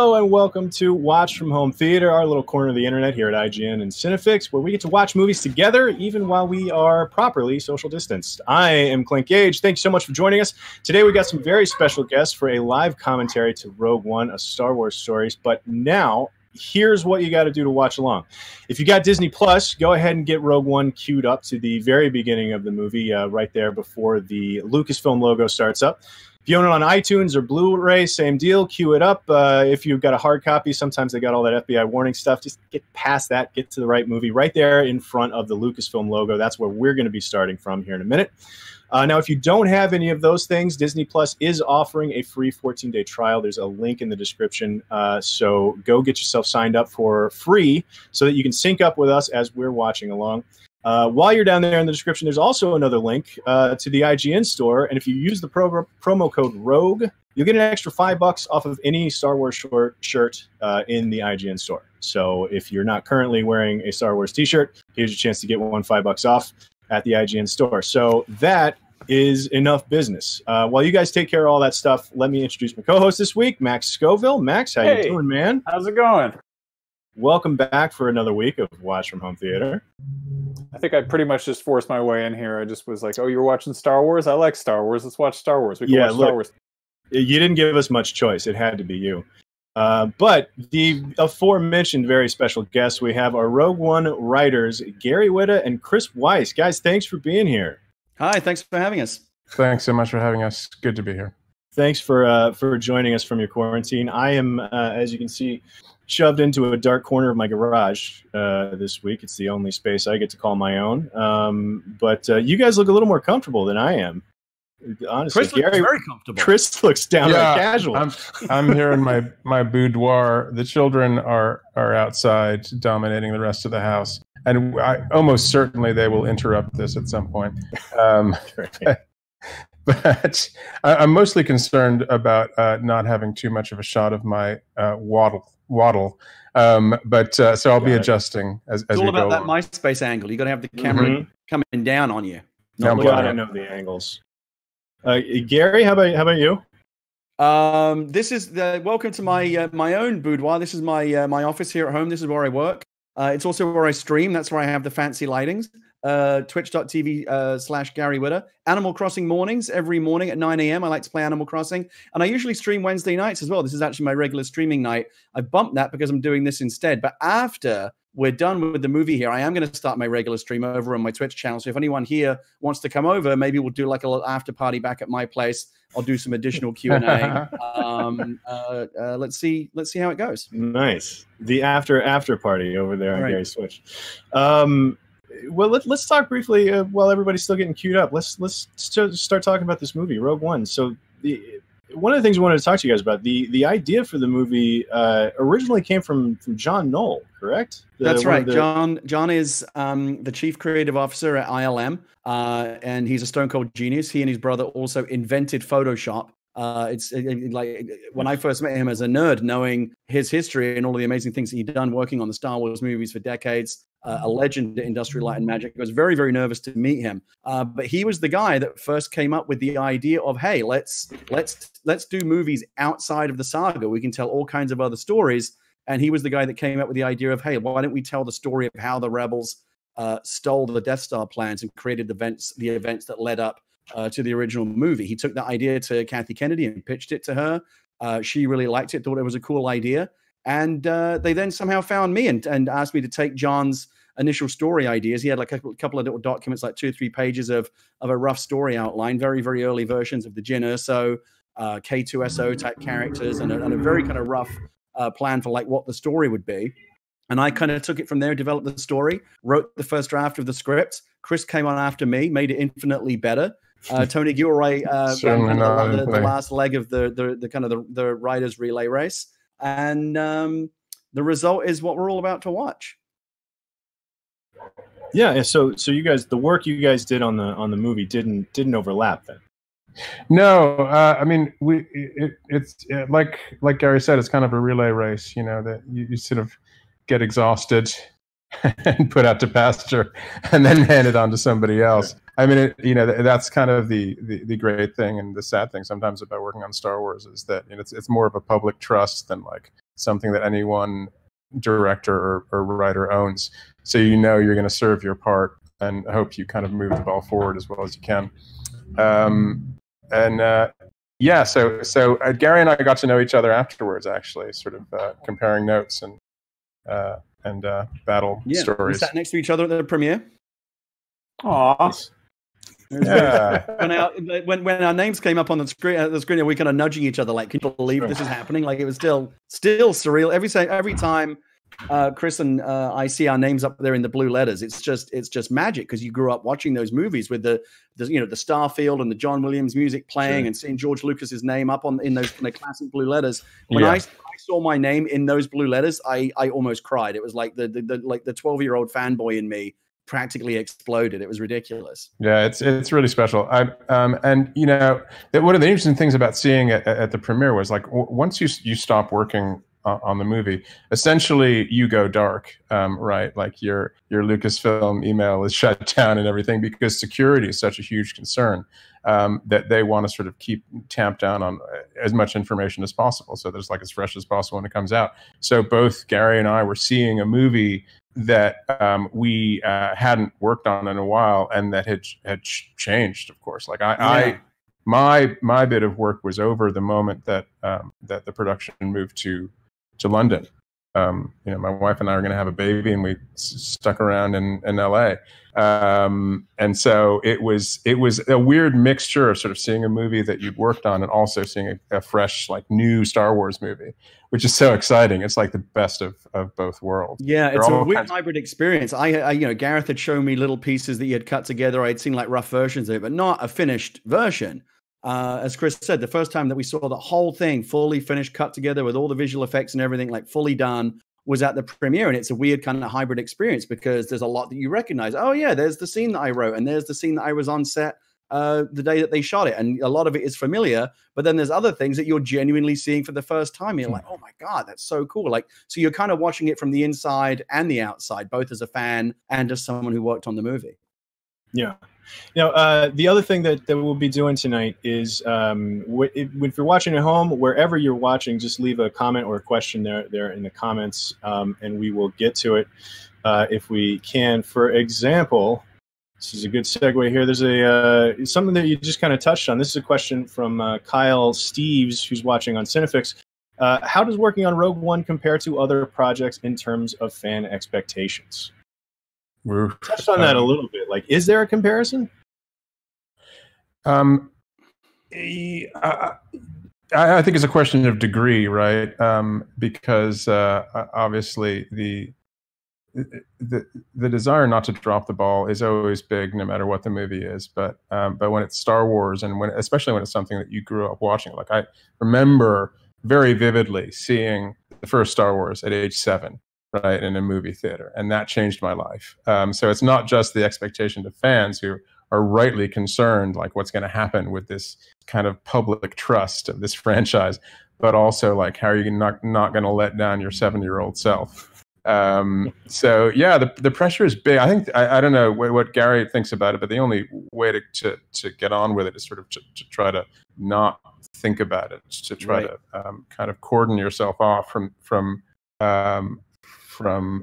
Hello and welcome to Watch From Home Theater, our little corner of the internet here at IGN and Cinefix, where we get to watch movies together even while we are properly social distanced. I am Clint Gage. Thanks so much for joining us. Today we got some very special guests for a live commentary to Rogue One, a Star Wars story. But now, here's what you got to do to watch along. If you got Disney Plus, go ahead and get Rogue One queued up to the very beginning of the movie, right there before the Lucasfilm logo starts up. If you own it on iTunes or Blu-ray, same deal, queue it up. If you've got a hard copy, sometimes they got all that FBI warning stuff. Just get past that, get to the right movie right there in front of the Lucasfilm logo. That's where we're going to be starting from here in a minute. Now, if you don't have any of those things, Disney Plus is offering a free 14-day trial. There's a link in the description. So go get yourself signed up for free so that you can sync up with us as we're watching along. While you're down there in the description, there's also another link to the IGN store. And if you use the promo code ROGUE, you'll get an extra $5 off of any Star Wars shirt in the IGN store. So if you're not currently wearing a Star Wars t-shirt, here's your chance to get one $5 off at the IGN store. So that is enough business. While you guys take care of all that stuff, let me introduce my co-host this week, Max Scoville. Max, how you doing, man? How's it going? Welcome back for another week of Watch From Home Theater. I think I pretty much just forced my way in here. I just was like, oh, you're watching Star Wars? I like Star Wars. Let's watch Star Wars. We can watch Star Wars. You didn't give us much choice. It had to be you. But the aforementioned very special guests, we have our Rogue One writers, Gary Whitta and Chris Weitz. Guys, thanks for being here. Hi, thanks for having us. Thanks so much for having us. Good to be here. Thanks for joining us from your quarantine. I am, as you can see, shoved into a dark corner of my garage this week. It's the only space I get to call my own. But you guys look a little more comfortable than I am. Honestly, Chris looks very comfortable. Chris looks downright casual. I'm here in my boudoir. The children are outside dominating the rest of the house. And almost certainly they will interrupt this at some point. But I'm mostly concerned about not having too much of a shot of my waddle. So I'll be adjusting as we go. It's all about that MySpace angle. You got to have the camera coming down on you. I'm glad I know the angles. Gary, how about you? This is welcome to my own boudoir. This is my office here at home. This is where I work. It's also where I stream. That's where I have the fancy lightings. Twitch.tv/Gary Whitta. Animal Crossing mornings, every morning at 9 a.m. I like to play Animal Crossing. And I usually stream Wednesday nights as well. This is actually my regular streaming night. I bumped that because I'm doing this instead. But after we're done with the movie here, I am going to start my regular stream over on my Twitch channel. So if anyone here wants to come over, maybe we'll do like a little after party back at my place. I'll do some additional Q&A. Let's see how it goes. Nice. The after party over there on Gary's Switch. Well, let's talk briefly while everybody's still getting queued up. Let's start talking about this movie, Rogue One. So one of the things we wanted to talk to you guys about, the idea for the movie originally came from John Knoll, correct? That's right. John is the chief creative officer at ILM, and he's a stone cold genius. He and his brother also invented Photoshop. It's like when I first met him as a nerd, knowing his history and all of the amazing things that he'd done working on the Star Wars movies for decades, a legend at Industrial Light and Magic. I was very, very nervous to meet him. But he was the guy that first came up with the idea of, hey, let's do movies outside of the saga. We can tell all kinds of other stories. And he was the guy that came up with the idea of, hey, why don't we tell the story of how the rebels stole the Death Star plans and created the events that led up to the original movie. He took that idea to Kathy Kennedy and pitched it to her. She really liked it, thought it was a cool idea. And they then somehow found me and asked me to take John's initial story ideas. He had like a couple of little documents, like 2 or 3 pages of a rough story outline, very, very early versions of the Jyn Erso, K2SO type characters, and a very kind of rough plan for like what the story would be. And I kind of took it from there, developed the story, wrote the first draft of the script. Chris came on after me, made it infinitely better. Tony Gilroy the last leg of the kind of the writers relay race, and the result is what we're all about to watch. Yeah, so you guys, the work you guys did on the movie didn't overlap then. No, I mean it's like Gary said, it's kind of a relay race. You know, that you sort of get exhausted and put out to pasture, and then hand it on to somebody else. I mean, that's kind of the great thing and the sad thing sometimes about working on Star Wars is that it's more of a public trust than like something that any one director or writer owns. So you're going to serve your part and hope you kind of move the ball forward as well as you can. So Gary and I got to know each other afterwards, actually, sort of comparing notes and battle stories. We sat next to each other at the premiere. Aww. Yeah. When our names came up on the screen, we kind of nudging each other, like, can you believe this is happening? Like, it was still surreal. Every time Chris and I see our names up there in the blue letters, it's just magic, because you grew up watching those movies with the Starfield and the John Williams music playing, and seeing George Lucas's name up in the classic blue letters. When I saw my name in those blue letters, I almost cried. It was like the 12-year-old fanboy in me practically exploded. It was ridiculous. Yeah, it's really special. And one of the interesting things about seeing it at the premiere was, like, once you stop working on the movie, essentially you go dark, right? Like your Lucasfilm email is shut down and everything, because security is such a huge concern, that they want to sort of keep tamped down on as much information as possible, so there's like as fresh as possible when it comes out. So both Gary and I were seeing a movie that we hadn't worked on in a while, and that had changed, of course. Like my bit of work was over the moment that the production moved to London. My wife and I are going to have a baby, and we stuck around in LA. And so it was a weird mixture of sort of seeing a movie that you'd worked on and also seeing a fresh, like, new Star Wars movie, which is so exciting. It's like the best of both worlds. Yeah, it's a weird hybrid experience. I Gareth had shown me little pieces that he had cut together. I'd seen like rough versions of it, but not a finished version. As Chris said, the first time that we saw the whole thing fully finished, cut together with all the visual effects and everything, like fully done, was at the premiere. And it's a weird kind of hybrid experience, because there's a lot that you recognize. Oh yeah, there's the scene that I wrote, and there's the scene that I was on set the day that they shot it, and a lot of it is familiar, but then there's other things that you're genuinely seeing for the first time. You're like, oh my God, that's so cool. Like, so you're kind of watching it from the inside and the outside, both as a fan and as someone who worked on the movie. Yeah. The other thing that we'll be doing tonight is, if you're watching at home, wherever you're watching, just leave a comment or a question there in the comments, and we will get to it if we can. For example, this is a good segue here. There's something that you just kind of touched on. This is a question from Kyle Steves, who's watching on Cinefix. How does working on Rogue One compare to other projects in terms of fan expectations? We touched on that a little bit. Like, is there a comparison? I think it's a question of degree, right? Because obviously the desire not to drop the ball is always big, no matter what the movie is. But when it's Star Wars, and especially when it's something that you grew up watching, like I remember very vividly seeing the first Star Wars at age 7. Right, in a movie theater, and that changed my life. So it's not just the expectation of fans who are rightly concerned, like what's going to happen with this kind of public trust of this franchise, but also like how are you not going to let down your 7-year-old self. So yeah, the pressure is big. I think I don't know what Gary thinks about it, but the only way to get on with it is sort of to try to not think about it, to try to kind of cordon yourself off from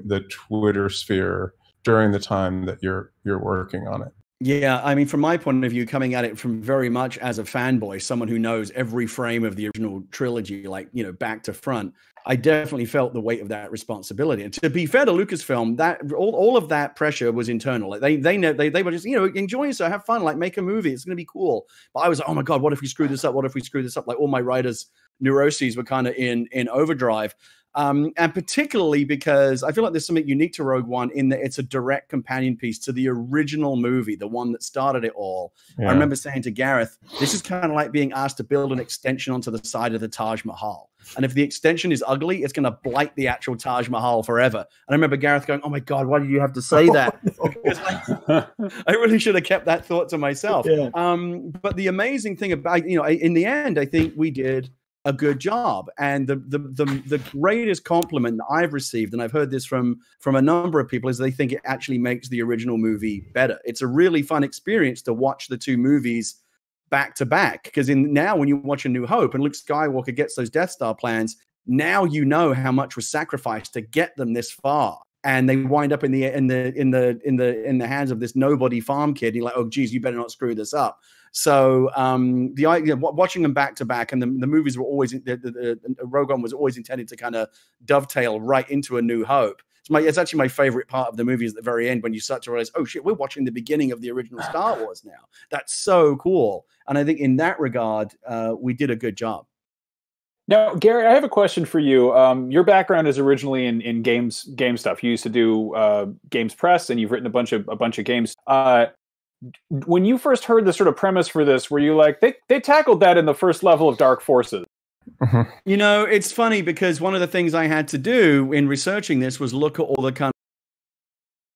the Twitter sphere during the time that you're working on it. Yeah, I mean, from my point of view, coming at it from very much as a fanboy, someone who knows every frame of the original trilogy, like, back to front, I definitely felt the weight of that responsibility. And to be fair to Lucasfilm, that all of that pressure was internal. Like they were just, enjoy yourself, have fun, like make a movie, it's going to be cool. But I was like, oh my God, what if we screw this up? What if we screw this up? Like all my writers' neuroses were kind of in overdrive. And particularly because I feel like there's something unique to Rogue One in that it's a direct companion piece to the original movie, the one that started it all. Yeah. I remember saying to Gareth, this is kind of like being asked to build an extension onto the side of the Taj Mahal. And if the extension is ugly, it's going to blight the actual Taj Mahal forever. And I remember Gareth going, oh my God, why did you have to say that? Because I really should have kept that thought to myself. Yeah. But the amazing thing about, in the end, I think we did a good job. And the greatest compliment that I've received, and I've heard this from a number of people, is they think it actually makes the original movie better. It's a really fun experience to watch the two movies back to back, because now when you watch A New Hope and Luke Skywalker gets those Death Star plans, now you know how much was sacrificed to get them this far. And they wind up in the hands of this nobody farm kid. You're like, oh, geez, you better not screw this up. So the idea of watching them back to back, and the movies were always Rogue One was always intended to kind of dovetail right into A New Hope. It's actually my favorite part of the movie is at the very end when you start to realize, oh shit, we're watching the beginning of the original Star Wars now. That's so cool. And I think in that regard, we did a good job. Now, Gary, I have a question for you. Your background is originally in game stuff. You used to do games press, and you've written a bunch of games. When you first heard the sort of premise for this, were you like, they tackled that in the first level of Dark Forces? Mm-hmm. You know, it's funny because one of the things I had to do in researching this was look at all the kind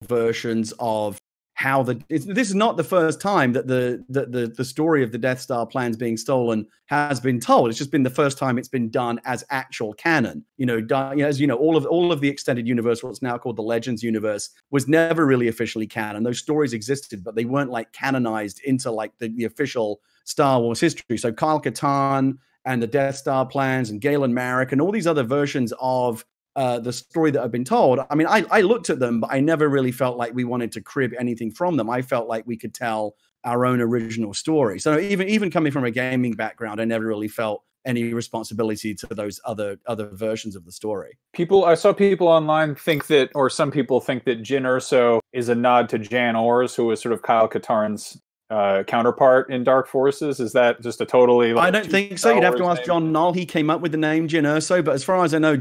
of versions of how this is not the first time that the story of the Death Star plans being stolen has been told. It's just been the first time it's been done as actual canon. As you know, all of the extended universe, what's now called the Legends universe, was never really officially canon. Those stories existed, but they weren't like canonized into like the official Star Wars history. So Kyle Katarn and the Death Star plans and Galen Marek and all these other versions of the story that I've been told. I mean, I looked at them, but I never really felt like we wanted to crib anything from them. I felt like we could tell our own original story. So even coming from a gaming background, I never really felt any responsibility to those other versions of the story. I saw people online think that, or some people think that Jyn Erso is a nod to Jan Ors, who was sort of Kyle Katarn's counterpart in Dark Forces. Is that just a totally... I don't think so. You'd have to ask John Knoll. He came up with the name Jyn Erso, but as far as I know,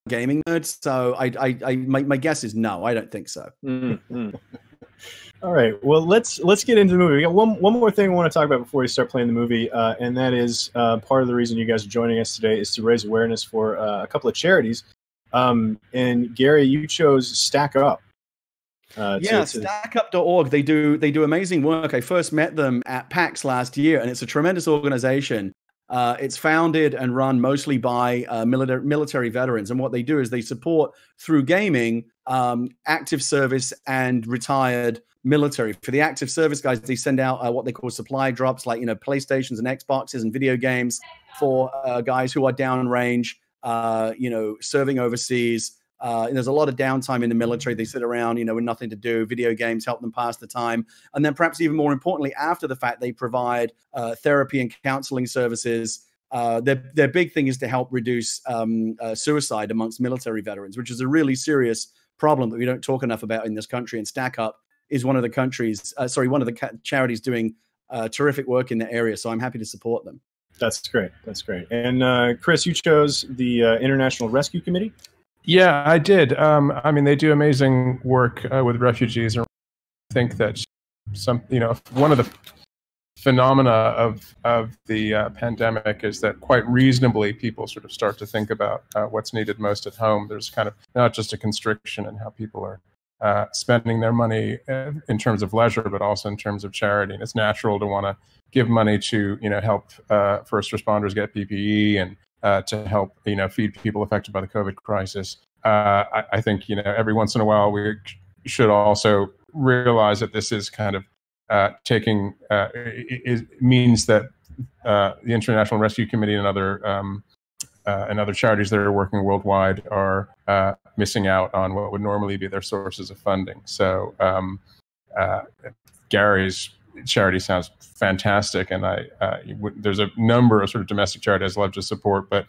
gaming nerds, so my guess is no, I don't think so. Mm-hmm. All right, well, let's get into the movie. We got one more thing I want to talk about before we start playing the movie, and that is part of the reason you guys are joining us today is to raise awareness for a couple of charities. And Gary, you chose Stack Up. StackUp.org. They do amazing work. I first met them at PAX last year, and it's a tremendous organization. It's founded and run mostly by military veterans. And what they do is they support, through gaming, active service and retired military. For the active service guys, they send out what they call supply drops, like, PlayStations and Xboxes and video games for guys who are downrange, serving overseas. There's a lot of downtime in the military. They sit around, with nothing to do. Video games help them pass the time. And then perhaps even more importantly, after the fact, they provide therapy and counseling services. Their big thing is to help reduce suicide amongst military veterans, which is a really serious problem that we don't talk enough about in this country. And Stack Up is one of the charities doing terrific work in the area. So I'm happy to support them. That's great. And Chris, you chose the International Rescue Committee? Yeah, I did. I mean, they do amazing work with refugees. I think that one of the phenomena of the pandemic is that quite reasonably people sort of start to think about what's needed most at home. There's kind of not just a constriction in how people are spending their money in terms of leisure, but also in terms of charity. And it's natural to want to give money to help first responders get PPE and to help feed people affected by the COVID crisis. I think every once in a while we should also realize that this is kind of means that the International Rescue Committee and other charities that are working worldwide are missing out on what would normally be their sources of funding. So Gary's charity sounds fantastic, and there's a number of sort of domestic charities I'd love to support, but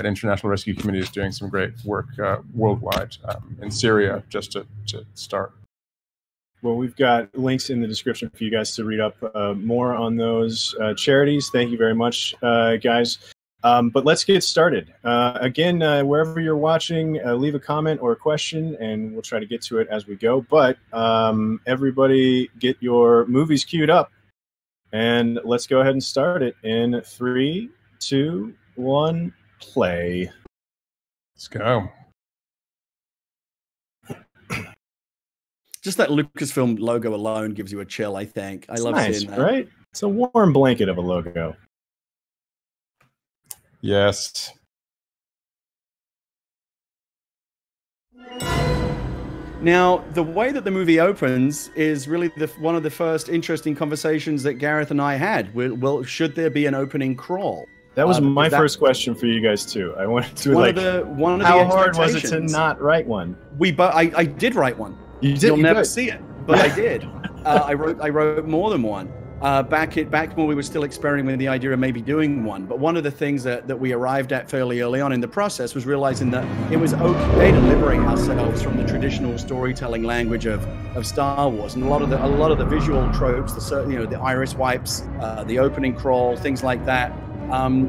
International Rescue Committee is doing some great work worldwide in Syria, just to start. Well, we've got links in the description for you guys to read up more on those charities. Thank you very much, guys. But let's get started. Again, wherever you're watching, leave a comment or a question, and we'll try to get to it as we go. But everybody get your movies queued up, and let's go ahead and start it in 3, 2, 1, play. Let's go. Just that Lucasfilm logo alone gives you a chill, I think. I love seeing that. Right? It's a warm blanket of a logo. Yes. Now, the way that the movie opens is really one of the first interesting conversations that Gareth and I had. Well, should there be an opening crawl? That was my first question for you guys too. I wanted to how hard was it to not write one? I did write one. You did. You'll never see it, but I did. I wrote more than one. Back when we were still experimenting with the idea of maybe doing one. But one of the things that we arrived at fairly early on in the process was realizing that it was okay to liberate ourselves from the traditional storytelling language of Star Wars, and a lot of the visual tropes, the iris wipes, the opening crawl, things like that.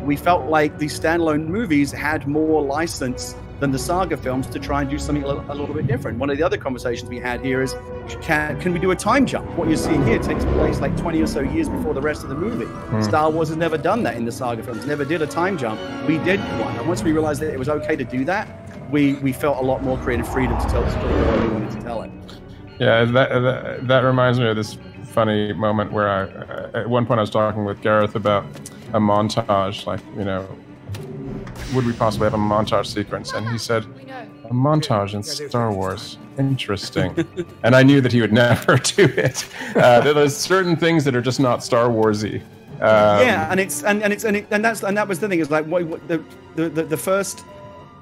We felt like these standalone movies had more license than the saga films to try and do something a little bit different. One of the other conversations we had here is, can we do a time jump? What you're seeing here takes place like 20 or so years before the rest of the movie. Star Wars has never done that in the saga films, never did a time jump. We did one. And once we realized that it was okay to do that, we felt a lot more creative freedom to tell the story the way we wanted to tell it. Yeah, that reminds me of this funny moment where at one point I was talking with Gareth about a montage, like, would we possibly have a montage sequence? And he said, a montage in Star Wars. Interesting. And I knew that he would never do it. There's certain things that are just not Star Warsy. And that was the thing. Is like the first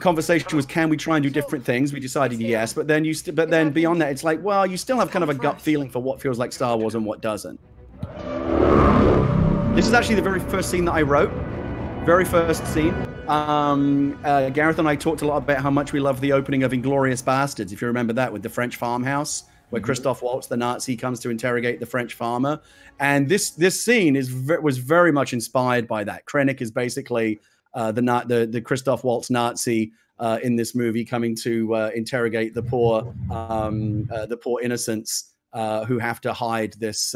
conversation was, can we try and do different things? We decided yes, but then beyond that, it's like, well, you still have kind of a gut feeling for what feels like Star Wars and what doesn't. This is actually the very first scene that I wrote. Very first scene. Gareth and I talked a lot about how much we love the opening of Inglourious Bastards, if you remember that, with the French farmhouse, where Christoph Waltz, the Nazi, comes to interrogate the French farmer. And this scene was very much inspired by that. Krennic is basically the Christoph Waltz Nazi in this movie, coming to interrogate the poor innocents who have to hide this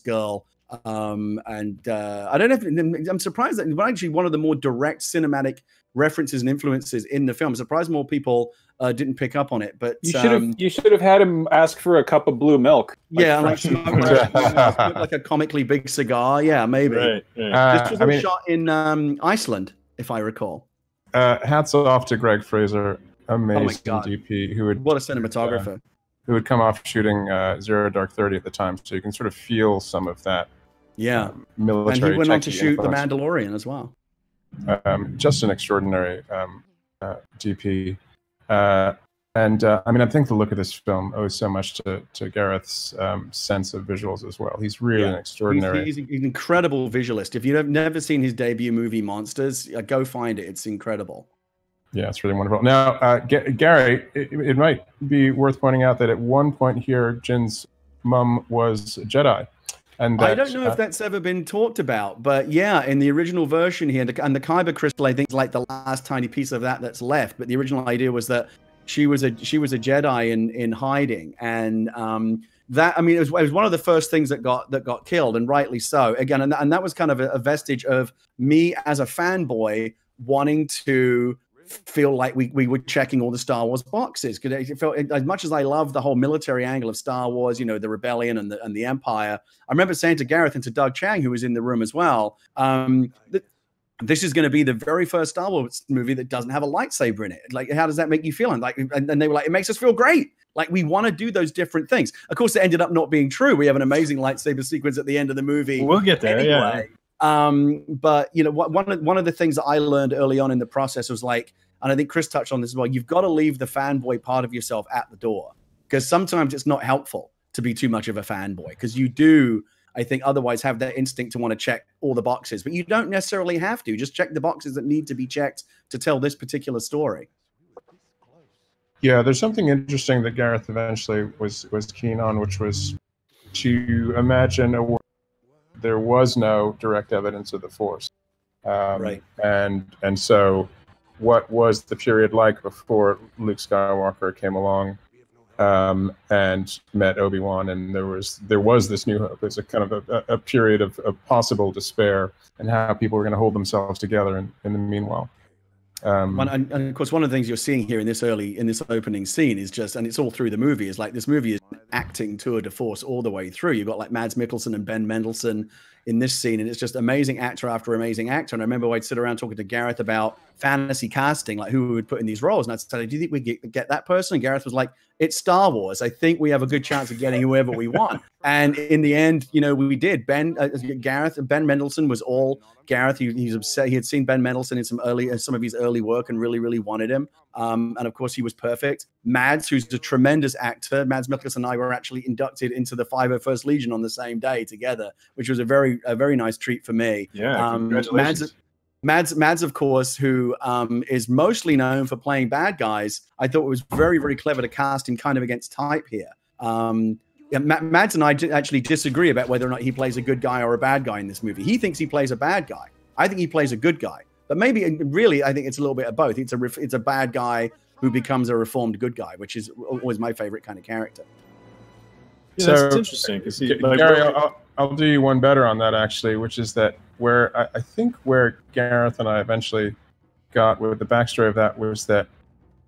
girl. I don't know I'm surprised that actually one of the more direct cinematic references and influences in the film. I'm surprised more people didn't pick up on it. But you should have had him ask for a cup of blue milk. Like a comically big cigar. Yeah, maybe. Right. This was shot in Iceland, if I recall. Hats off to Greg Fraser, amazing DP. What a cinematographer. Who would come off shooting Zero Dark 30 at the time, so you can sort of feel some of that. Yeah, military. And he went on to shoot The Mandalorian as well. Just an extraordinary DP. I think the look of this film owes so much to Gareth's sense of visuals as well. He's really an extraordinary. He's an incredible visualist. If you've never seen his debut movie, Monsters, go find it. It's incredible. Yeah, it's really wonderful. Now, Gary, it might be worth pointing out that at one point here, Jin's mum was a Jedi. And I don't know if that's ever been talked about, but yeah, in the original version here, and the Kyber crystal, I think, is like the last tiny piece of that's left. But the original idea was that she was a Jedi in hiding, and it was one of the first things that got killed, and rightly so. Again, and that was kind of a vestige of me as a fanboy wanting to feel like we were checking all the Star Wars boxes, because it felt, as much as I love the whole military angle of Star Wars, the rebellion and the Empire. I remember saying to Gareth and to Doug Chang, who was in the room as well, that this is going to be the very first Star Wars movie that doesn't have a lightsaber in it. Like, how does that make you feel? And they were like, it makes us feel great. Like, we want to do those different things. Of course, it ended up not being true. We have an amazing lightsaber sequence at the end of the movie. We'll get there. Anyway. Yeah. But one of the things that I learned early on in the process was like, and I think Chris touched on this as well, you've got to leave the fanboy part of yourself at the door, because sometimes it's not helpful to be too much of a fanboy, because you do, I think, otherwise have that instinct to want to check all the boxes, but you don't necessarily have to. Just check the boxes that need to be checked to tell this particular story. Yeah, there's something interesting that Gareth eventually was keen on, which was to imagine a world there was no direct evidence of the Force. Right. And so what was the period like before Luke Skywalker came along and met Obi-Wan, and there was this new hope. There's a kind of a period of possible despair, and how people were going to hold themselves together in the meanwhile. And of course, one of the things you're seeing here in this opening scene is just, and it's all through the movie, is like this movie is acting tour de force all the way through. You've got like Mads Mikkelsen and Ben Mendelsohn in this scene, and it's just amazing actor after amazing actor. And I remember I'd sit around talking to Gareth about fantasy casting, like who we would put in these roles. And I'd say, do you think we get that person? And Gareth was like, it's Star Wars. I think we have a good chance of getting whoever we want. And in the end, you know, we did. Ben Mendelsohn was all Gareth. He's upset. He had seen Ben Mendelsohn in some of his early work and really, really wanted him. And of course, he was perfect. Mads, who's a tremendous actor. Mads Mikkelsen and I were actually inducted into the 501st Legion on the same day together, which was a very nice treat for me. Yeah, congratulations. Mads, of course, who is mostly known for playing bad guys. I thought it was very, very clever to cast him kind of against type here. Mads and I actually disagree about whether or not he plays a good guy or a bad guy in this movie. He thinks he plays a bad guy. I think he plays a good guy. But maybe, really, I think it's a little bit of both. It's a bad guy who becomes a reformed good guy, which is always my favorite kind of character. Yeah, so that's interesting. Gary, I'll do you one better on that, actually, which is that I think where Gareth and I eventually got with the backstory of that was that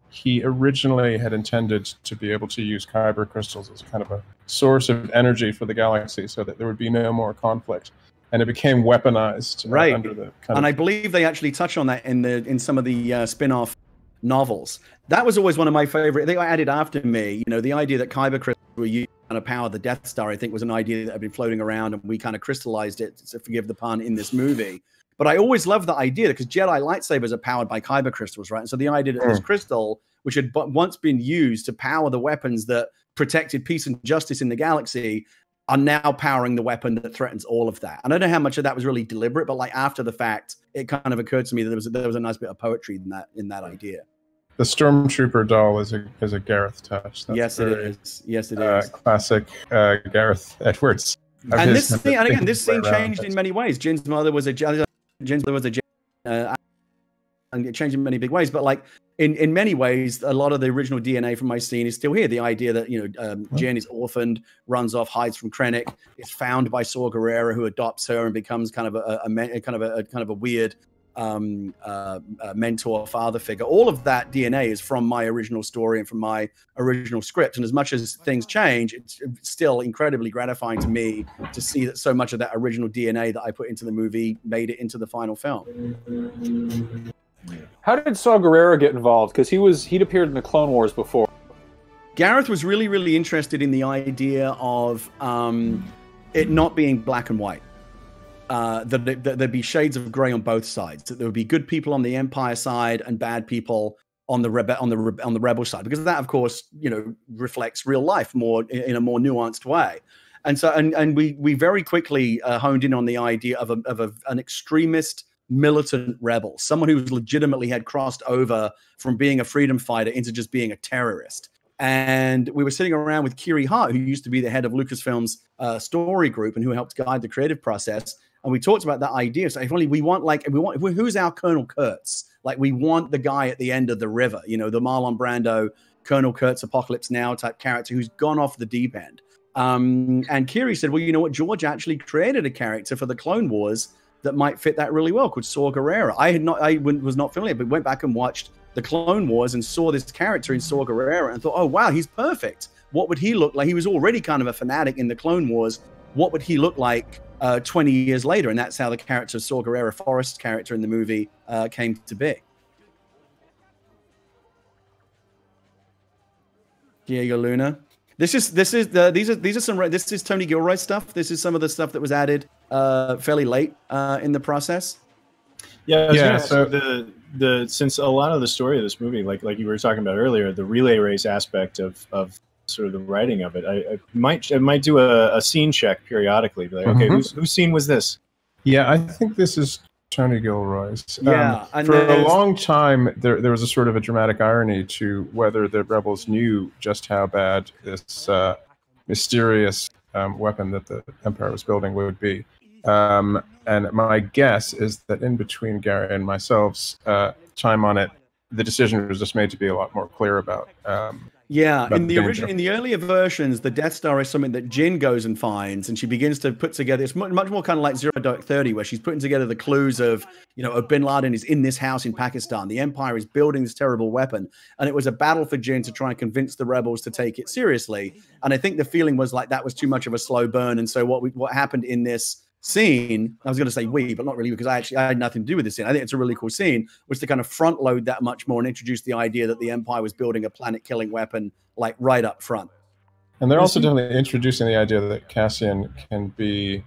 he originally had intended to be able to use kyber crystals as kind of a source of energy for the galaxy so that there would be no more conflict. And it became weaponized right under the I believe they actually touch on that in some of the spin-off novels. That was always one of my favorite. They added after me, you know, the idea that kyber crystals were used to power the Death Star, I think, was an idea that had been floating around, and we kind of crystallized it, to forgive the pun, in this movie. But I always loved the idea because Jedi lightsabers are powered by kyber crystals, right? And so the idea that this crystal, which had once been used to power the weapons that protected peace and justice in the galaxy, are now powering the weapon that threatens all of that. And I don't know how much of that was really deliberate, but like after the fact, it kind of occurred to me that there was a nice bit of poetry in that idea. The Stormtrooper doll is a Gareth touch. That's yes, it is. Yes, it is. Classic Gareth Edwards. And this scene changed in many ways. Jin's mother was a and it changed in many big ways. But like in many ways, a lot of the original DNA from my scene is still here. The idea that, you know, Jin is orphaned, runs off, hides from Krennic, is found by Saul Guerrero, who adopts her and becomes kind of a weird mentor, father figure. All of that DNA is from my original story and from my original script. And as much as things change, it's still incredibly gratifying to me to see that so much of that original DNA that I put into the movie made it into the final film. How did Saul Guerrero get involved? Because he'd appeared in the Clone Wars before. Gareth was really, really interested in the idea of it not being black and white. That there'd be shades of gray on both sides. That there would be good people on the Empire side and bad people on the rebel side, because that, of course, you know, reflects real life more in a more nuanced way. And so, and we very quickly honed in on the idea of an extremist militant rebel, someone who legitimately had crossed over from being a freedom fighter into just being a terrorist. And we were sitting around with Kiri Hart, who used to be the head of Lucasfilm's story group and who helped guide the creative process. And we talked about that idea. So if only we want who's our Colonel Kurtz? Like, we want the guy at the end of the river, you know, the Marlon Brando, Colonel Kurtz, Apocalypse Now type character who's gone off the deep end. And Kiri said, well, you know what? George actually created a character for the Clone Wars that might fit that really well, called Saul Guerrero. I was not familiar, but went back and watched the Clone Wars and saw this character in Saul Guerrero and thought, oh, wow, he's perfect. What would he look like? He was already kind of a fanatic in the Clone Wars. What would he look like 20 years later? And that's how the character of Saul Guerrero, Forrest's character in the movie, came to be. Diego Luna. This is Tony Gilroy's stuff. This is some of the stuff that was added fairly late in the process. Yeah. So since a lot of the story of this movie, like you were talking about earlier, the relay race aspect of sort of the writing of it, I might do a scene check periodically. Be like, okay, whose scene was this? Yeah, I think this is Tony Gilroy's. Yeah, for a long time, there was a sort of a dramatic irony to whether the rebels knew just how bad this mysterious weapon that the Empire was building would be. And my guess is that in between Gary and myself's time on it, the decision was just made to be a lot more clear about. In the earlier versions, the Death Star is something that Jin goes and finds, and she begins to put together. It's much more kind of like Zero Dark 30, where she's putting together the clues of, you know, Bin Laden is in this house in Pakistan. The Empire is building this terrible weapon, and it was a battle for Jin to try and convince the rebels to take it seriously. And I think the feeling was like that was too much of a slow burn, and so what happened in this scene, I was going to say but not really, because I had nothing to do with this scene. I think it's a really cool scene, was to kind of front load that much more and introduce the idea that the Empire was building a planet-killing weapon like right up front. And they're also definitely introducing the idea that Cassian can be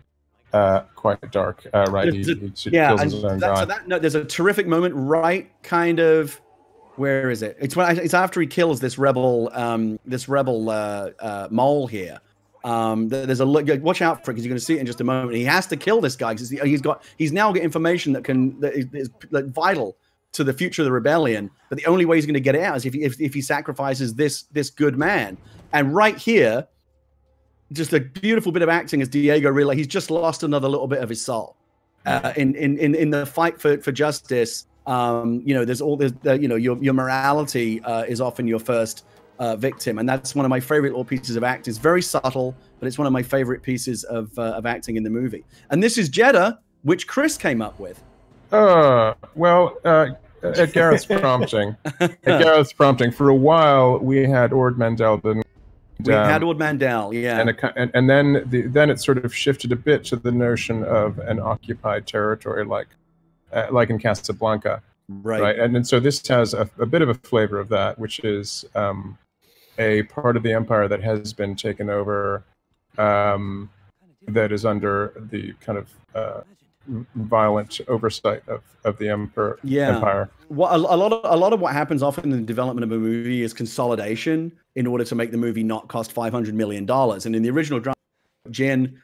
quite dark, right? He kills his own god. There's a terrific moment, right? Kind of, where is it? It's after he kills this rebel mole here. There's a look. Watch out for it, because you're going to see it in just a moment. He has to kill this guy because he's now got information that is vital to the future of the rebellion. But the only way he's going to get it out is if he sacrifices this good man. And right here, just a beautiful bit of acting as Diego realizes he's just lost another little bit of his soul in the fight for justice. There's your morality is often your first victim, and that's one of my favorite little pieces of acting. It's very subtle, but it's one of my favorite pieces of acting in the movie. And this is Jeddah, which Chris came up with. At Gareth's prompting, for a while we had Ord Mantell. We had Ord Mantell, yeah, and then it sort of shifted a bit to the notion of an occupied territory, like in Casablanca, right? And so this has a bit of a flavor of that, which is a part of the empire that has been taken over, that is under the kind of violent oversight of the empire. Well, a lot of what happens often in the development of a movie is consolidation in order to make the movie not cost $500 million. And in the original drama, Jyn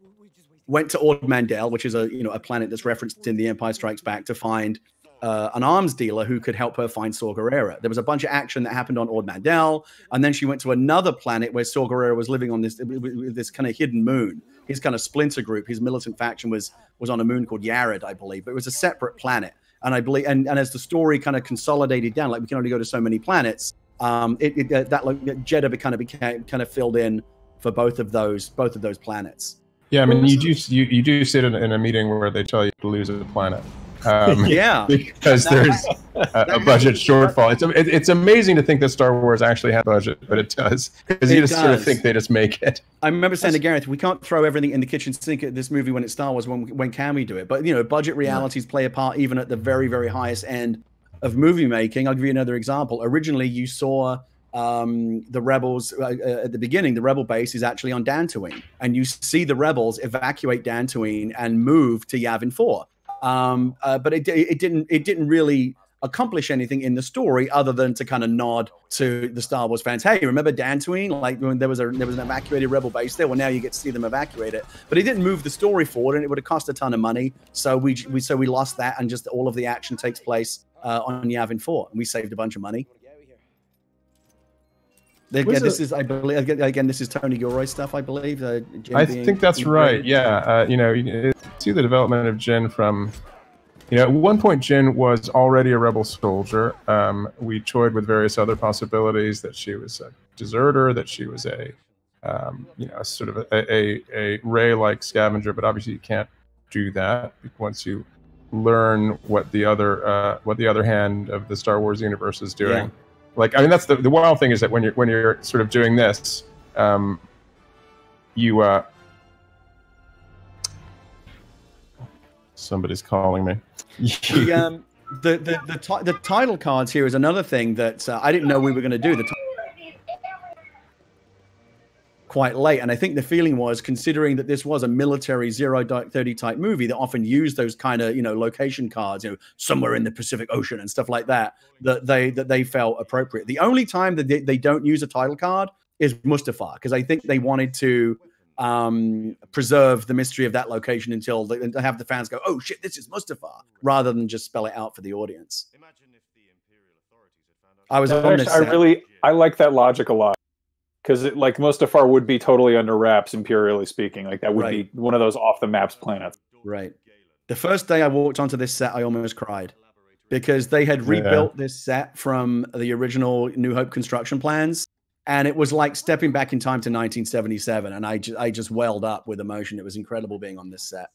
went to Ord Mantell, which is a planet that's referenced in The Empire Strikes Back, to find an arms dealer who could help her find Saul Guerrero. There was a bunch of action that happened on Ord Mantell, and then she went to another planet where Saul Guerrero was living on this kind of hidden moon. His kind of splinter group, his militant faction was on a moon called Yared, I believe, but it was a separate planet. And I believe, and as the story kind of consolidated down, like we can only go to so many planets, Jeddah kind of filled in for both of those planets. Yeah, I mean, you do sit in a meeting where they tell you to lose a planet. Because there's a budget shortfall. It's amazing to think that Star Wars actually has a budget, but it does, because you just sort of think they just make it. I remember saying to Gareth, we can't throw everything in the kitchen sink at this movie when it's Star Wars. When can we do it? But budget realities play a part even at the very, very highest end of movie making. I'll give you another example. Originally, you saw the rebels at the beginning. The rebel base is actually on Dantooine, and you see the rebels evacuate Dantooine and move to Yavin 4. But it didn't really accomplish anything in the story other than to kind of nod to the Star Wars fans. Hey, remember Dantooine? Like when there was an evacuated rebel base there. Well, now you get to see them evacuate it. But it didn't move the story forward, and it would have cost a ton of money. So we lost that, and just all of the action takes place on Yavin 4, and we saved a bunch of money. This is, I believe, again, this is Tony Gilroy stuff, I believe. I think that's right. Yeah, see the development of Jyn from, at one point Jyn was already a rebel soldier. We toyed with various other possibilities, that she was a deserter, that she was a sort of a Rey-like scavenger. But obviously you can't do that once you learn what the other hand of the Star Wars universe is doing. Yeah. That's the wild thing, is that when you're sort of doing this, somebody's calling me. The title cards here is another thing that I didn't know we were going to do. Quite late, and I think the feeling was, considering that this was a military 0-30 type movie that often used those kind of location cards, somewhere in the Pacific Ocean and stuff like that, that they felt appropriate. The only time that they don't use a title card is Mustafar, because I think they wanted to preserve the mystery of that location until they have the fans go, oh shit, this is Mustafar, rather than just spell it out for the audience. I was on this set. I like that logic a lot. Because Mustafar would be totally under wraps, imperially speaking. Like that would be one of those off the maps planets. Right. The first day I walked onto this set, I almost cried, because they had rebuilt this set from the original New Hope construction plans, and it was like stepping back in time to 1977. And I just welled up with emotion. It was incredible being on this set.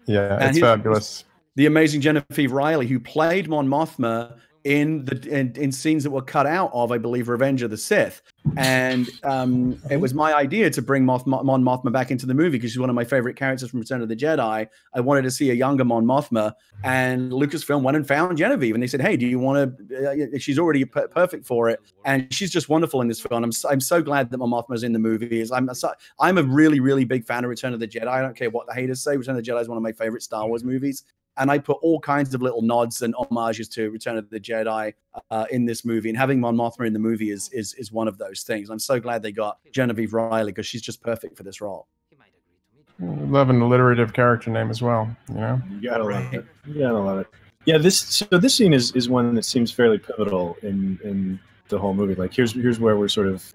Yeah, it's fabulous. The amazing Genevieve Riley, who played Mon Mothma in scenes that were cut out of, I believe, Revenge of the Sith. And it was my idea to bring Mon Mothma back into the movie because she's one of my favorite characters from Return of the Jedi. I wanted to see a younger Mon Mothma, and Lucasfilm went and found Genevieve, and they said, "Hey, do you want to?" She's already perfect for it, and she's just wonderful in this film. I'm so glad that Mon Mothma's in the movie. I'm a really, really big fan of Return of the Jedi. I don't care what the haters say. Return of the Jedi is one of my favorite Star Wars movies. And I put all kinds of little nods and homages to Return of the Jedi in this movie. And having Mon Mothma in the movie is one of those things. I'm so glad they got Genevieve Riley because she's just perfect for this role. Love an alliterative character name as well. You know, you gotta love it. You gotta love it. Yeah, this scene is one that seems fairly pivotal in the whole movie. Like here's where we're sort of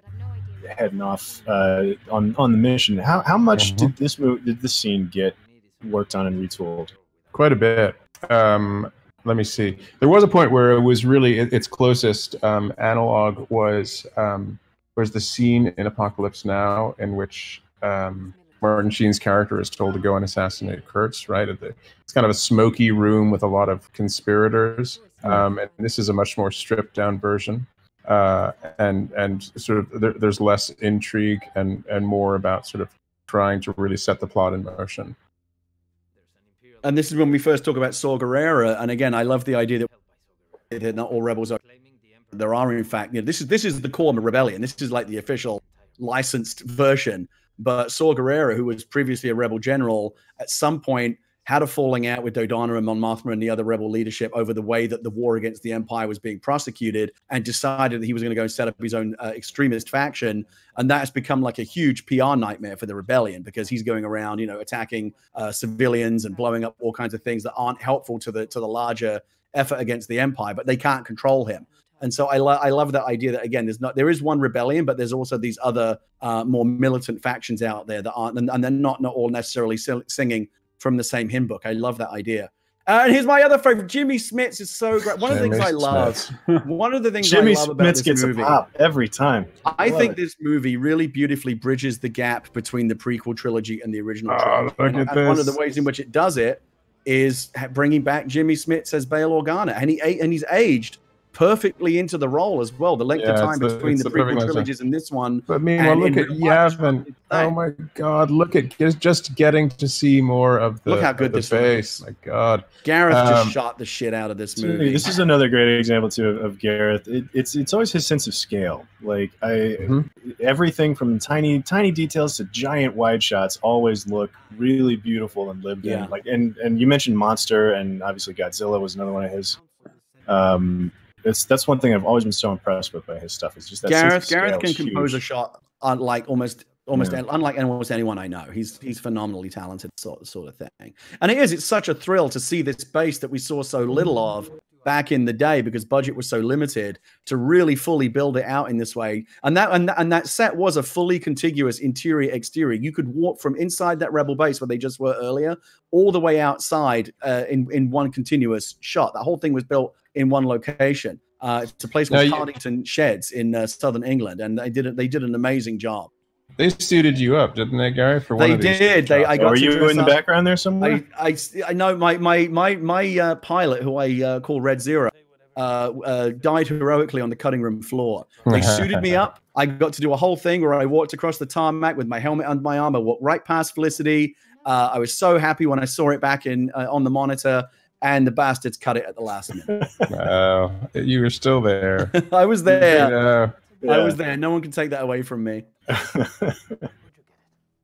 heading off on the mission. How much did this scene get worked on and retooled? Quite a bit. Let me see. There was a point where it was really its closest analog was the scene in Apocalypse Now in which Martin Sheen's character is told to go and assassinate Kurtz. Right, it's kind of a smoky room with a lot of conspirators, and this is a much more stripped down version. And sort of there's less intrigue and more about sort of trying to really set the plot in motion. And this is when we first talk about Saul Guerrero. And again, I love the idea that not all rebels are. There are, in fact, this is the core of rebellion. This is like the official licensed version. But Saul Guerrero, who was previously a rebel general, at some point had a falling out with Dodonna and Mon Mothma and the other rebel leadership over the way that the war against the Empire was being prosecuted, and decided that he was going to go and set up his own extremist faction. And that has become like a huge PR nightmare for the rebellion because he's going around, attacking civilians and blowing up all kinds of things that aren't helpful to the larger effort against the Empire, but they can't control him. And so I love that idea that, again, there is one rebellion, but there's also these other more militant factions out there that aren't, and they're not all necessarily singing from the same hymn book. I love that idea. And here's my other favorite. Jimmy Smits is so great. One of the things I love. One of the things I love about this movie. Jimmy Smits gets a pop every time. I think this movie really beautifully bridges the gap between the prequel trilogy and the original trilogy. And one of the ways in which it does it is bringing back Jimmy Smits as Bail Organa, and he's aged perfectly into the role as well. The length of time between the prequel trilogies and this one. But meanwhile, look at Yavin. Oh my God! Look at just getting to see more of the. Look how good this face. My God, Gareth just shot the shit out of this movie. This is another great example too of Gareth. It's always his sense of scale. Like everything from tiny details to giant wide shots always look really beautiful and lived in. Like and you mentioned Monster, and obviously Godzilla was another one of his. That's one thing I've always been so impressed with by his stuff. It's just that Gareth can compose a shot unlike almost anyone I know. He's phenomenally talented, sort of thing. And it's such a thrill to see this base that we saw so little of back in the day because budget was so limited, to really fully build it out in this way. And that set was a fully contiguous interior exterior. You could walk from inside that rebel base where they just were earlier all the way outside in one continuous shot. That whole thing was built in one location. It's a place called Cardington Sheds in southern England, and they did an amazing job. They suited you up, didn't they, Gary? For one they of these did. Were you in the background there somewhere? I know my pilot, who I call Red Zero, died heroically on the cutting room floor. They suited me up. I got to do a whole thing where I walked across the tarmac with my helmet under my arm. I walked right past Felicity. I was so happy when I saw it back on the monitor. And the bastards cut it at the last minute. Wow, you were still there. I was there. I was there. No one can take that away from me.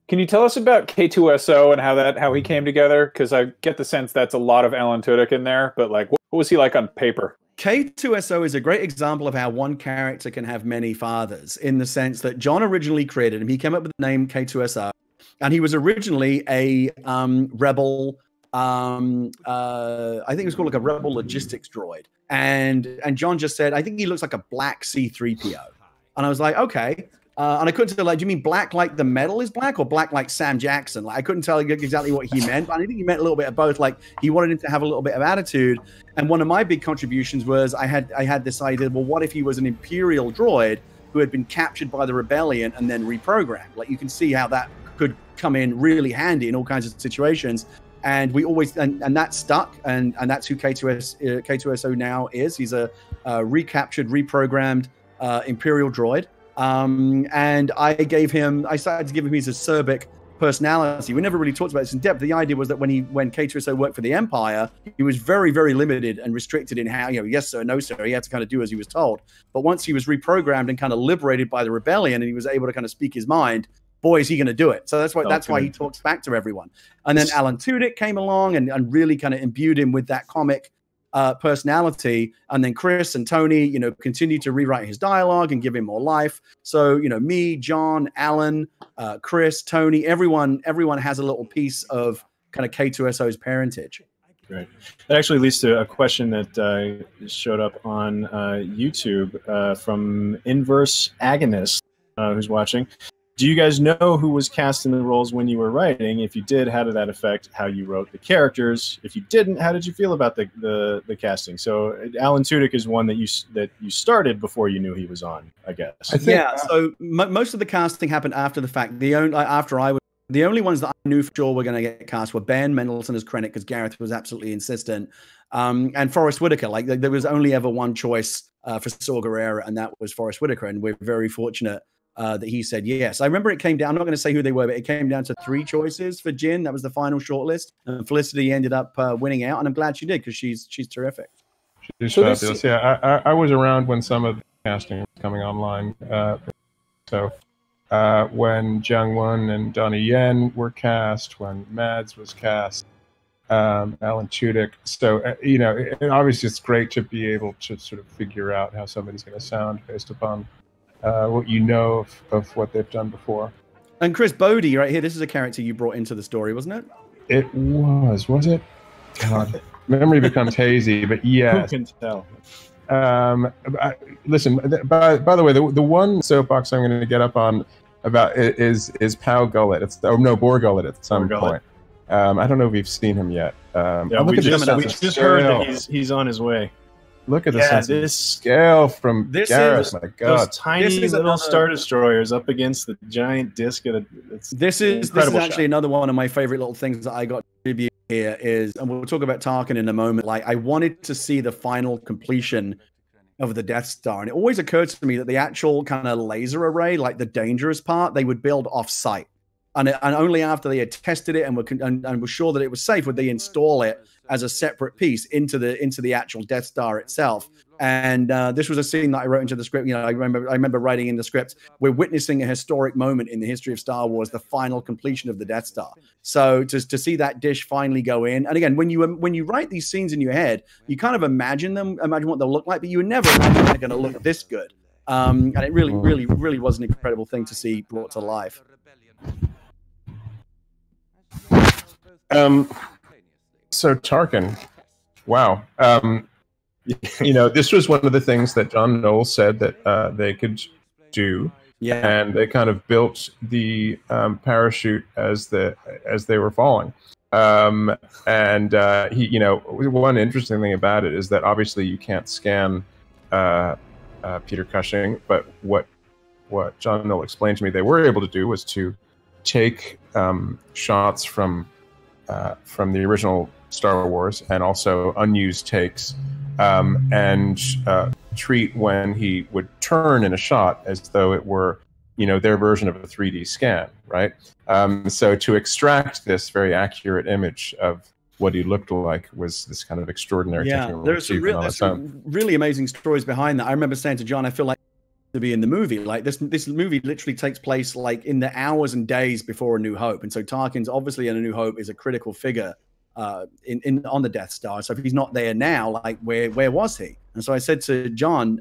Can you tell us about K2SO and how he came together? Because I get the sense that's a lot of Alan Tudyk in there, but like, what was he like on paper? K2SO is a great example of how one character can have many fathers, in the sense that John originally created him. He came up with the name K2SO, and he was originally a rebel. I think it was called like a rebel logistics droid, and John just said, I think he looks like a black C-3PO, and I was like, okay, and I couldn't tell, like, do you mean black like the metal is black, or black like Sam Jackson? Like, I couldn't tell exactly what he meant, but I think he meant a little bit of both. Like, he wanted him to have a little bit of attitude, and one of my big contributions was I had this idea, well, what if he was an Imperial droid who had been captured by the rebellion and then reprogrammed? Like, you can see how that could come in really handy in all kinds of situations. And we always and that stuck, and that's who K2SO now is. He's a recaptured, reprogrammed Imperial droid. And I started to give him his acerbic personality. We never really talked about this in depth. The idea was that when K2SO worked for the Empire, he was very, very limited and restricted in how, yes sir, no sir. He had to kind of do as he was told. But once he was reprogrammed and kind of liberated by the rebellion, and he was able to kind of speak his mind, boy, is he going to do it. So that's why he talks back to everyone. And then Alan Tudyk came along and really kind of imbued him with that comic personality. And then Chris and Tony, continued to rewrite his dialogue and give him more life. So, me, John, Alan, Chris, Tony, everyone has a little piece of kind of K2SO's parentage. Great. That actually leads to a question that showed up on YouTube from Inverse Agonist, who's watching. Do you guys know who was cast in the roles when you were writing? If you did, how did that affect how you wrote the characters? If you didn't, how did you feel about the casting? So Alan Tudyk is one that you started before you knew he was on, I guess. So most of the casting happened after the fact. The only ones that I knew for sure were going to get cast were Ben Mendelsohn as Krennic, because Gareth was absolutely insistent, and Forrest Whitaker. Like there was only ever one choice for Saul Guerrero, and that was Forrest Whitaker, and we're very fortunate that he said yes. I remember it came down, I'm not going to say who they were, but it came down to 3 choices for Jyn. That was the final shortlist, and Felicity ended up winning out, and I'm glad she did, because she's terrific. She's fabulous. Yeah, I was around when some of the casting was coming online. When Jiang Wen and Donnie Yen were cast, when Mads was cast, Alan Tudyk. So, obviously it's great to be able to sort of figure out how somebody's going to sound based upon what you know of what they've done before. And Chris Bodie, right here, this is a character you brought into the story, wasn't it? It was it? God, memory becomes hazy, but yes. Who can tell? Listen, by the way, the one soapbox I'm going to get up on about it is Pal Gullet. Bor Gullet at some point. I don't know if we've seen him yet. We just heard that he's on his way. Look at this scale from Gareth. My God, those tiny little Star Destroyers up against the giant disc. This is actually another one of my favorite little things that I got to review here is, and we'll talk about Tarkin in a moment. Like, I wanted to see the final completion of the Death Star, and it always occurred to me that the actual kind of laser array, like the dangerous part, they would build off-site, and only after they had tested it and were sure that it was safe would they install it as a separate piece into the actual Death Star itself. And this was a scene that I wrote into the script. I remember writing in the script, we're witnessing a historic moment in the history of Star Wars, the final completion of the Death Star. So to see that dish finally go in, and again, when you write these scenes in your head, you kind of imagine what they'll look like, but you would never imagine they're going to look this good. And it really, really, really was an incredible thing to see brought to life. So Tarkin, wow. This was one of the things that John Knoll said that they could do. Yeah. And they kind of built the parachute as they were falling. One interesting thing about it is that obviously you can't scan Peter Cushing, but what John Knoll explained to me they were able to do was to take shots from the original Star Wars and also unused takes, and treat when he would turn in a shot as though it were, their version of a 3D scan, right? So to extract this very accurate image of what he looked like was this kind of extraordinary technical achievement on its own. Really amazing stories behind that. I remember saying to John, I feel like to be in the movie, like this movie literally takes place like in the hours and days before A New Hope, and so Tarkin's obviously in A New Hope is a critical figure on the Death Star. So if he's not there now, like where was he? And so I said to John,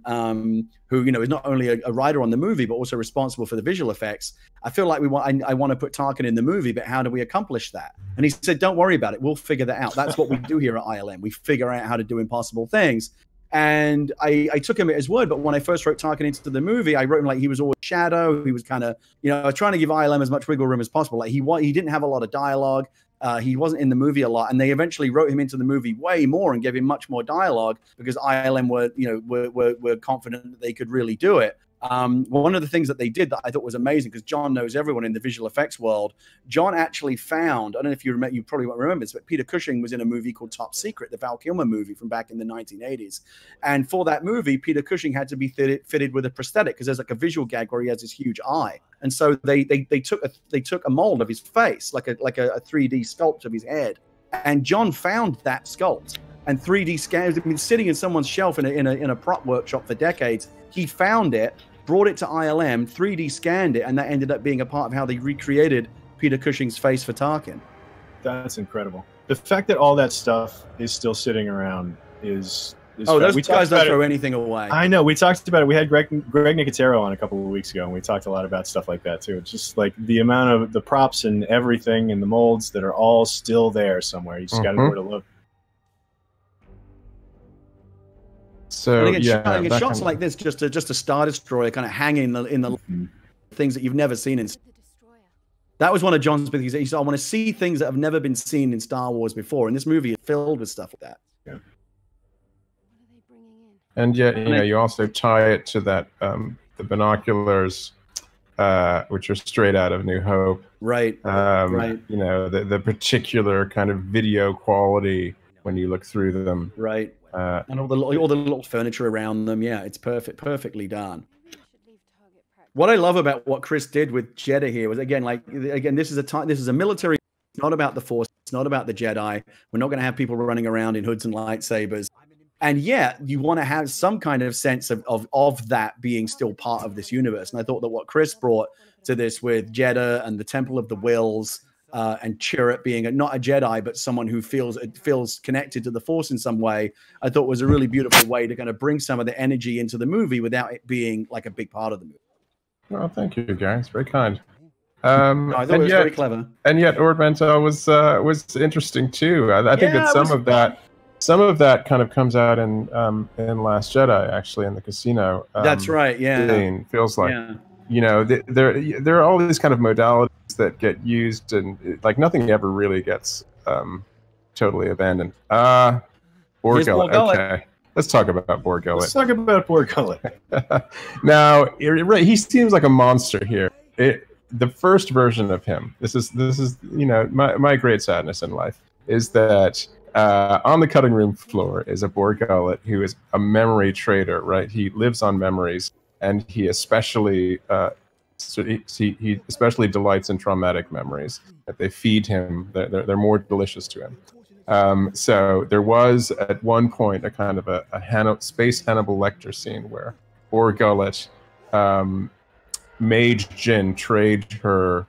who is not only a writer on the movie but also responsible for the visual effects, I feel like I want to put Tarkin in the movie, but how do we accomplish that? And he said, don't worry about it, we'll figure that out. That's what we do here at ILM. We figure out how to do impossible things. And I took him at his word, but when I first wrote Tarkin into the movie, I wrote him like he was always shadow. He was kind of, I was trying to give ILM as much wiggle room as possible. Like he didn't have a lot of dialogue. He wasn't in the movie a lot, and they eventually wrote him into the movie way more and gave him much more dialogue because ILM were confident that they could really do it. One of the things that they did that I thought was amazing, because John knows everyone in the visual effects world. John actually found, I don't know if you remember, you probably won't remember this, but Peter Cushing was in a movie called Top Secret, the Val Kilmer movie from back in the 1980s. And for that movie, Peter Cushing had to be fitted with a prosthetic, because there's like a visual gag where he has this huge eye. And so they took a mold of his face, like a 3D sculpt of his head. And John found that sculpt and 3D scanned. I mean, sitting in someone's shelf in a prop workshop for decades. He found it, brought it to ILM, 3D scanned it, and that ended up being a part of how they recreated Peter Cushing's face for Tarkin. That's incredible. The fact that all that stuff is still sitting around is those guys don't throw anything away. I know. We talked about it. We had Greg Nicotero on a couple of weeks ago, and we talked a lot about stuff like that too. It's just like the amount of the props and everything and the molds that are all still there somewhere. You just got to know where to look. So again, shots like this, just a Star Destroyer kind of hanging in the things that you've never seen in. That was one of John's big things. He said, "I want to see things that have never been seen in Star Wars before," and this movie is filled with stuff like that. Yeah. And yet, you also tie it to that the binoculars, which are straight out of New Hope. Right. Right. The particular kind of video quality when you look through them. Right. And all the little furniture around them. Yeah, it's perfectly done. What I love about what Chris did with Jeddah here was, again, this is a military. It's not about the Force. It's not about the Jedi. We're not going to have people running around in hoods and lightsabers. And yet, you want to have some kind of sense of that being still part of this universe. And I thought that what Chris brought to this with Jeddah and the Temple of the Wills, and Chirrut being not a Jedi, but someone who feels connected to the Force in some way, I thought was a really beautiful way to kind of bring some of the energy into the movie without it being like a big part of the movie. Well, thank you, Gary. It's very kind. I thought it was very clever. And yet, Ord Mantell was interesting too. I think that some of that kind of comes out in Last Jedi, actually, in the casino. That's right. Yeah. Scene. Feels like. Yeah. There are all these kind of modalities that get used, and like nothing ever really gets totally abandoned. Borg Gullet. Okay. Let's talk about Borg Gullet. Let's talk about Borg Gullet. Now, he seems like a monster here. The first version of him. This is my great sadness in life is that on the cutting room floor is a Borg Gullet who is a memory trader. Right, he lives on memories, and he especially he especially delights in traumatic memories. That they feed him, they're more delicious to him. So there was at one point a kind of a space Hannibal Lecter scene where Borg Gullet made Jyn trade her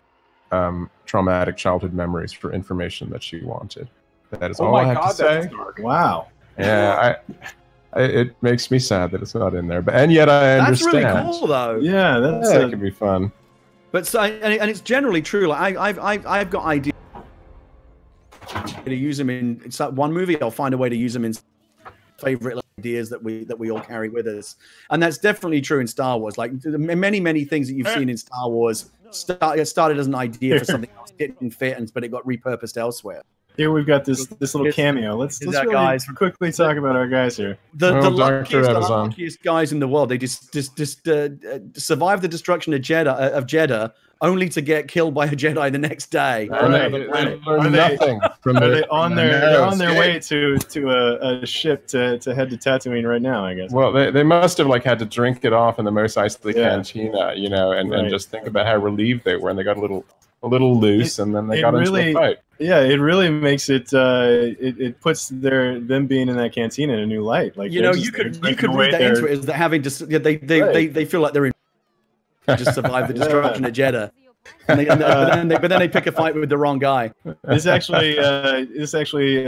traumatic childhood memories for information that she wanted. That is all I have to say. Wow. Yeah, it makes me sad that it's not in there, and yet I understand. That's really cool, though. Yeah, that can be fun. But and it's generally true. Like I've got ideas to use them in one movie. I'll find a way to use them in favorite ideas that we all carry with us, and that's definitely true in Star Wars. Like many things that you've seen in Star Wars started as an idea for something else, didn't fit, but it got repurposed elsewhere. Here we've got this little cameo. Let's really quickly talk about our guys here. The luckiest guys in the world. They just survived the destruction of Jeddah, only to get killed by a Jedi the next day. They're on their way to a ship to head to Tatooine right now, I guess. Well, they must have had to drink it off in the Mos Eisley cantina, and just think about how relieved they were, and they got a little loose, and then they got into the fight. Yeah, it really makes it. It puts them being in that cantina in a new light. Like you could read that into it as they're having to. They feel like they're in just survive the destruction of Jeddah, but then they pick a fight with the wrong guy. This actually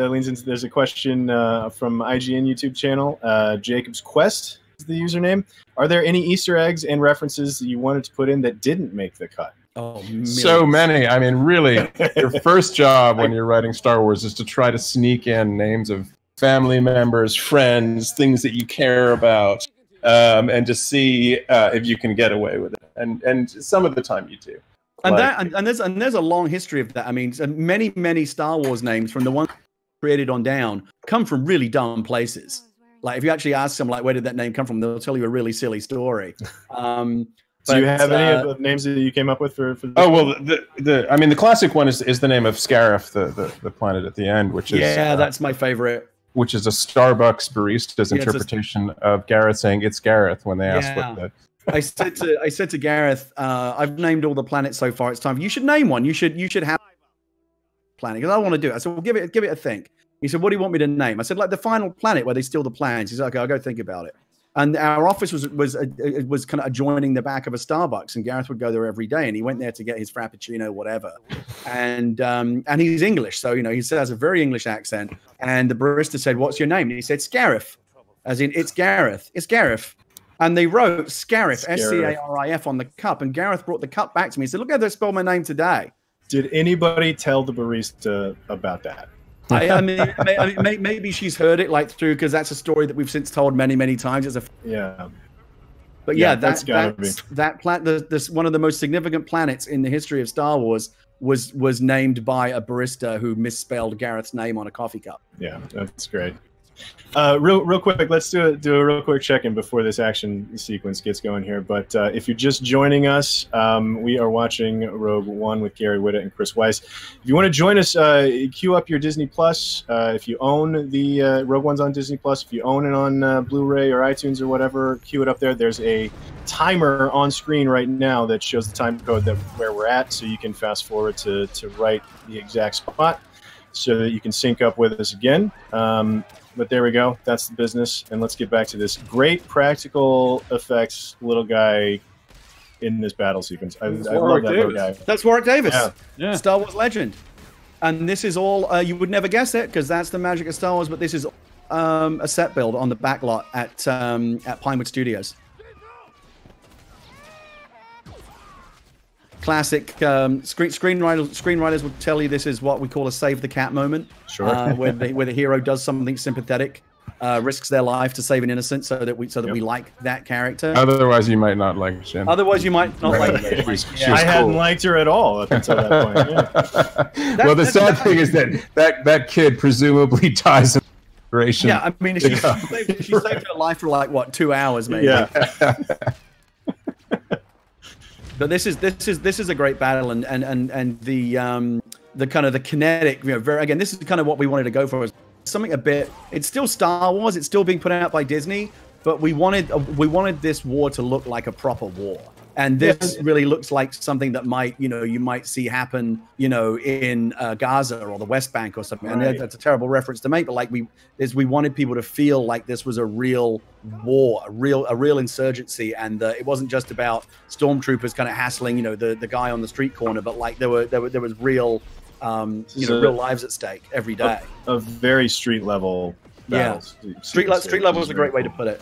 leans into. There's a question from IGN YouTube channel. Jacob's Quest is the username. Are there any Easter eggs and references that you wanted to put in that didn't make the cut? Oh, so many. I mean, really, your first job when you're writing Star Wars is to try to sneak in names of family members, friends, things that you care about, and to see if you can get away with it. And some of the time you do. And there's a long history of that. I mean, many Star Wars names from the ones created on down come from really dumb places. Like if you actually ask them, like, where did that name come from? They'll tell you a really silly story. Do you have any of the names that you came up with for this well, I mean, the classic one is the name of Scarif, the planet at the end, which is that's my favorite. Which is a Starbucks barista's interpretation of Gareth saying it's Gareth when they asked what the. I said to Gareth, I've named all the planets so far. It's time. You should name one. You should have a planet because I want to do it. I said, well, give it a think. He said, what do you want me to name? I said, like the final planet where they steal the plans. He said, okay, I'll go think about it. And our office was kind of adjoining the back of a Starbucks, and Gareth would go there every day, and he went there to get his frappuccino, whatever. And he's English, so he has a very English accent. And the barista said, "What's your name?" And he said, "Scarif," as in it's Gareth. It's Gareth. And they wrote Scarif, Scarif, on the cup. And Gareth brought the cup back to me. He said, "Look how they spelled my name today." Did anybody tell the barista about that? I mean, maybe she's heard it through because that's a story that we've since told many, many times. But that planet. This one of the most significant planets in the history of Star Wars was named by a barista who misspelled Gareth's name on a coffee cup. Yeah, that's great. Real quick, let's do a real quick check-in before this action sequence gets going here. But if you're just joining us, we are watching Rogue One with Gary Whitta and Chris Weiss. If you want to join us, queue up your Disney Plus. If you own the Rogue One's on Disney Plus, if you own it on Blu-ray or iTunes or whatever, queue it up there. There's a timer on screen right now that shows the time code where we're at, so you can fast forward to right the exact spot so that you can sync up with us again. But there we go. That's the business. And let's get back to this great practical effects little guy in this battle sequence. I love that little guy. That's Warwick Davis. Yeah. Star Wars legend. And this is all, you would never guess it because that's the magic of Star Wars, but this is a set build on the back lot at Pinewood Studios. Classic screenwriters will tell you this is what we call a save the cat moment. Sure. Where the hero does something sympathetic, risks their life to save an innocent, so that we like that character. Otherwise, you might not like Jim. Otherwise, you might not like her. I hadn't liked her at all up until that point. Well, the sad thing is that kid presumably dies in inspiration. Yeah, I mean, she saved her life for 2 hours, maybe. Yeah. But this is a great battle, and the kind of the kinetic, again, this is kind of what we wanted to go for. Something a bit. It's still Star Wars. It's still being put out by Disney, but we wanted this war to look like a proper war. And this really looks like something that you might see happen, in Gaza or the West Bank or something. Right. And that's a terrible reference to make, but we wanted people to feel like this was a real war, a real insurgency, and it wasn't just about stormtroopers kind of hassling, the guy on the street corner, but there was real, real lives at stake every day. A very street level battle. Yeah, street level is a great way to put it.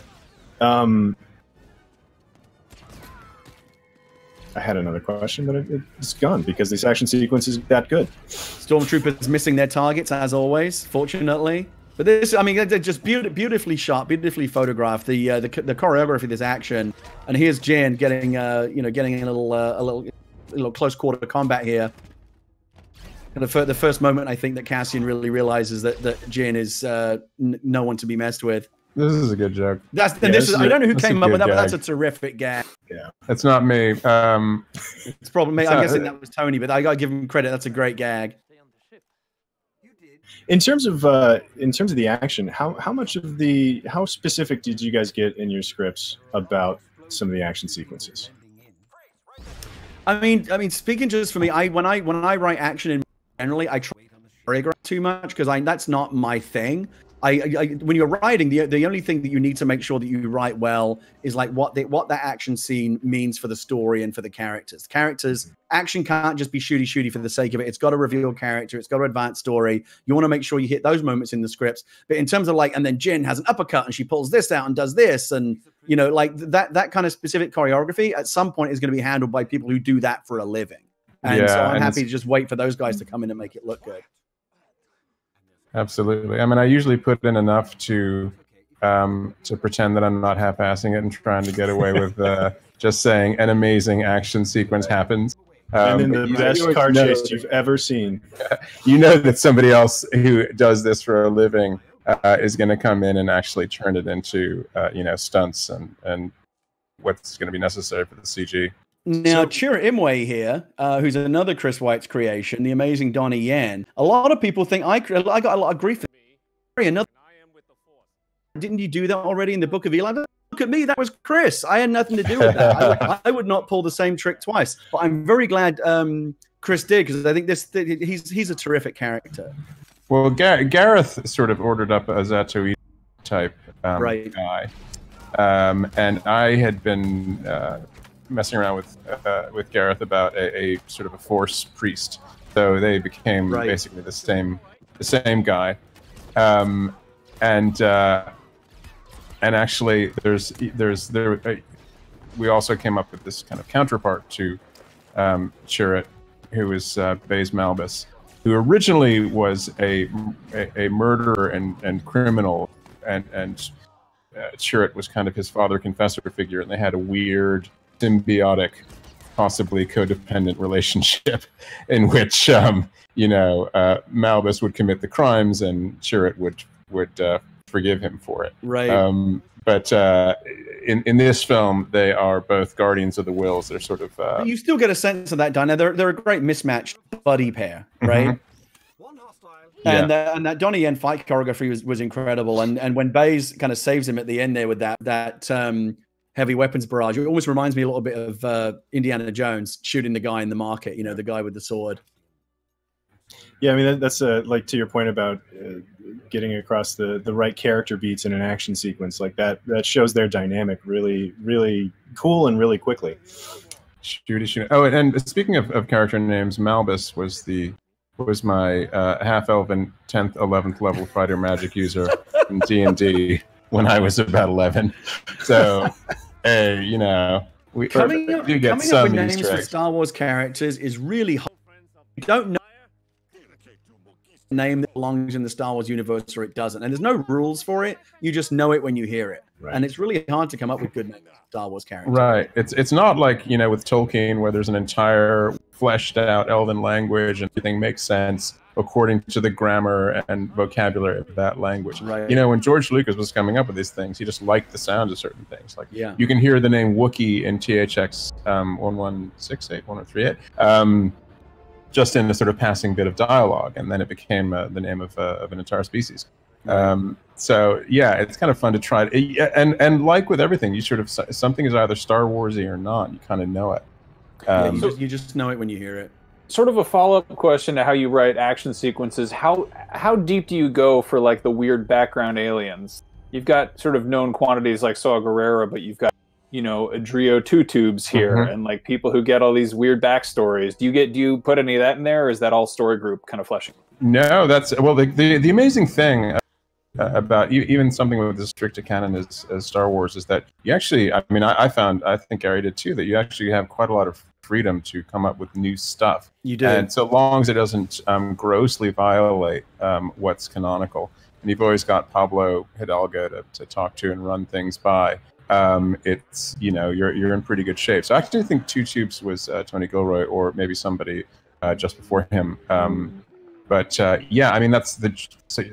I had another question, but it's gone because this action sequence is that good. Stormtroopers missing their targets as always, fortunately. But this, I mean, they're just beautifully shot, beautifully photographed. The choreography of this action, and here's Jin getting a little close quarter combat here. And the first moment I think that Cassian really realizes that Jin is no one to be messed with. This is a good joke. I don't know who came up with that, but that's a terrific gag. Yeah, it's not me. It's probably me. I'm guessing that was Tony, but I gotta give him credit. That's a great gag. In terms of the action, how specific did you guys get in your scripts about some of the action sequences? I mean, speaking just for me, when I write action generally, I try not to choreograph too much because that's not my thing. When you're writing, the only thing that you need to make sure that you write well is what that action scene means for the story and for the characters. Action can't just be shooty for the sake of it. It's got to reveal character. It's got to advance story. You want to make sure you hit those moments in the scripts. But in terms of and then Jin has an uppercut and she pulls this out and does this, and that kind of specific choreography at some point is going to be handled by people who do that for a living. And so I'm happy to just wait for those guys to come in and make it look good. Absolutely. I mean, I usually put in enough to pretend that I'm not half-assing it and trying to get away with just saying an amazing action sequence happens. And then the best car chase you've ever seen. You know that somebody else who does this for a living is going to come in and actually turn it into stunts and what's going to be necessary for the CG. Now, Chira Imwe here, who's another Chris Weitz creation, the amazing Donnie Yen. A lot of people think I got a lot of grief for another. Didn't you do that already in the Book of Eli? Look at me, that was Chris. I had nothing to do with that. I would not pull the same trick twice. But I'm very glad Chris did, because I think he's a terrific character. Well, Gareth sort of ordered up a Zatoichi type guy, and I had been messing around with Gareth about a sort of a Force priest. So they became basically the same guy, and actually we also came up with this kind of counterpart to Chirrut, who is Baze Malbus, who originally was a murderer and criminal, and Chirrut was kind of his father confessor figure, and they had a weird symbiotic, possibly codependent relationship in which Malbus would commit the crimes and Chirrut would forgive him for it. Right. But in this film, they are both guardians of the wills. They're sort of. But you still get a sense of that, Dinah. They're a great mismatched buddy pair, right? And that Donnie Yen fight choreography was incredible. And when Baze kind of saves him at the end there with that heavy weapons barrage, it almost reminds me a little bit of Indiana Jones shooting the guy in the market. The guy with the sword. Yeah, I mean that's like to your point about getting across the right character beats in an action sequence like that. That shows their dynamic really, really cool and really quickly. Shoot. Oh, and speaking of character names, Malbus was my half-elven 10th, 11th level fighter magic user in D&D when I was about 11. So, we coming up with names Easter for eggs. Star Wars characters is really hard. You don't know a name that belongs in the Star Wars universe or it doesn't, and there's no rules for it. You just know it when you hear it, and it's really hard to come up with good names for Star Wars characters. Right. It's not like with Tolkien where there's an entire fleshed out Elven language and everything makes sense according to the grammar and vocabulary of that language. Right. When George Lucas was coming up with these things, he just liked the sound of certain things. Like you can hear the name Wookiee in THX 1168, 1038. Just in a sort of passing bit of dialogue, and then it became the name of an entire species. So yeah, it's kind of fun to try it. And like with everything, you sort of something is either Star Warsy or not. You kind of know it. You just know it when you hear it. Sort of a follow-up question to how you write action sequences. How deep do you go for like the weird background aliens? You've got sort of known quantities like Saul Guerrero, but you've got Adrio Two Tubes here, and like people who get all these weird backstories. Do you put any of that in there, or is that all story group kind of fleshing? No, that's the amazing thing about even something with as strict a canon as Star Wars is that you actually, I think Gary did too, that you actually have quite a lot of freedom to come up with new stuff. You do, and so long as it doesn't grossly violate what's canonical, and you've always got Pablo Hidalgo to talk to and run things by. It's you're in pretty good shape. So I actually think Two Tubes was Tony Gilroy or maybe somebody just before him. But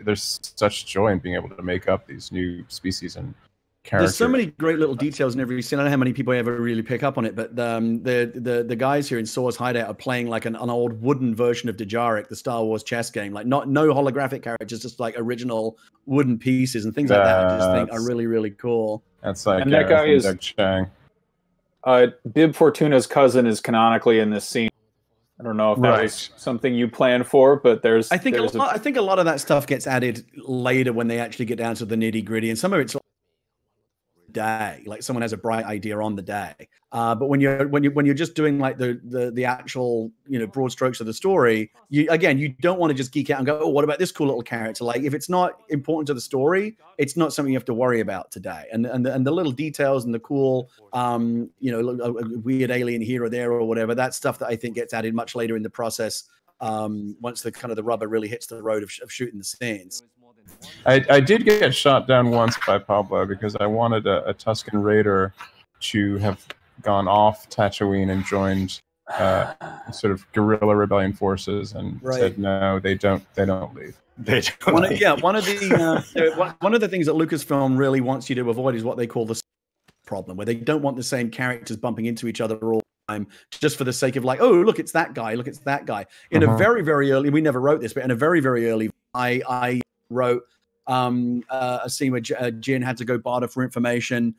there's such joy in being able to make up these new species and characters. There's so many great little details in every scene. I don't know how many people ever really pick up on it, but the guys here in Saw's hideout are playing like an old wooden version of Djarik, the Star Wars chess game. Like no holographic characters, just like original wooden pieces and things like that. I just think are really, really cool. That's like and that guy is Doug Chang. Bib Fortuna's cousin is canonically in this scene. I don't know if that was something you planned for, but I think a lot of that stuff gets added later when they actually get down to the nitty gritty, and some of it's day, like someone has a bright idea on the day. But when you're just doing like the actual broad strokes of the story, you don't want to just geek out and go, oh, what about this cool little character? Like if it's not important to the story, it's not something you have to worry about today. And the little details and the cool a weird alien here or there or whatever, that's stuff that I think gets added much later in the process. Once the rubber really hits the road of shooting the scenes. I did get shot down once by Pablo because I wanted a Tusken Raider to have gone off Tatooine and joined sort of guerrilla rebellion forces and said no, they don't leave. They don't one of the things that Lucasfilm really wants you to avoid is what they call the problem, where they don't want the same characters bumping into each other all the time just for the sake of like, oh, look, it's that guy, look, it's that guy. In a very, very early, we never wrote this, but in a very, very early, I wrote a scene where Jin had to go barter for information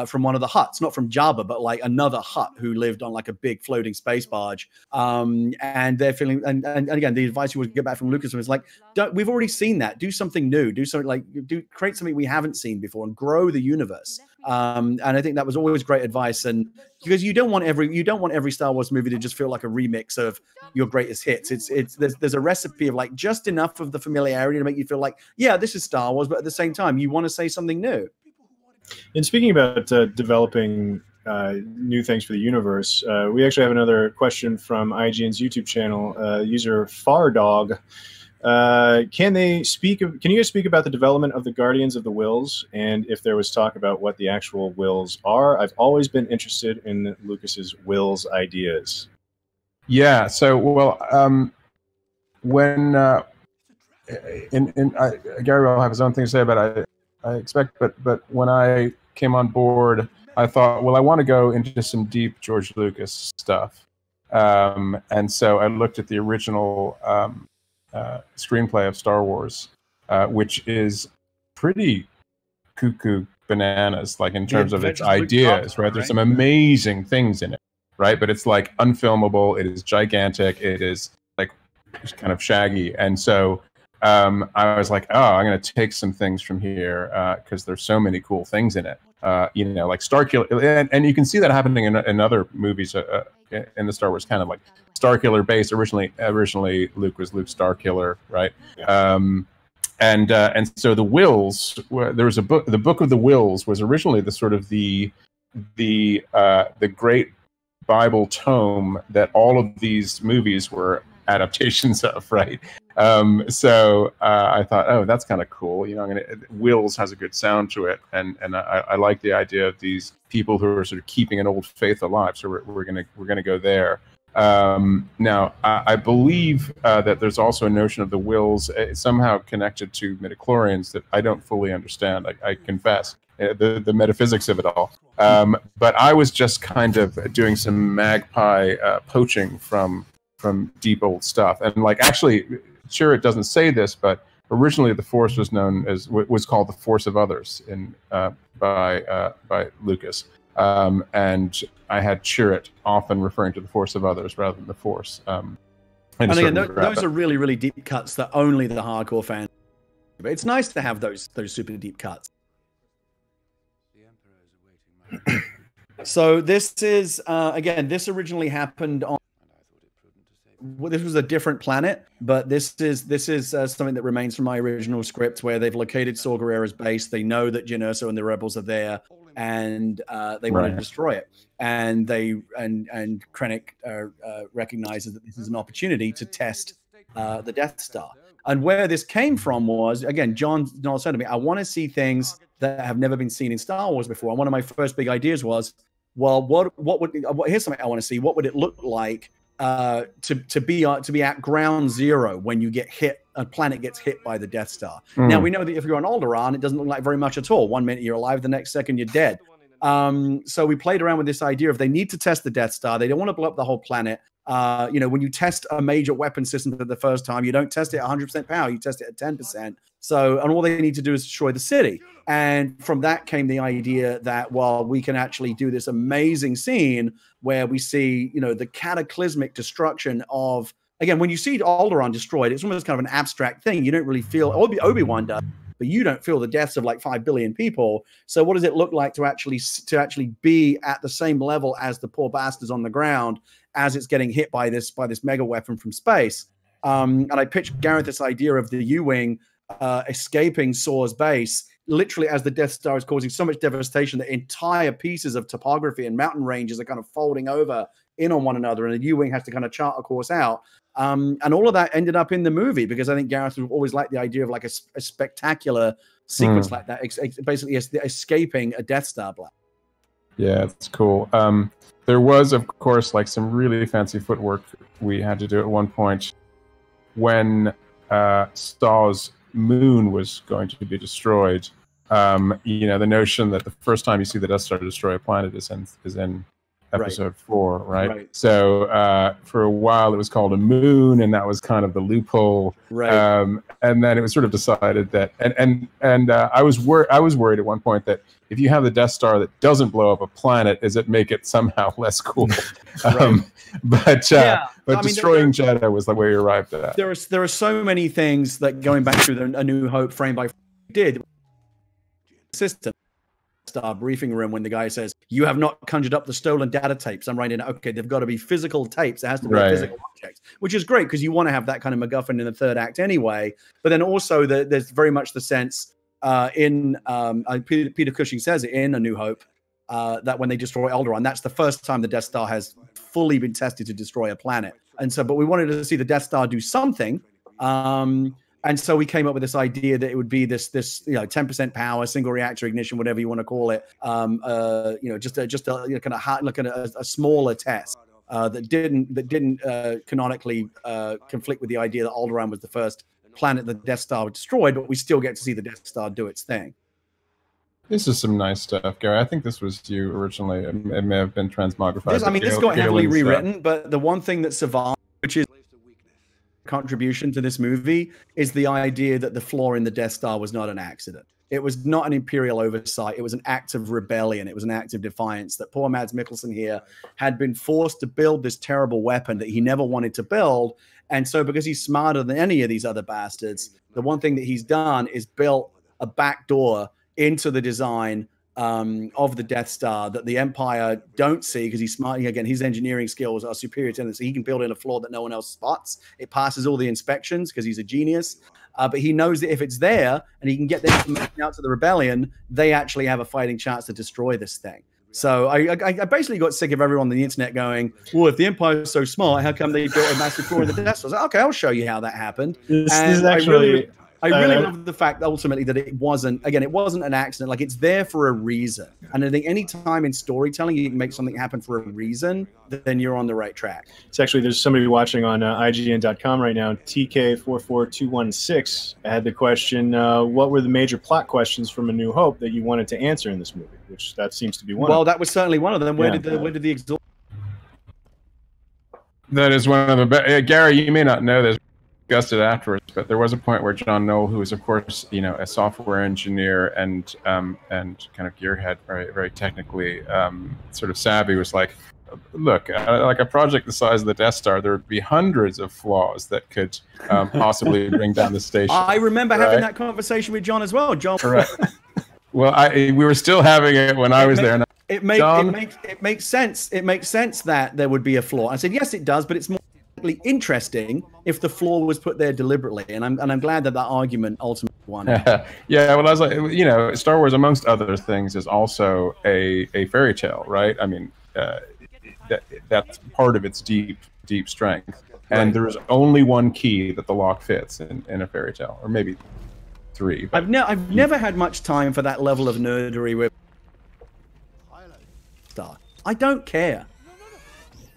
from one of the huts, not from Jabba, but like another hut who lived on like a big floating space barge. And they're feeling, and again, the advice you would get back from Lucas was like, we've already seen that. Do something new. Do something like, create something we haven't seen before and grow the universe. And I think that was always great advice. And because you don't want every Star Wars movie to just feel like a remix of your greatest hits. There's a recipe of like just enough of the familiarity to make you feel like, yeah, this is Star Wars, but at the same time, you want to say something new. And speaking about developing new things for the universe, we actually have another question from IGN's YouTube channel, user Fardog. Can you guys speak about the development of the Guardians of the Wills, and if there was talk about what the actual Wills are? I've always been interested in Lucas's Wills ideas. Yeah. So, well, when Gary will have his own thing to say about it, I expect, but when I came on board, I thought, well, I want to go into some deep George Lucas stuff, and so I looked at the original screenplay of Star Wars, which is pretty cuckoo bananas, like in terms of its ideas, right? There's some amazing things in it, right? But it's like unfilmable. It is gigantic. It is like just kind of shaggy, and so. I was like, oh, I'm going to take some things from here because there's so many cool things in it. Like Starkiller, and you can see that happening in other movies in the Star Wars kind of like Starkiller base. Originally, Luke was Luke Starkiller, right? Yeah. And so the Wills, there was a book. The Book of the Wills was originally the sort of the great Bible tome that all of these movies were adaptations of, right? So I thought, oh, that's kind of cool. Wills has a good sound to it, and I like the idea of these people who are sort of keeping an old faith alive. So we're gonna go there. Now I believe that there's also a notion of the Wills somehow connected to midichlorians that I don't fully understand. I confess the metaphysics of it all. But I was just kind of doing some magpie poaching from deep old stuff, and like actually. Sure, it doesn't say this, but originally the Force was called the Force of Others by Lucas, and I had Chirrut often referring to the Force of Others rather than the Force. And again, those are really, really deep cuts that only the hardcore fans. But it's nice to have those super deep cuts. So this is again, this originally happened on. This was a different planet, but this is something that remains from my original script, where they've located Saul Guerrero's base. They know that Jyn Erso and the rebels are there, and they want to destroy it. And Krennic recognizes that this is an opportunity to test the Death Star. And where this came from was, again, John said to me, I want to see things that have never been seen in Star Wars before. And one of my first big ideas was, well, here's something I want to see. What would it look like to be at ground zero when you get hit, a planet gets hit by the Death Star? Now we know that if you're on Alderaan, it doesn't look like very much at all. 1 minute you're alive, the next second you're dead. So we played around with this idea of they need to test the Death Star. They don't want to blow up the whole planet. When you test a major weapon system for the first time, you don't test it at 100% power, you test it at 10%. So, and all they need to do is destroy the city. And from that came the idea that, well, we can actually do this amazing scene where we see, the cataclysmic destruction of, again, when you see Alderaan destroyed, it's almost kind of an abstract thing. You don't really feel, Obi-Wan does, but you don't feel the deaths of like 5 billion people. So what does it look like to actually be at the same level as the poor bastards on the ground as it's getting hit by this mega weapon from space? And I pitched Gareth this idea of the U-Wing escaping Saw's base, literally as the Death Star is causing so much devastation that entire pieces of topography and mountain ranges are kind of folding over in on one another, and the U-Wing has to kind of chart a course out. And all of that ended up in the movie because I think Gareth always liked the idea of like a spectacular sequence like that, basically escaping a Death Star blast. Yeah, it's cool. There was, of course, like some really fancy footwork we had to do at one point when Saul's moon was going to be destroyed. You know, the notion that the first time you see the Death Star destroy a planet is in episode 4, right? So for a while it was called a moon, and that was kind of the loophole. And then it was sort of decided that, and I was worried at one point that if you have the Death Star that doesn't blow up a planet, does it make it somehow less cool? But destroying Jeddah was the way you arrived at. There are so many things that, going back to A New Hope frame by frame, did system Star briefing room when the guy says, "You have not conjured up the stolen data tapes." I'm writing, okay, they've got to be physical tapes. There has to be physical objects, which is great because you want to have that kind of MacGuffin in the third act anyway. But then also there's very much the sense Peter Cushing says it in A New Hope that when they destroy Alderaan, that's the first time the Death Star has fully been tested to destroy a planet. And so, but we wanted to see the Death Star do something. And so we came up with this idea that it would be this 10% power, single reactor ignition, whatever you want to call it. Just a kind of hard, like a smaller test that didn't canonically conflict with the idea that Alderaan was the first planet the Death Star destroyed, but we still get to see the Death Star do its thing. This is some nice stuff, Gary. I think this was you originally. It may have been transmogrified. This got heavily rewritten, but the one thing that survived, which is contribution to this movie, is the idea that the flaw in the Death Star was not an accident. It was not an Imperial oversight. It was an act of rebellion. It was an act of defiance that poor Mads Mikkelsen here had been forced to build this terrible weapon that he never wanted to build. And so because he's smarter than any of these other bastards, the one thing that he's done is built a back door into the design of the Death Star that the Empire don't see because he's smart. Again, his engineering skills are superior to them, so he can build in a flaw that no one else spots. It passes all the inspections because he's a genius. But he knows that if it's there and he can get the information out to the rebellion, they actually have a fighting chance to destroy this thing. So I basically got sick of everyone on the internet going, well, if the Empire is so smart, how come they built a massive flaw in the Death Star? I was like, okay, I'll show you how that happened. This is actually... I really love the fact ultimately that it wasn't an accident. Like, it's there for a reason. And I think any time in storytelling you can make something happen for a reason, then you're on the right track. It's actually, there's somebody watching on IGN.com right now, TK44216, had the question, what were the major plot questions from A New Hope that you wanted to answer in this movie? Which that seems to be one. Well, that was certainly one of them. Where did the exhaust? That is one of the best. Gary, you may not know this. Discussed it afterwards, but there was a point where John Knoll, who was of course a software engineer and kind of gearhead, very very technically sort of savvy, was like, look, like a project the size of the Death Star, there would be hundreds of flaws that could possibly bring down the station. I remember having that conversation with John as well. John, well, we were still having it when I was there. And it makes sense. It makes sense that there would be a flaw. I said, yes, it does, but it's more interesting if the flaw was put there deliberately, and I'm glad that argument ultimately won. Yeah, well, I was like, Star Wars, amongst other things, is also a fairy tale, right? I mean, that's part of its deep strength, and there's only one key that the lock fits in a fairy tale, or maybe three. I've never had much time for that level of nerdery with Star. I don't care.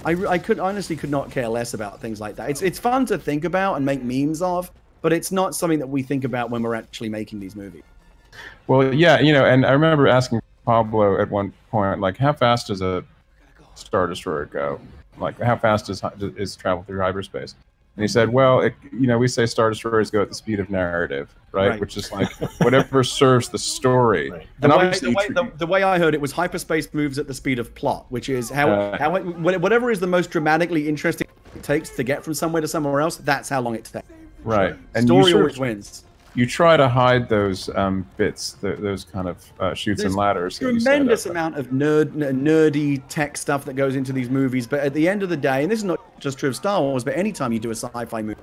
I honestly could not care less about things like that. It's fun to think about and make memes of, but it's not something that we think about when we're actually making these movies. Well, yeah, and I remember asking Pablo at one point, like, how fast does a Star Destroyer go? Like, how fast is travel through hyperspace? And he said, well, we say Star Destroyers go at the speed of narrative, right? Which is like whatever serves the story. Right. And the way I heard it was hyperspace moves at the speed of plot, which is whatever is the most dramatically interesting it takes to get from somewhere to somewhere else, that's how long it takes. Right. So, and story always wins. You try to hide those bits, those kind of chutes and ladders. There's a tremendous amount of nerdy tech stuff that goes into these movies, but at the end of the day, and this is not just true of Star Wars, but anytime you do a sci-fi movie,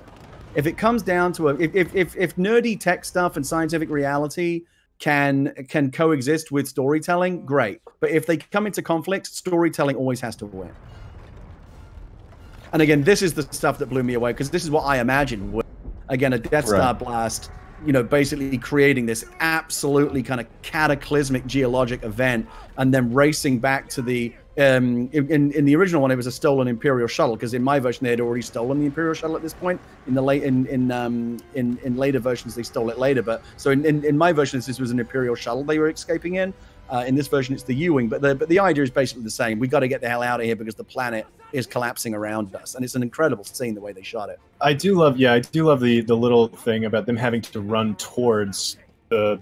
if it comes down to if nerdy tech stuff and scientific reality can coexist with storytelling, great. But if they come into conflict, storytelling always has to win. And again, this is the stuff that blew me away, because this is what I imagined. Again, a Death Star blast basically creating this absolutely kind of cataclysmic geologic event, and then racing back to the in the original one, it was a stolen Imperial shuttle, because in my version they had already stolen the Imperial shuttle at this point. In the in later versions they stole it later, but so in my version this was an Imperial shuttle they were escaping in. In this version it's the U-wing, but the idea is basically the same. We got to get the hell out of here because the planet is collapsing around us, and it's an incredible scene the way they shot it. I do love the little thing about them having to run towards the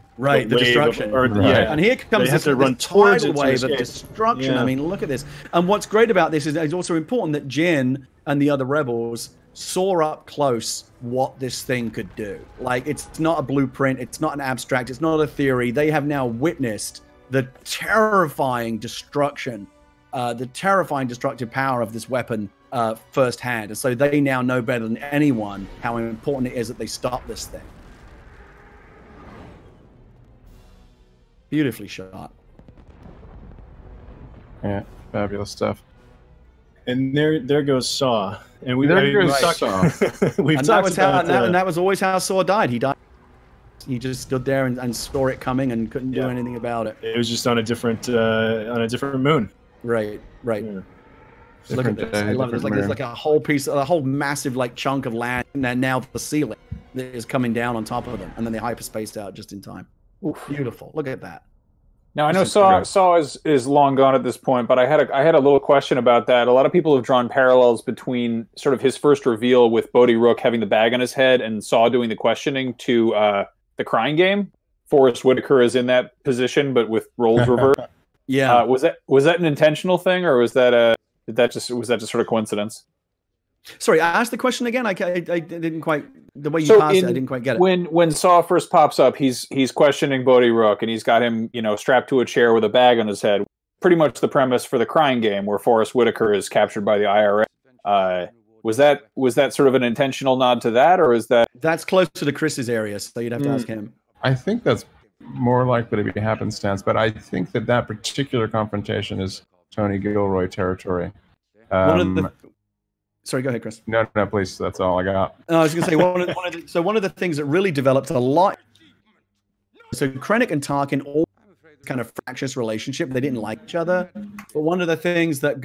destruction. And here comes this tidal wave of destruction. I mean, look at this. And what's great about this is it's also important that Jyn and the other rebels saw up close what this thing could do. Like, it's not a blueprint, it's not an abstract, it's not a theory. They have now witnessed the terrifying destruction, the terrifying destructive power of this weapon firsthand. And so they now know better than anyone how important it is that they stop this thing. Beautifully shot. Yeah, fabulous stuff. And there goes Saw. And that was always how Saw died. He died. He just stood there and saw it coming and couldn't do anything about it. It was just on a different moon. Right. Yeah. Look at this. I love it. It's like there's like a whole massive like chunk of land, and now the ceiling that is coming down on top of them, and then they hyperspaced out just in time. Oof. Beautiful. Look at that. Now I know Saw is long gone at this point, but I had a little question about that. A lot of people have drawn parallels between sort of his first reveal with Bodhi Rook having the bag on his head and Saw doing the questioning to the Crying Game. Forrest Whitaker is in that position, but with roles reversed. Yeah. Was that an intentional thing, or was that just sort of coincidence? Sorry, I asked the question again. I didn't quite, the way you passed it, I didn't quite get it. When Saw first pops up, he's questioning Bodhi Rook, and he's got him, strapped to a chair with a bag on his head. Pretty much the premise for the Crying Game, where Forrest Whitaker is captured by the IRA. Was that sort of an intentional nod to that, or is that? That's closer to Chris's area, so you'd have to ask him. I think that's more likely to be happenstance, but I think that particular confrontation is Tony Gilroy territory. Sorry, go ahead, Chris. No, please. That's all I got. I was going to say one of the things that really developed a lot. So Krennic and Tarkin all kind of fractious relationship. They didn't like each other, but one of the things that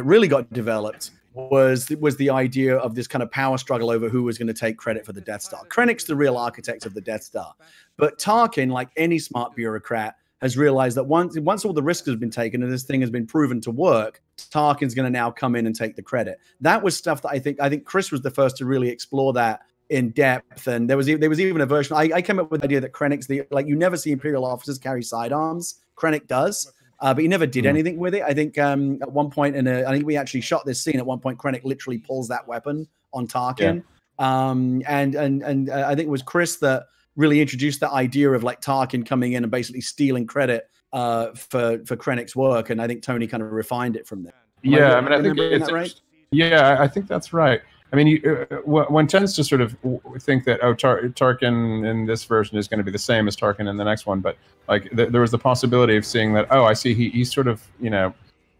really got developed was the idea of this kind of power struggle over who was going to take credit for the Death Star. Krennic's the real architect of the Death Star, but Tarkin, like any smart bureaucrat, has realized that once all the risk has been taken and this thing has been proven to work, Tarkin's going to now come in and take the credit. That was stuff that I think Chris was the first to really explore that in depth. And there was even a version. I came up with the idea that Krennic's you never see Imperial officers carry sidearms. Krennic does, but he never did anything with it. I think at one point I think we actually shot this scene. At one point, Krennic literally pulls that weapon on Tarkin. Yeah. And I think it was Chris that really introduced the idea of like Tarkin coming in and basically stealing credit for Krennic's work, and I think Tony kind of refined it from there. I think it's right. Yeah, I think that's right. I mean, one tends to sort of think that Tarkin in this version is going to be the same as Tarkin in the next one, but like there was the possibility of seeing that. Oh, I see. He sort of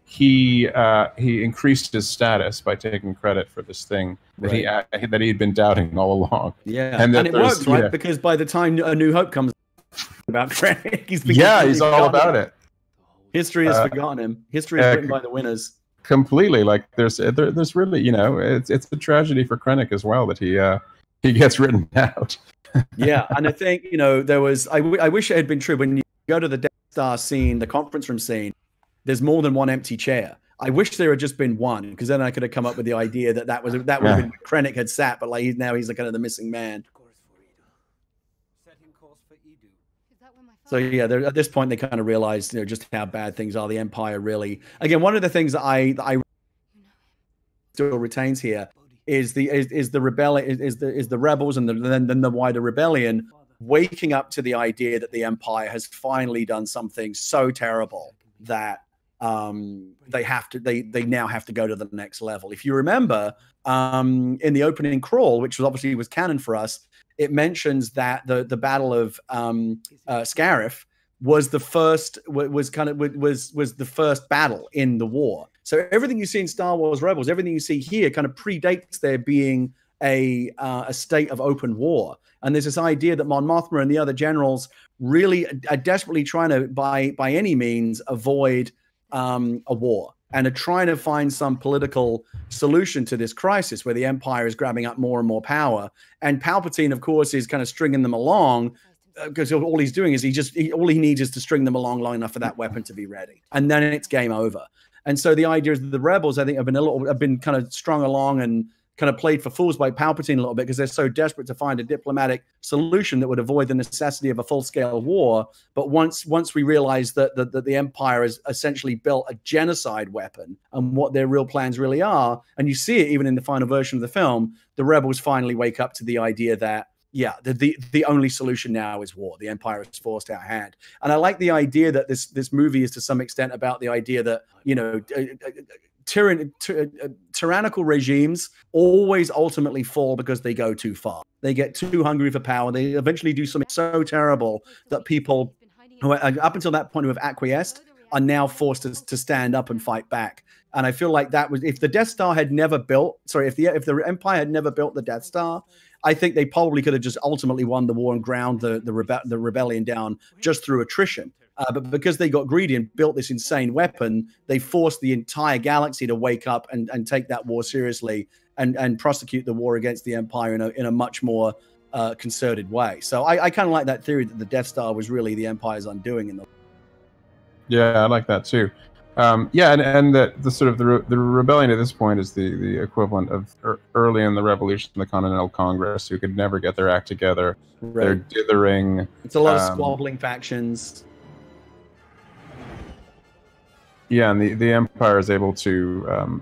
he increased his status by taking credit for this thing that he had been doubting all along. Yeah, and it worked, right? Yeah. Because by the time A New Hope comes about Krennic, he's all about it. History has forgotten him. History is written by the winners. Completely. Like there's really, it's a tragedy for Krennic as well that he gets written out. Yeah, and I think there was. I wish it had been true when you go to the Death Star scene, the conference room scene. There's more than one empty chair. I wish there had just been one, because then I could have come up with the idea that would have been where Krennic had sat, but like he's the kind of the missing man. So yeah, at this point they kind of realized just how bad things are. The Empire really. Again, one of the things that I still retains here is the rebels and then the wider rebellion waking up to the idea that the Empire has finally done something so terrible that they now have to go to the next level. If you remember, in the opening crawl, which was canon for us, it mentions that the Battle of Scarif was the first battle in the war. So everything you see in Star Wars Rebels, everything you see here kind of predates there being a state of open war. And there's this idea that Mon Mothma and the other generals really are desperately trying to, by any means, avoid a war, and are trying to find some political solution to this crisis where the Empire is grabbing up more and more power. And Palpatine, of course, is kind of stringing them along, because all he's doing is all he needs is to string them along long enough for that weapon to be ready, and then it's game over. And so the idea is that the rebels, I think, have been kind of strung along and kind of played for fools by Palpatine a little bit, because they're so desperate to find a diplomatic solution that would avoid the necessity of a full-scale war. But once we realize that the Empire has essentially built a genocide weapon and what their real plans really are, and you see it even in the final version of the film, the rebels finally wake up to the idea that, yeah, the only solution now is war. The Empire is forced out of hand. And I like the idea that this movie is to some extent about the idea that, you know, tyrannical regimes always ultimately fall because they go too far. They get too hungry for power. They eventually do something so terrible that people who are, up until that point, who have acquiesced, are now forced to stand up and fight back. And I feel like that was, if the Death Star had never built, if the Empire had never built the Death Star, I think they probably could have just ultimately won the war and ground the rebellion down just through attrition. But because they got greedy and built this insane weapon, they forced the entire galaxy to wake up and take that war seriously and prosecute the war against the Empire in a much more concerted way. So I kind of like that theory that the Death Star was really the Empire's undoing. Yeah, I like that too. Yeah, and the sort of the rebellion at this point is the equivalent of early in the Revolution, the Continental Congress, who could never get their act together. Right. They're dithering. It's a lot of squabbling factions. Yeah, and the Empire is able to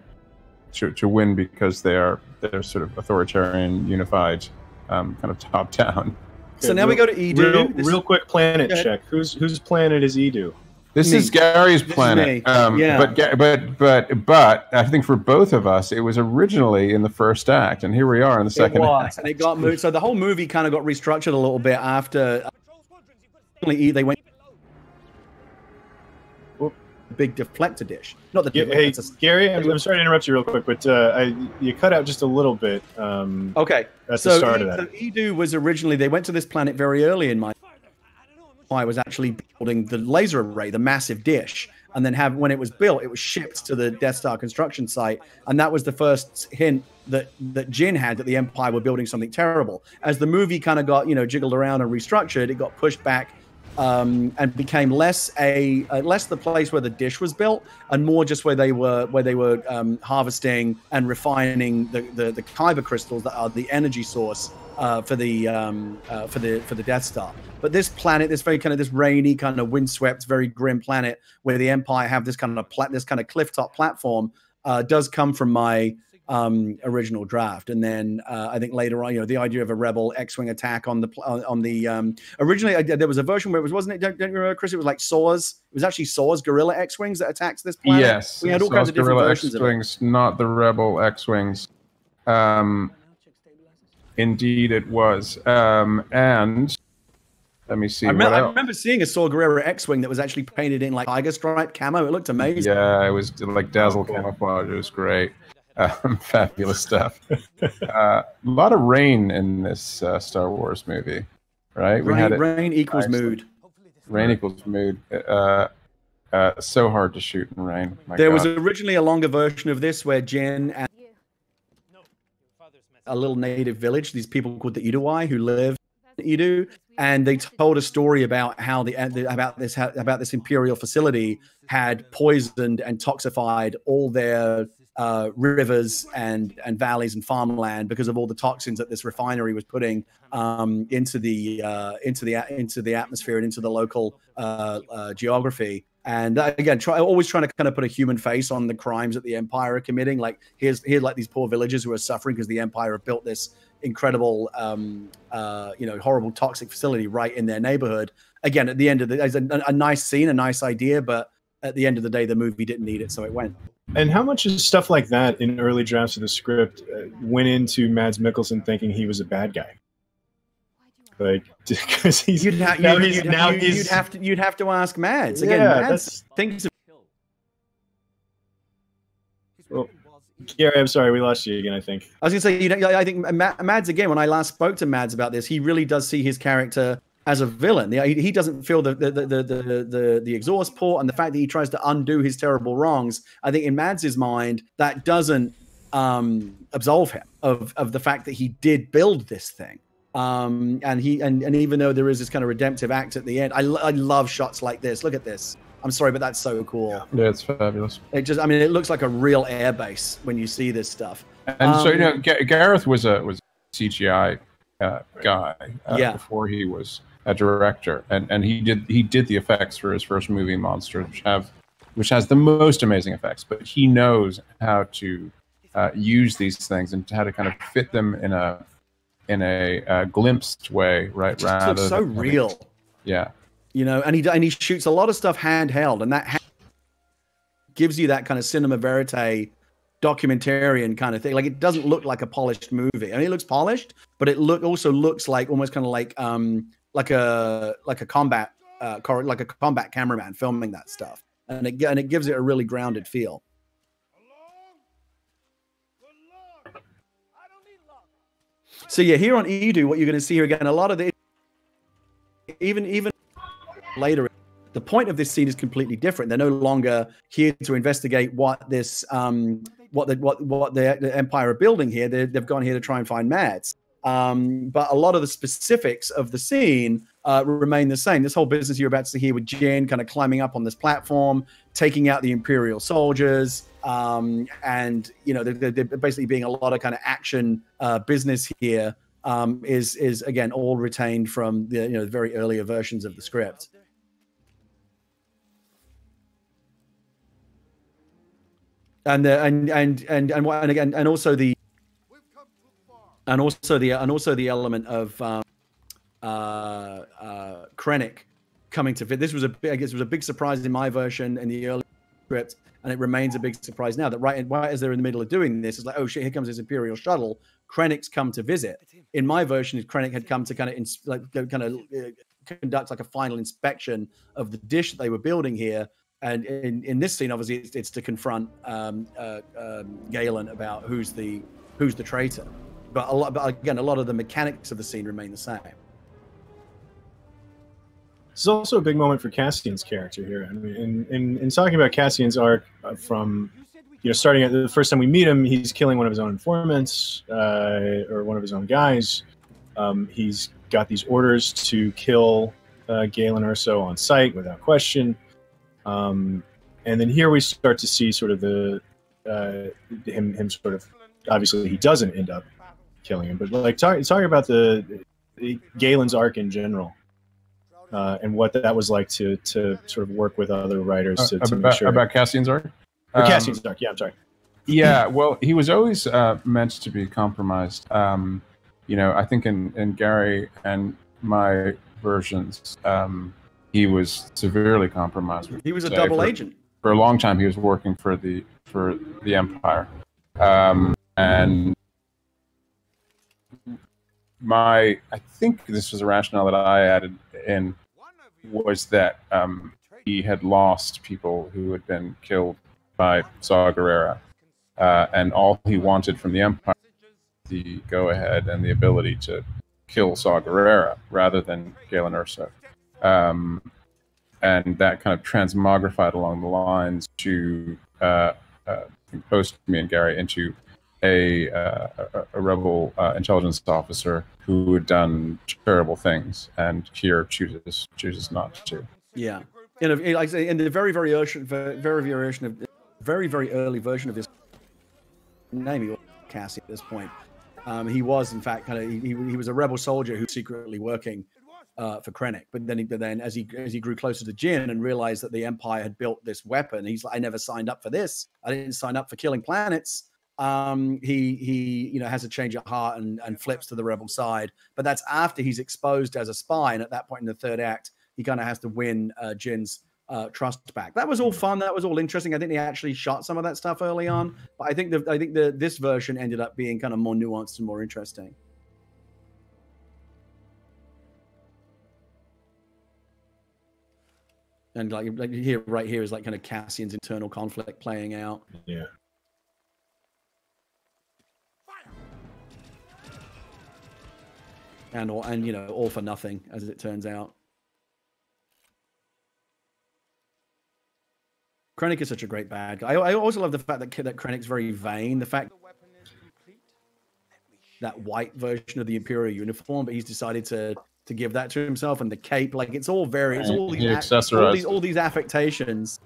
win because they're sort of authoritarian, unified, kind of top down. So now we go to Edu. Real quick planet check. Whose planet is Edu? This is Gary's planet. Yeah. But I think for both of us, it was originally in the first act, and here we are in the second act. And it got moved. So the whole movie kind of got restructured a little bit after they went. Big deflector dish. Not the hey, Gary, I'm sorry to interrupt you real quick, but you cut out just a little bit. Okay. At the start of that. So Edu was originally, they went to this planet very early in my. I was actually building the laser array, the massive dish, and then when it was built, it was shipped to the Death Star construction site, and that was the first hint that Jin had that the Empire were building something terrible. As the movie kind of got jiggled around and restructured, it got pushed back. And became less the place where the dish was built, and more just where they were harvesting and refining the kyber crystals that are the energy source for the Death Star. But this planet, this very kind of this rainy, kind of windswept, very grim planet, where the Empire have this kind of clifftop platform, does come from my original draft. And then I think later on, the idea of a rebel X-wing attack on the originally there was a version where wasn't it? Don't you remember, Chris? It was like Saw's. It was actually Saw's guerrilla X-wings that attacked this planet. Yes, we had all kinds of different versions X-wings, of it. Not the rebel X-wings. Indeed, it was. And let me see. I remember seeing a Saul Guerrero X-wing that was actually painted in like tiger stripe camo. It looked amazing. Yeah, it was like dazzle camouflage. It was great. Fabulous stuff. A lot of rain in this Star Wars movie, right? Rain equals mood. Rain equals mood. So hard to shoot in rain. There was originally a longer version of this where Jin and a little native village, these people called the Iduai, who live in Edu, and they told a story about how about this Imperial facility had poisoned and toxified all their rivers and valleys and farmland because of all the toxins that this refinery was putting into the atmosphere and into the local geography. And again, always trying to kind of put a human face on the crimes that the Empire are committing. Like here's like these poor villagers who are suffering because the Empire have built this incredible, horrible toxic facility right in their neighborhood. Again, at the end of the day, a nice scene, a nice idea, but at the end of the day, the movie didn't need it, so it went. And how much of stuff like that in early drafts of the script went into Mads Mikkelsen thinking he was a bad guy? Like, because you'd have to ask Mads again. Yeah, Mads thinks. Gary, I'm sorry, we lost you again, I think. I was going to say, you know, I think Mads, again, when I last spoke to Mads about this, he really does see his character as a villain. He doesn't feel the exhaust port, and the fact that he tries to undo his terrible wrongs. I think in Mads's mind, that doesn't absolve him of the fact that he did build this thing. And even though there is this kind of redemptive act at the end, I love shots like this. Look at this. I'm sorry, but that's so cool. Yeah, it's fabulous. It looks like a real airbase when you see this stuff. And so, you know, Gareth was a CGI guy before he was a director, and he did the effects for his first movie, Monster, which has the most amazing effects. But he knows how to use these things and how to kind of fit them in a glimpsed way, right? It just looks so real. Yeah. You know, and he shoots a lot of stuff handheld, and that gives you that kind of cinema verite, documentarian kind of thing. Like, it doesn't look like a polished movie. I mean, it looks polished, but it also looks like almost kind of like a combat cameraman filming that stuff, and it gives it a really grounded feel. So yeah, here on Edu, what you're going to see here again, a lot of the even later, the point of this scene is completely different. They're no longer here to investigate what this what the Empire are building here. They've gone here to try and find Mads. But a lot of the specifics of the scene remain the same. This whole business you're about to see here with Jin kind of climbing up on this platform, taking out the Imperial soldiers, and you know, they're basically being a lot of kind of action business here. Is again all retained from the very earlier versions of the script. And also the element of Krennic coming to fit. This was a big surprise in my version in the early script, and it remains a big surprise now that right as they're in the middle of doing this, it's like, oh shit, here comes this Imperial shuttle. Krennic's come to visit. In my version, Krennic had come to kind of conduct like a final inspection of the dish that they were building here. And in this scene, obviously, it's to confront Galen about who's the traitor. But a lot of the mechanics of the scene remain the same. This is also a big moment for Cassian's character here. I mean, in talking about Cassian's arc from, starting at the first time we meet him, he's killing one of his own informants or one of his own guys. He's got these orders to kill Galen Erso on sight without question. And then here we start to see sort of him sort of, obviously he doesn't end up killing him, but like talking about the Galen's arc in general, and what that was like to sort of work with other writers to make sure about Cassian's arc. Cassian's arc, yeah, I'm sorry. Yeah, well, he was always meant to be compromised. I think in Gary and my versions, he was severely compromised. He was a double agent. For a long time, he was working for the Empire. And I think this was a rationale that I added in, was that he had lost people who had been killed by Saw Guerrero. And all he wanted from the Empire was the go-ahead and the ability to kill Saw Gerrera rather than Galen Erso. And that kind of transmogrified along the lines to post me and Gary into a rebel intelligence officer who had done terrible things, and here chooses not to. Yeah, like I say, in the very early version of this name, Cassie at this point, he was in fact he was a rebel soldier who was secretly working for Krennic, but then as he grew closer to Jin and realized that the Empire had built this weapon, he's like, I never signed up for this. I didn't sign up for killing planets. He has a change of heart and flips to the rebel side. But that's after he's exposed as a spy, and at that point in the third act, he kind of has to win Jin's trust back. That was all fun. That was all interesting. I think they actually shot some of that stuff early on, but I think this version ended up being kind of more nuanced and more interesting. And like here, right here is like kind of Cassian's internal conflict playing out. Yeah. and you know, all for nothing, as it turns out. Krennic is such a great bad guy. I also love the fact that Krennic's very vain. The fact that white version of the Imperial uniform, but he's decided to give that to himself, and the cape, like it's all very, it's all all these affectations.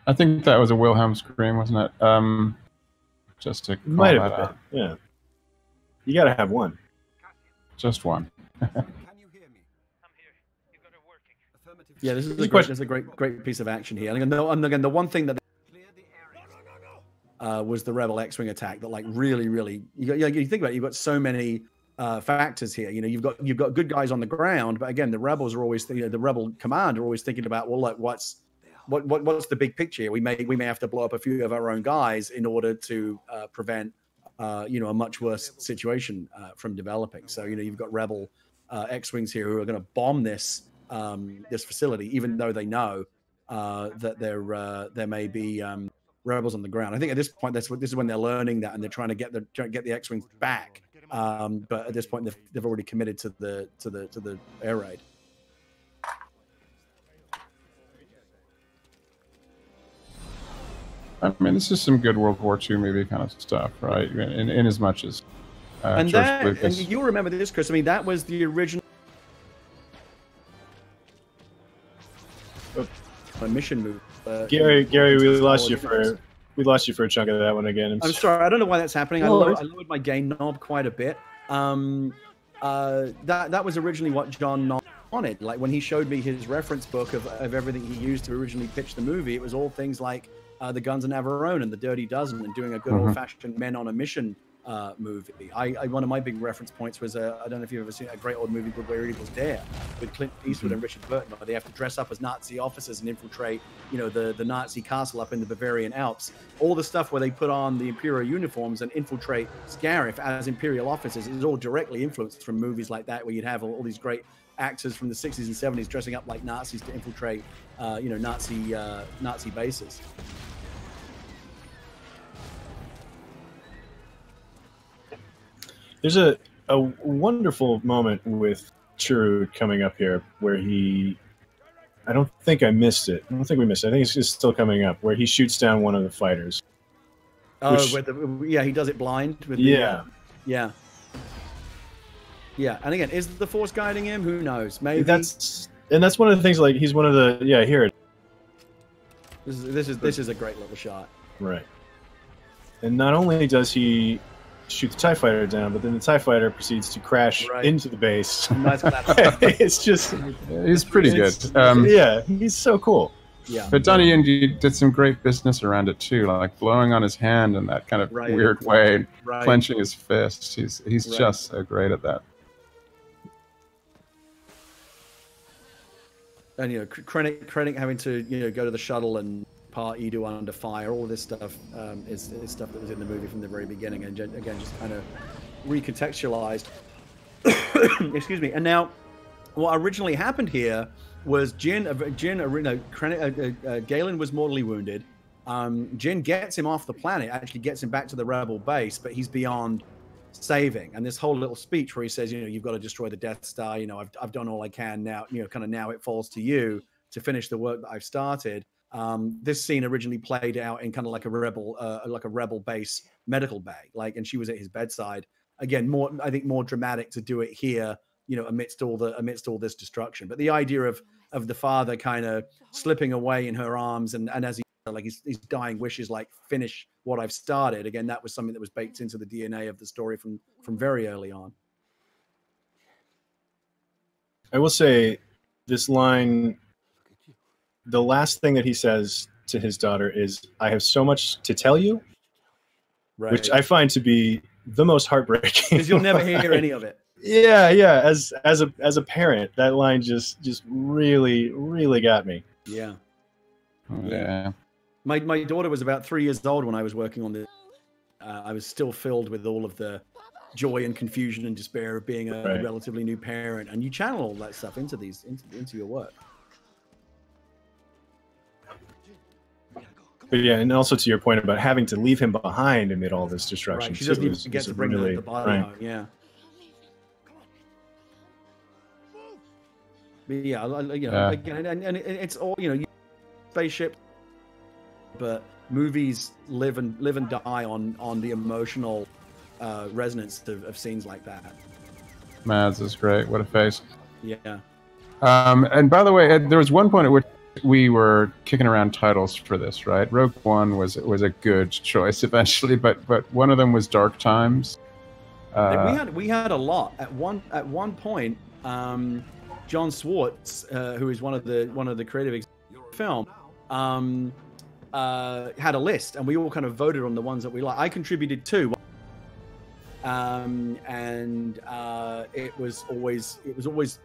I think that was a Wilhelm scream, wasn't it? Just to call Might that have out. been. Yeah. You got to have one. Just one. Yeah, this is a great piece of action here. And again, the one thing that was the Rebel X-wing attack that, like, really, you think about it, you've got so many factors here. You know, you've got good guys on the ground, but again, the rebels are always, you know, the rebel command are always thinking about, well, like, what's the big picture here? We may have to blow up a few of our own guys in order to prevent you know, a much worse situation from developing. So, you know, you've got rebel X-wings here who are going to bomb this this facility, even though they know that there may be rebels on the ground. I think at this point, this is when they're learning that, and they're trying to get the X-wings back. But at this point, they've already committed to the air raid. I mean, this is some good World War II movie kind of stuff, right? In as much as and you'll remember this, Chris. I mean, that was the original mission move. Gary, we lost you for a chunk of that one again. I'm sorry, I don't know why that's happening. I lowered my gain knob quite a bit. That was originally what John wanted. Like, when he showed me his reference book of everything he used to originally pitch the movie, it was all things like the Guns of Navarone and the Dirty Dozen, and doing a good old-fashioned men on a mission movie. One of my big reference points was I don't know if you've ever seen a great old movie called Where Eagles Dare with Clint Eastwood and Richard Burton, where they have to dress up as Nazi officers and infiltrate, you know, the Nazi castle up in the Bavarian Alps. All the stuff where they put on the Imperial uniforms and infiltrate Scarif as Imperial officers is all directly influenced from movies like that, where you'd have all these great actors from the 60s and 70s dressing up like Nazis to infiltrate, you know, Nazi bases. There's a wonderful moment with Chirrut coming up here where I don't think I missed it. I don't think we missed it. I think it's just still coming up, where he shoots down one of the fighters. Oh, yeah, he does it blind. With yeah. Yeah. And again, is the Force guiding him? Who knows? Maybe. That's one of the things, like, he's one of the, here it is. This is a great little shot. Right. And not only does he shoot the TIE fighter down, but then the TIE fighter proceeds to crash into the base. It's just... He's pretty good. Yeah, he's so cool. Yeah. But Donnie Yen did some great business around it too, like blowing on his hand in that kind of weird way, clenching his fist. He's just so great at that. And, you know, Krennic having to, you know, go to the shuttle and part Edu under fire, all of this stuff is stuff that was in the movie from the very beginning, and again, just kind of recontextualized. Excuse me. And now, what originally happened here was Galen was mortally wounded. Jin gets him off the planet, actually gets him back to the rebel base, but he's beyond saving. And this whole little speech where he says, you know, you've got to destroy the Death Star. You know, I've done all I can now. You know, kind of now it falls to you to finish the work that I've started. This scene originally played out in kind of like a rebel base medical bay, and she was at his bedside. Again, I think more dramatic to do it here, you know, amidst all this destruction. But the idea of the father kind of slipping away in her arms, and as his dying wishes, like, finish what I've started. Again, that was something that was baked into the DNA of the story from very early on. I will say this line. The last thing that he says to his daughter is, "I have so much to tell you," which I find to be the most heartbreaking. Because you'll never hear any of it. Yeah. As a parent, that line just really, really got me. Yeah. Yeah. My daughter was about 3 years old when I was working on this. I was still filled with all of the joy and confusion and despair of being a relatively new parent, and you channel all that stuff into your work. But yeah, and also to your point about having to leave him behind amid all this destruction. Right. She doesn't even get to bring the body out. Yeah. Yeah, again, and it's all spaceship, but movies live and die on the emotional resonance of scenes like that. Mads is great. What a face. Yeah. And by the way, Ed, there was one point at which we were kicking around titles for this, right? Rogue One was a good choice eventually, but one of them was Dark Times. We had a lot at one point. John Swartz, who is one of the creative executives of the film, had a list, and we all kind of voted on the ones that we like. I contributed 2. It was always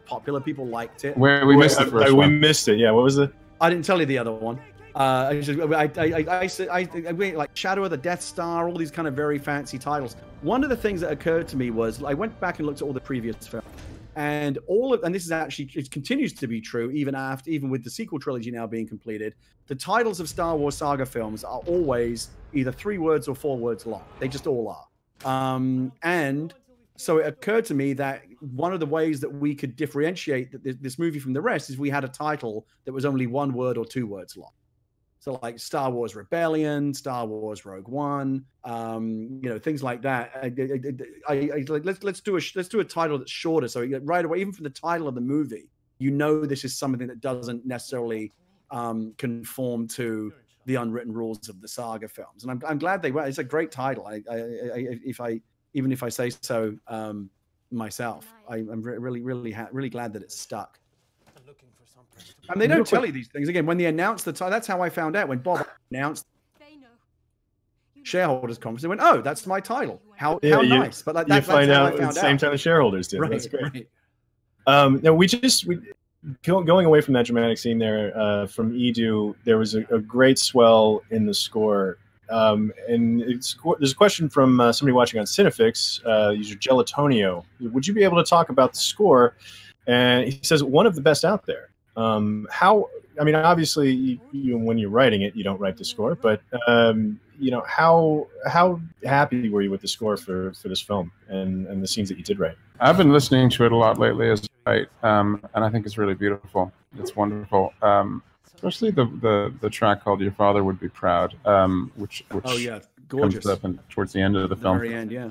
popular. People liked it. We missed the first one. We missed it. Yeah, what was it? I didn't tell you the other one. I like Shadow of the Death Star, all these kind of very fancy titles. One of the things that occurred to me was I went back and looked at all the previous films, and this is actually, it continues to be true even with the sequel trilogy now being completed. The titles of Star Wars saga films are always either 3 words or 4 words long. They just all are. And so it occurred to me that one of the ways that we could differentiate this movie from the rest is we had a title that was only 1 word or 2 words long. So like Star Wars Rebellion, Star Wars Rogue One, things like that. Let's do a title that's shorter. So right away, even from the title of the movie, this is something that doesn't necessarily conform to the unwritten rules of the saga films. And I'm glad they were. It's a great title. Even if I say so myself, I'm really glad that it's stuck. And they don't tell you these things. Again, when they announce the title, that's how I found out. When Bob announced shareholders conference, they went, "Oh, that's my title. How nice!" But that's find how out I found at the same time the shareholders did. Right, That's great. Right. Now going away from that dramatic scene there, from Edu, there was a great swell in the score. And there's a question from somebody watching on Cinefix, user Gelatonio. Would you be able to talk about the score? And he says, one of the best out there. Obviously, when you're writing it, you don't write the score, but how happy were you with the score for this film and the scenes that you did write? I've been listening to it a lot lately as right, and I think it's really beautiful. It's wonderful, especially the track called "Your Father Would Be Proud," which oh yeah, gorgeous. Comes up towards the end of the film. Very end, yeah.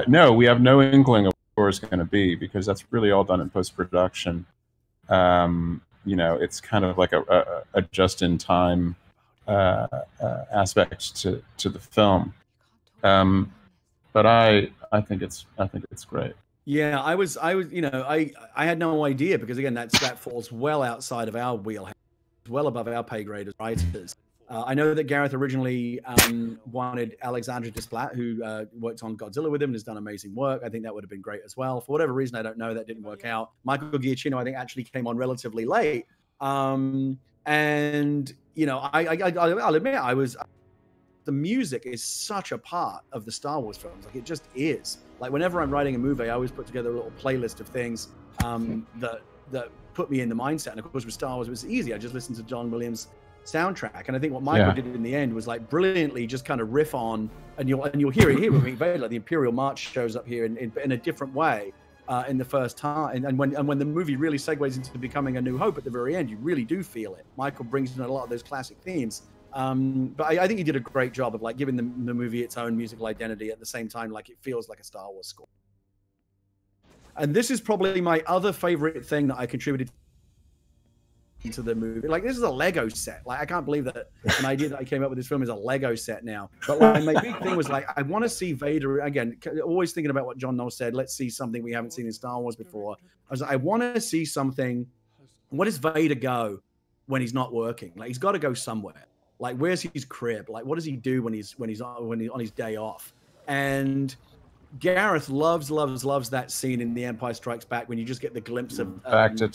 No, we have no inkling of what the score is going to be because that's really all done in post-production. It's kind of like a just-in-time aspect to the film. But I think it's great. Yeah, I had no idea because again that falls well outside of our wheelhouse, well above our pay grade as writers. I know that Gareth originally wanted Alexandre Desplat, who worked on Godzilla with him and has done amazing work. I think that would have been great as well. For whatever reason, I don't know, that didn't work out. Michael Giacchino, I think, actually came on relatively late. I'll admit, the music is such a part of the Star Wars films. Like, it just is. Like, whenever I'm writing a movie, I always put together a little playlist of things that put me in the mindset. And of course, with Star Wars, it was easy. I just listened to John Williams' soundtrack, and I think what Michael did in the end was like brilliantly just kind of riff on, and you'll hear it here with me. Vader, the Imperial March shows up here in a different way in the first time, and when the movie really segues into becoming A New Hope at the very end, you really do feel it. Michael brings in a lot of those classic themes. But I think he did a great job of like giving the movie its own musical identity at the same time, like it feels like a Star Wars score. And this is probably my other favorite thing that I contributed to the movie. Like, this is a Lego set. Like, I can't believe that an idea that I came up with this film is a Lego set now. But like, my big thing was like, I want to see Vader again. Always thinking about what John Knoll said. Let's see something we haven't seen in Star Wars before. I was like, I want to see something. Where does Vader go when he's not working? Like, he's got to go somewhere. Like, where's his crib? Like, what does he do when he's on his day off? And Gareth loves that scene in The Empire Strikes Back when you just get the glimpse of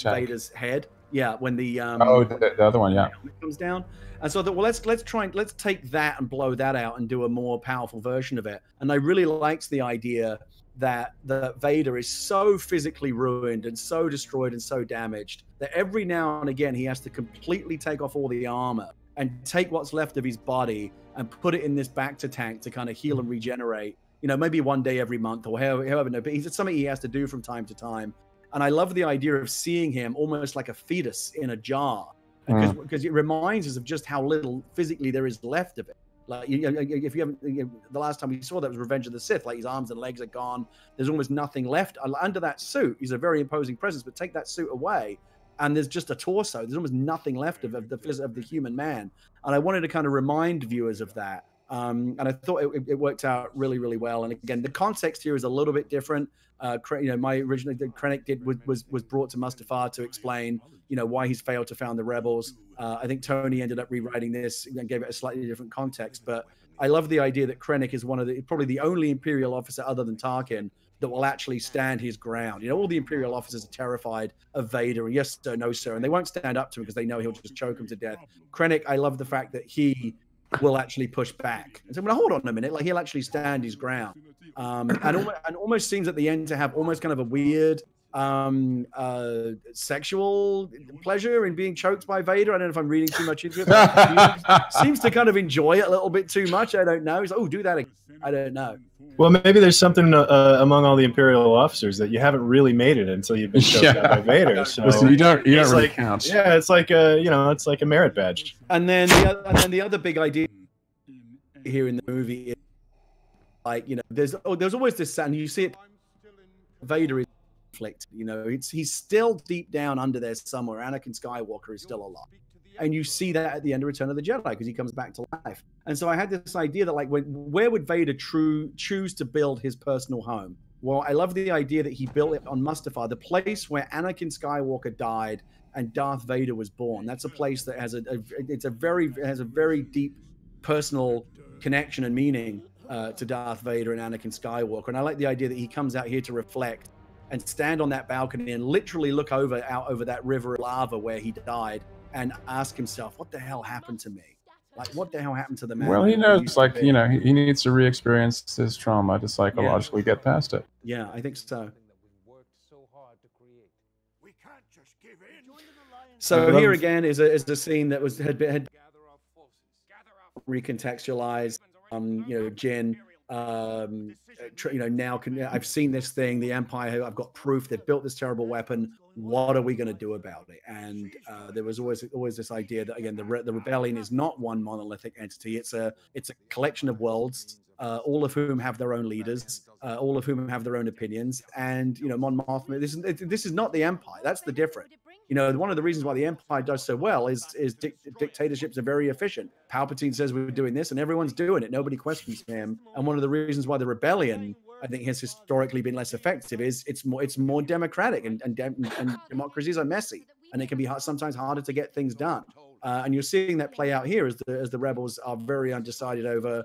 Vader's head. Yeah, when the the other one, yeah, comes down. And so I thought, well, let's take that and blow that out and do a more powerful version of it. And I really liked the idea that Vader is so physically ruined and so destroyed and so damaged that every now and again he has to completely take off all the armor and take what's left of his body and put it in this Bacta tank to kind of heal and regenerate. You know, maybe one day every month or however. No, but it's something he has to do from time to time. And I love the idea of seeing him almost like a fetus in a jar, because it reminds us of just how little physically there is left of it. Like, if you haven't, the last time we saw that was Revenge of the Sith. Like, his arms and legs are gone. There's almost nothing left under that suit. He's a very imposing presence, but take that suit away, and there's just a torso. There's almost nothing left of the human man. And I wanted to kind of remind viewers of that. And I thought it worked out really, really well. And again, the context here is a little bit different. My original Krennic was brought to Mustafar to explain, why he's failed to found the rebels. I think Tony ended up rewriting this and gave it a slightly different context. But I love the idea that Krennic is probably the only Imperial officer other than Tarkin that will actually stand his ground. All the Imperial officers are terrified of Vader, and yes sir, no sir, and they won't stand up to him because they know he'll just choke them to death. Krennic, I love the fact that he will actually push back and say, well, hold on a minute, like, he'll actually stand his ground. And almost seems at the end to have almost kind of a weird sexual pleasure in being choked by Vader. I don't know if I'm reading too much into it. Seems to kind of enjoy it a little bit too much. I don't know. He's like, oh, do that again. I don't know. Well, maybe there's something among all the Imperial officers that you haven't really made it until you've been choked out by Vader. So listen, you don't really like, count. Yeah, it's like it's like a merit badge. And then the other big idea here in the movie is, like, there's always this, and you see it. Vader is conflict. He's still deep down under there somewhere. Anakin Skywalker is still alive. And you see that at the end of Return of the Jedi, because he comes back to life. And so I had this idea that, like, where would Vader choose to build his personal home? Well, I love the idea that he built it on Mustafar, the place where Anakin Skywalker died and Darth Vader was born. That's a place that has a very deep personal connection and meaning to Darth Vader and Anakin Skywalker. And I like the idea that he comes out here to reflect and stand on that balcony and literally look out over that river of lava where he died, and ask himself, what the hell happened to me? Like, what the hell happened to the man? Well, he knows, like, he needs to re-experience his trauma to psychologically get past it. Yeah, I think so. So here again is a scene that had recontextualized. Jin. Now I've seen this thing. The Empire, I've got proof. They've built this terrible weapon. What are we going to do about it? And there was always this idea that, again, the rebellion is not one monolithic entity. It's a collection of worlds, all of whom have their own leaders, all of whom have their own opinions. And Mon Mothma, this is not the Empire. That's the difference. One of the reasons why the Empire does so well is dictatorships are very efficient. Palpatine says we're doing this, and everyone's doing it. Nobody questions him. And one of the reasons why the rebellion, I think, has historically been less effective is it's more democratic, and democracies are messy, and it can be sometimes harder to get things done. And you're seeing that play out here as the rebels are very undecided over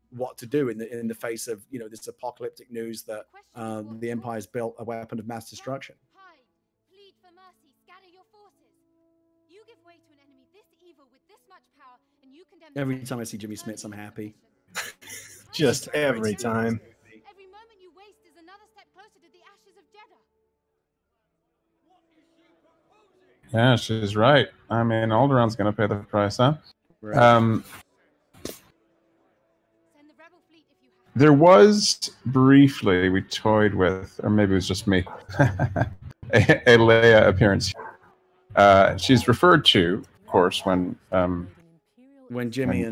what to do in the face of this apocalyptic news that the Empire's built a weapon of mass destruction. Every time I see Jimmy Smits, I'm happy. Just every time. Every moment you waste is another step closer to the ashes of Jeddah. Yeah, she's right. I mean, Alderaan's going to pay the price, huh? Right. There was briefly, we toyed with, or maybe it was just me, a Leia appearance. She's referred to, of course, when Jimmy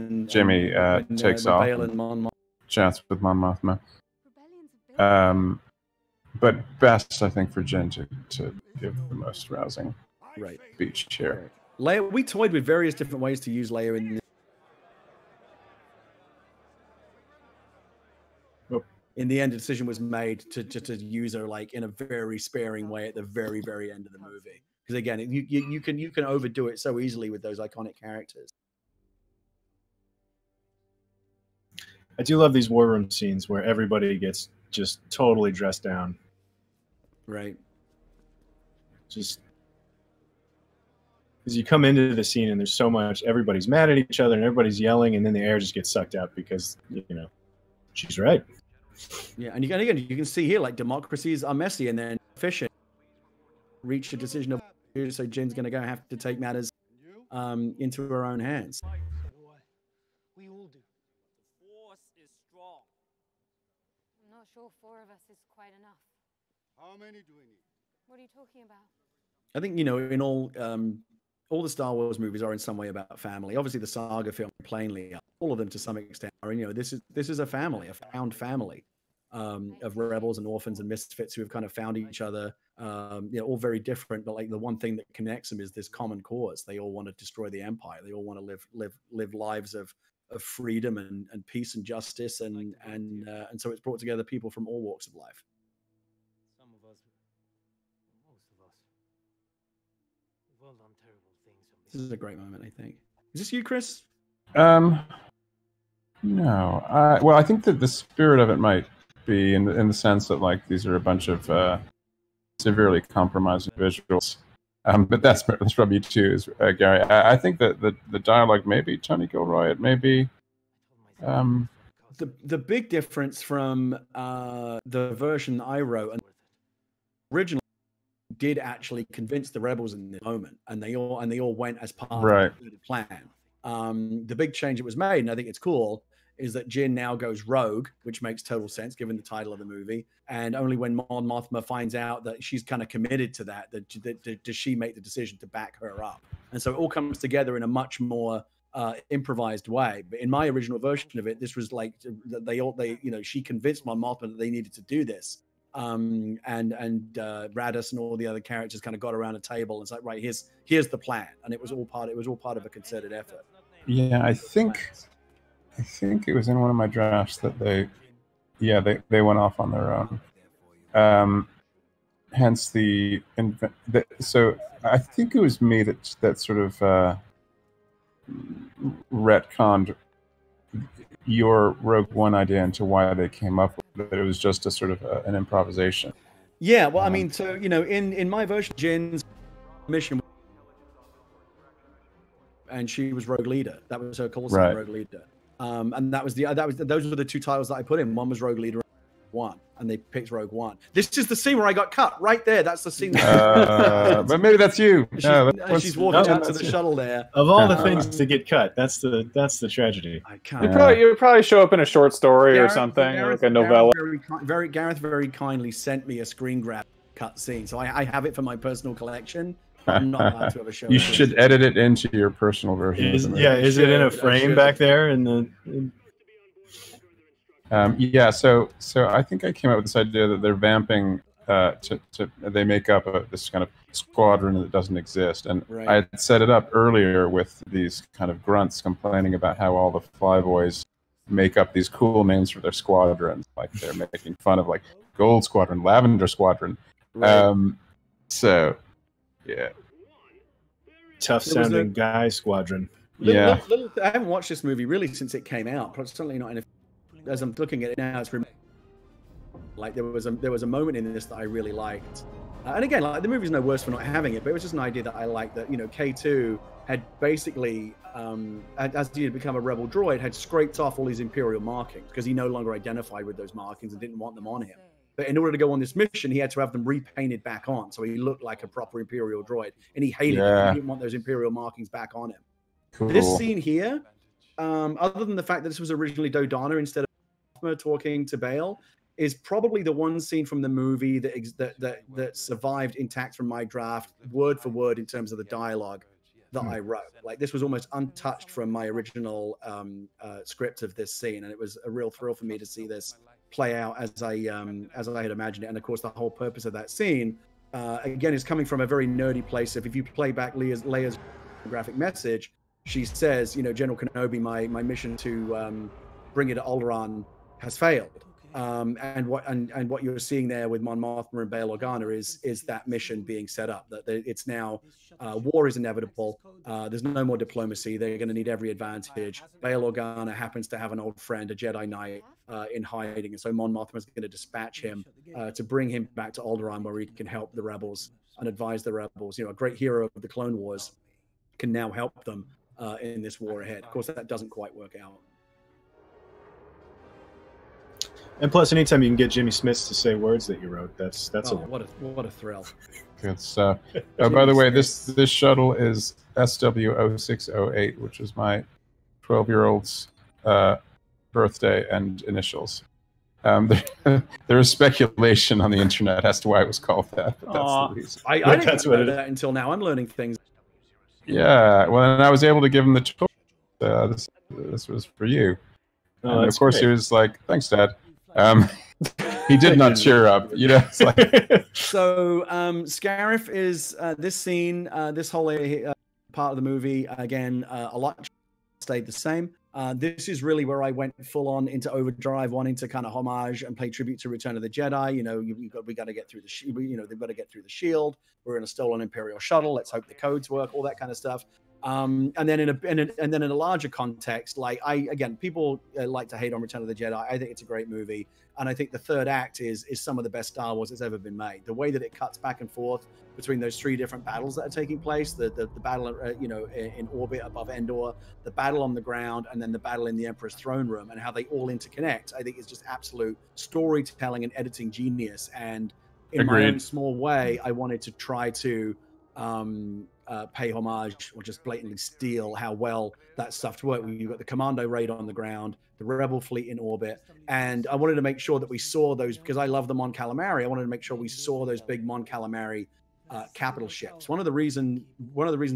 takes off and chats with Mon Mothma. But best, I think, for Jin to give the most rousing speech here. Leia, we toyed with various different ways to use Leia in the end. A decision was made to use her, like, in a very sparing way at the very, very end of the movie. Because again, you can overdo it so easily with those iconic characters. I do love these war room scenes where everybody gets just totally dressed down. Right. Just because you come into the scene and there's so much, everybody's mad at each other and everybody's yelling, and then the air just gets sucked out because, she's right. Yeah, and again, you can see here, like, democracies are messy and then efficient. Reach a decision of, so Jin's going to have to take matters into her own hands. We all do. The force is strong. I'm not sure 4 of us is quite enough. How many do we need? What are you talking about? I think, in all the Star Wars movies are in some way about family. Obviously, the saga film plainly, all of them to some extent are. And, this is a family, a found family of rebels and orphans and misfits who have kind of found each other. All very different, but like the one thing that connects them is this common cause. They all want to destroy the Empire. They all want to live lives of freedom and peace and justice, and so it's brought together people from all walks of life. Some of us, most of us, we've all done terrible things. This is a great moment, I think. Is this you, Chris? No. Well, I think that the spirit of it might be in the sense that like these are a bunch of severely compromised individuals. But that's probably too, Gary. I think that the dialogue may be Tony Gilroy. It may be. The big difference from the version I wrote and originally did actually convince the rebels in the moment, and they all went as part of the plan. The big change that was made, and I think it's cool, is that Jyn now goes rogue, which makes total sense given the title of the movie. And only when Mon Mothma finds out that she's kind of committed to that does she make the decision to back her up. And so it all comes together in a much more improvised way. But in my original version of it, this was like she convinced Mon Mothma that they needed to do this. And Radis and all the other characters kind of got around a table and it's like, right, here's the plan. And it was all part of a concerted effort. Yeah, I think it was in one of my drafts that they went off on their own. Hence so I think it was me that sort of retconned your Rogue One idea into why they came up with it. It was just a sort of an improvisation. Yeah, well, I mean, so in my version, Jyn's mission, and she was Rogue Leader. That was her call sign, Rogue Leader. And those were the two titles that I put in. One was Rogue Leader, One, and they picked Rogue One. This is the scene where I got cut right there. That's the scene. But maybe that's you. She's walking out to the shuttle there. Of all the things to get cut, that's the tragedy. I can't. You would probably show up in a short story or something, like a novella. Gareth very kindly sent me a screen grab cut scene, so I have it for my personal collection. I'm not allowed to have a show. You should edit it into your personal version. Is it in a frame back there? So I think I came up with this idea that they're vamping they make up this kind of squadron that doesn't exist, and I had set it up earlier with these kind of grunts complaining about how all the flyboys make up these cool names for their squadrons, like they're making fun of like Gold Squadron, Lavender Squadron. So. Yeah. Tough sounding guy squadron. I haven't watched this movie really since it came out. Certainly not as I'm looking at it now, it's like there was a moment in this that I really liked. And again, like the movie's no worse for not having it, but it was just an idea that I liked, that K2 had basically as he had become a rebel droid, had scraped off all these Imperial markings because he no longer identified with those markings and didn't want them on him. But in order to go on this mission, he had to have them repainted back on, so he looked like a proper Imperial droid, and he hated it. He didn't want those Imperial markings back on him. Cool. This scene here, other than the fact that this was originally Dodonna instead of talking to Bail, is probably the one scene from the movie that survived intact from my draft, word for word, in terms of the dialogue that I wrote. Like, this was almost untouched from my original script of this scene, and it was a real thrill for me to see this play out as I had imagined it. And of course, the whole purpose of that scene, again, is coming from a very nerdy place. If you play back Leia's graphic message, she says, General Kenobi, my mission to bring you to Alderaan has failed. And what you're seeing there with Mon Mothma and Bail Organa is that mission being set up. That it's now war is inevitable. There's no more diplomacy. They're going to need every advantage. Bail Organa happens to have an old friend, a Jedi Knight, in hiding, and so Mon Mothma is going to dispatch him to bring him back to Alderaan, where he can help the rebels and advise the rebels. A great hero of the Clone Wars can now help them in this war ahead. Of course, that doesn't quite work out. And plus, anytime you can get Jimmy Smits to say words that you wrote, that's what a thrill. Good stuff. By the way, this shuttle is SW0608, which is my 12-year-old's birthday and initials. There is speculation on the internet as to why it was called that. But that's the reason. I didn't know that until now. I'm learning things. Yeah, well, and I was able to give him the choice. This was for you. Oh, and of course, great. he was like, "Thanks, Dad." He did not cheer up. You know, it's like... So Scarif is this scene, this whole part of the movie. Again, a lot stayed the same. This is really where I went full on into overdrive, wanting to kind of homage and pay tribute to Return of the Jedi. You know, we got to get through the they've got to get through the shield. We're in a stolen Imperial shuttle. Let's hope the codes work. All that kind of stuff. And then in a larger context, like people like to hate on Return of the Jedi. I think it's a great movie, and I think the third act is some of the best Star Wars that's ever been made. The way that it cuts back and forth between those three different battles that are taking place, the battle in orbit above Endor, the battle on the ground, and then the battle in the Emperor's throne room, and how they all interconnect, I think is just absolute storytelling and editing genius. And in my own small way, I wanted to try to pay homage or just blatantly steal how well that stuff worked. You've got the Commando raid on the ground, the Rebel fleet in orbit, and I wanted to make sure that we saw those, because I love the Mon Calamari. I wanted to make sure we saw those big Mon Calamari capital ships. One of the reasons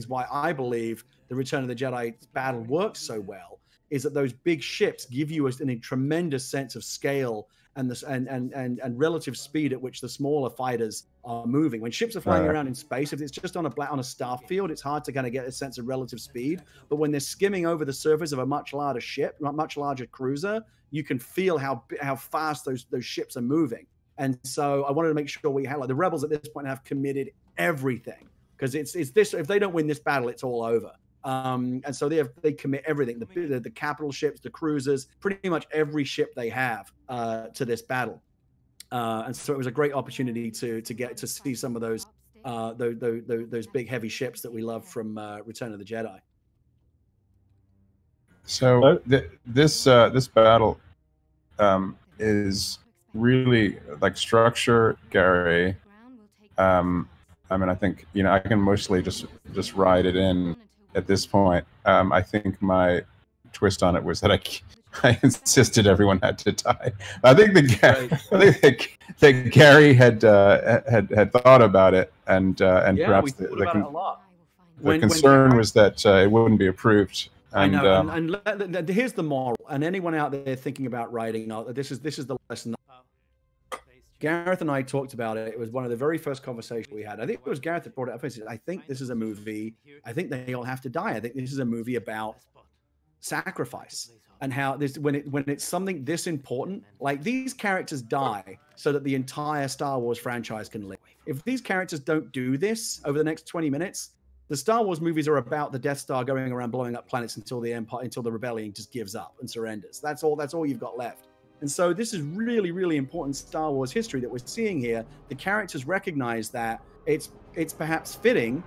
why I believe the Return of the Jedi battle works so well is that those big ships give you a tremendous sense of scale and relative speed at which the smaller fighters are moving. When ships are flying around in space, if it's just on a star field, it's hard to kind of get a sense of relative speed. But when they're skimming over the surface of a much larger ship, much larger cruiser, you can feel how fast those ships are moving. And so I wanted to make sure we had, like, the Rebels at this point have committed everything, because it's this. If they don't win this battle, it's all over. And so they commit everything, the capital ships, the cruisers, pretty much every ship they have to this battle. And so it was a great opportunity to get to see some of those big heavy ships that we love from Return of the Jedi. So this battle is really like structure, Gary. I mean, I think, you know, I can mostly just ride it in at this point. I think my twist on it was that I insisted everyone had to die. I think that Gary had thought about it, and perhaps the concern was that it wouldn't be approved. And, I know, and here's the moral. And anyone out there thinking about writing, this is the lesson. Gareth and I talked about it. It was one of the very first conversations we had. I think it was Gareth that brought it up. I said, I think this is a movie. I think they all have to die. I think this is a movie about sacrifice, and how this, when it's something this important, like these characters die so that the entire Star Wars franchise can live. If these characters don't do this over the next 20 minutes, the Star Wars movies are about the Death Star going around blowing up planets until the rebellion just gives up and surrenders. That's all you've got left. And so this is really, really important Star Wars history that we're seeing here. The characters recognize that it's perhaps fitting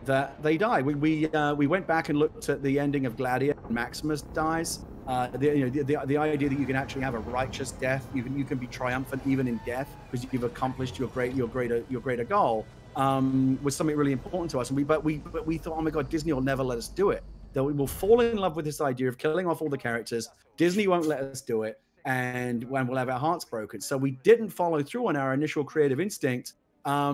that they die. We went back and looked at the ending of Gladiator. Maximus dies. The idea that you can actually have a righteous death, you can be triumphant even in death because you've accomplished your greater goal, was something really important to us. And we thought, oh my God, Disney will never let us do it. That we will fall in love with this idea of killing off all the characters. Disney won't let us do it. And when we'll have our hearts broken. So we didn't follow through on our initial creative instinct. I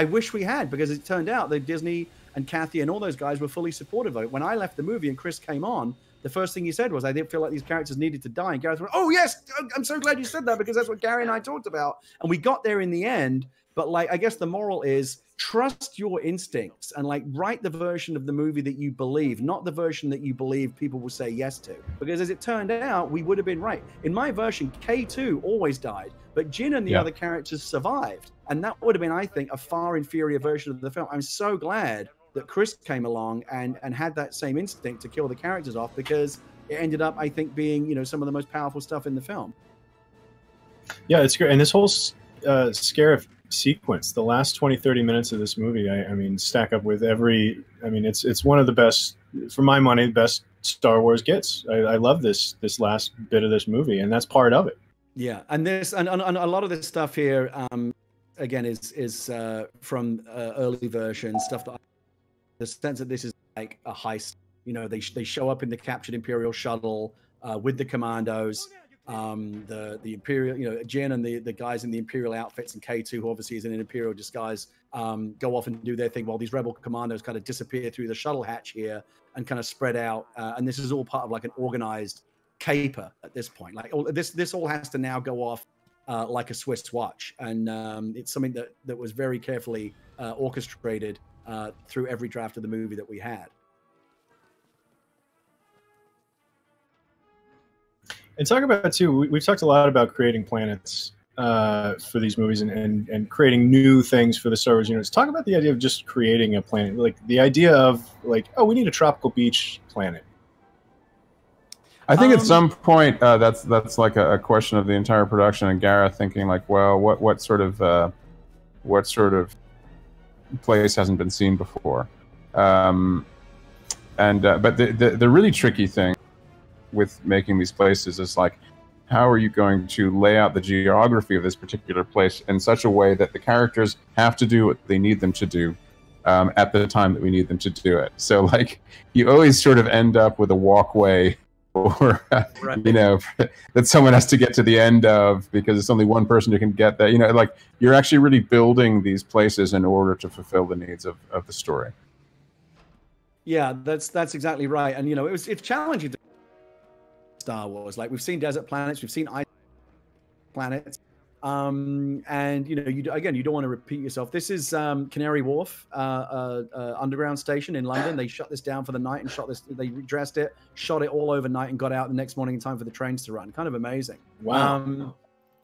wish we had, because it turned out that Disney and Kathy and all those guys were fully supportive of it. When I left the movie and Chris came on, the first thing he said was, I didn't feel like these characters needed to die. And Gareth went, oh yes, I'm so glad you said that, because that's what Gary and I talked about. And we got there in the end. But like, I guess the moral is trust your instincts and like write the version of the movie that you believe, not the version that you believe people will say yes to. Because as it turned out, we would have been right. In my version, K2 always died, but Jin and the other characters survived. And that would have been, I think, a far inferior version of the film. I'm so glad that Chris came along and had that same instinct to kill the characters off, because it ended up, I think, being, you know, some of the most powerful stuff in the film. Yeah, it's great. And this whole Scarif sequence, the last 20-30 minutes of this movie, I mean, stack up with it's one of the best, for my money, the best Star Wars gets. I love this last bit of this movie, and that's part of it. Yeah, and a lot of this stuff here, again, is from early version stuff. That the sense that this is like a heist. You know, they show up in the captured Imperial shuttle with the commandos. The Imperial, you know, Jin and the guys in the Imperial outfits, and K2, who obviously is in an Imperial disguise, go off and do their thing while these rebel commandos kind of disappear through the shuttle hatch here and kind of spread out. And this is all part of like an organized caper at this point. Like this all has to now go off like a Swiss watch, and it's something that was very carefully orchestrated through every draft of the movie that we had. And talk about too, we've talked a lot about creating planets for these movies and creating new things for the Star Wars universe. Talk about the idea of just creating a planet, like the idea of like, oh, we need a tropical beach planet. I think at some point that's like a question of the entire production, and Gareth thinking like, well, what sort of place hasn't been seen before, but the really tricky thing with making these places is like, how are you going to lay out the geography of this particular place in such a way that the characters have to do what they need them to do at the time that we need them to do it? So like, you always sort of end up with a walkway or right. you know, that someone has to get to the end of because it's only one person who can get that. You know, like you're actually really building these places in order to fulfill the needs of the story. Yeah, that's exactly right. And you know, it's challenging to Star Wars. Like we've seen desert planets, we've seen ice planets, and you know, you don't want to repeat yourself. This is Canary Wharf underground station in London. They shut this down for the night and shot this. They redressed it, shot it all overnight, and got out the next morning in time for the trains to run. Kind of amazing. Wow.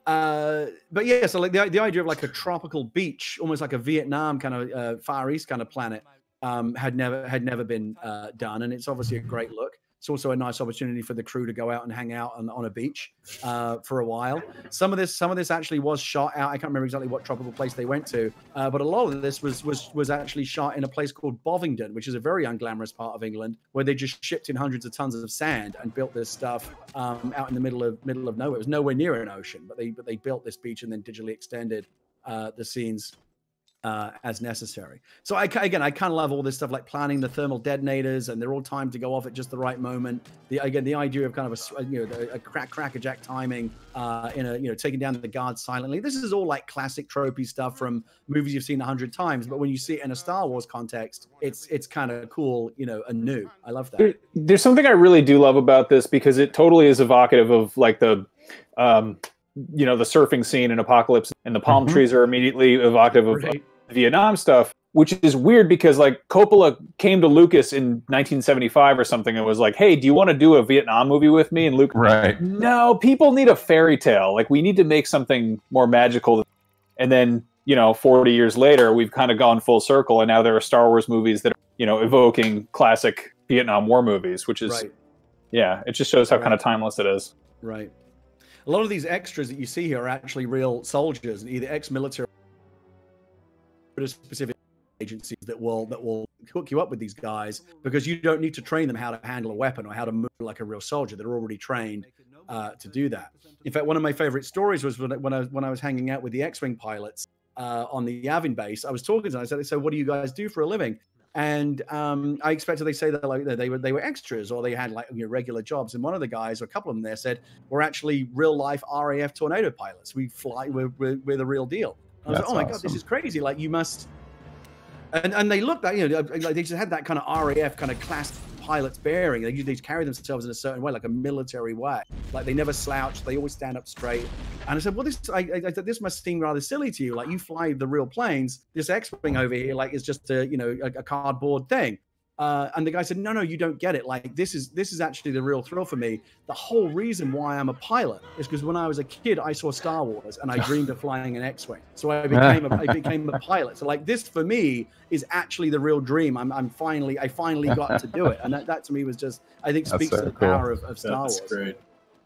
But yeah, so like the idea of like a tropical beach, almost like a Vietnam kind of Far East kind of planet, had never been done, and it's obviously a great look. It's also a nice opportunity for the crew to go out and hang out on a beach for a while. Some of this actually was shot out. I can't remember exactly what tropical place they went to, but a lot of this was actually shot in a place called Bovingdon, which is a very unglamorous part of England, where they just shipped in hundreds of tons of sand and built this stuff out in the middle of nowhere. It was nowhere near an ocean, but they built this beach and then digitally extended the scenes as necessary. So I kind of love all this stuff, like planning the thermal detonators, and they're all timed to go off at just the right moment. The idea of kind of a crackerjack timing, taking down the guards silently. This is all like classic tropey stuff from movies you've seen 100 times, but when you see it in a Star Wars context, it's kind of cool, and new. I love that. There's something I really do love about this, because it totally is evocative of like the the surfing scene in Apocalypse, and the palm trees are immediately evocative of Vietnam stuff, which is weird because like Coppola came to Lucas in 1975 or something and was like, hey, do you want to do a Vietnam movie with me? And Lucas, right, no, people need a fairy tale. Like we need to make something more magical. And then, 40 years later, we've kind of gone full circle, and now there are Star Wars movies that are, evoking classic Vietnam War movies, which is, yeah, it just shows how kind of timeless it is. Right. A lot of these extras that you see here are actually real soldiers, either ex-military or specific agencies that will hook you up with these guys, because you don't need to train them how to handle a weapon or how to move like a real soldier. They're already trained to do that. In fact, one of my favorite stories was when I was hanging out with the X-Wing pilots on the Yavin base. I was talking to them. I said, so what do you guys do for a living? And I expected they say that like they were extras, or they had like regular jobs. And one of the guys, or a couple of them there, said, we're actually real life RAF Tornado pilots. We fly. We're the real deal. I was like, oh my God, this is crazy. Like you must. And they looked at, like they just had that kind of RAF kind of class pilot's bearing. They carry themselves in a certain way, like a military way. Like they never slouch. They always stand up straight. And I said, well, this must seem rather silly to you. Like you fly the real planes. This X-Wing over here, like, is just a cardboard thing. And the guy said, no, you don't get it. Like this is actually the real thrill for me. The whole reason why I'm a pilot is because when I was a kid, I saw Star Wars and I dreamed of flying an X-Wing. So I became a pilot. So like this for me is actually the real dream. I finally got to do it. And that to me was just, I think speaks to the power of Star Wars. That's great.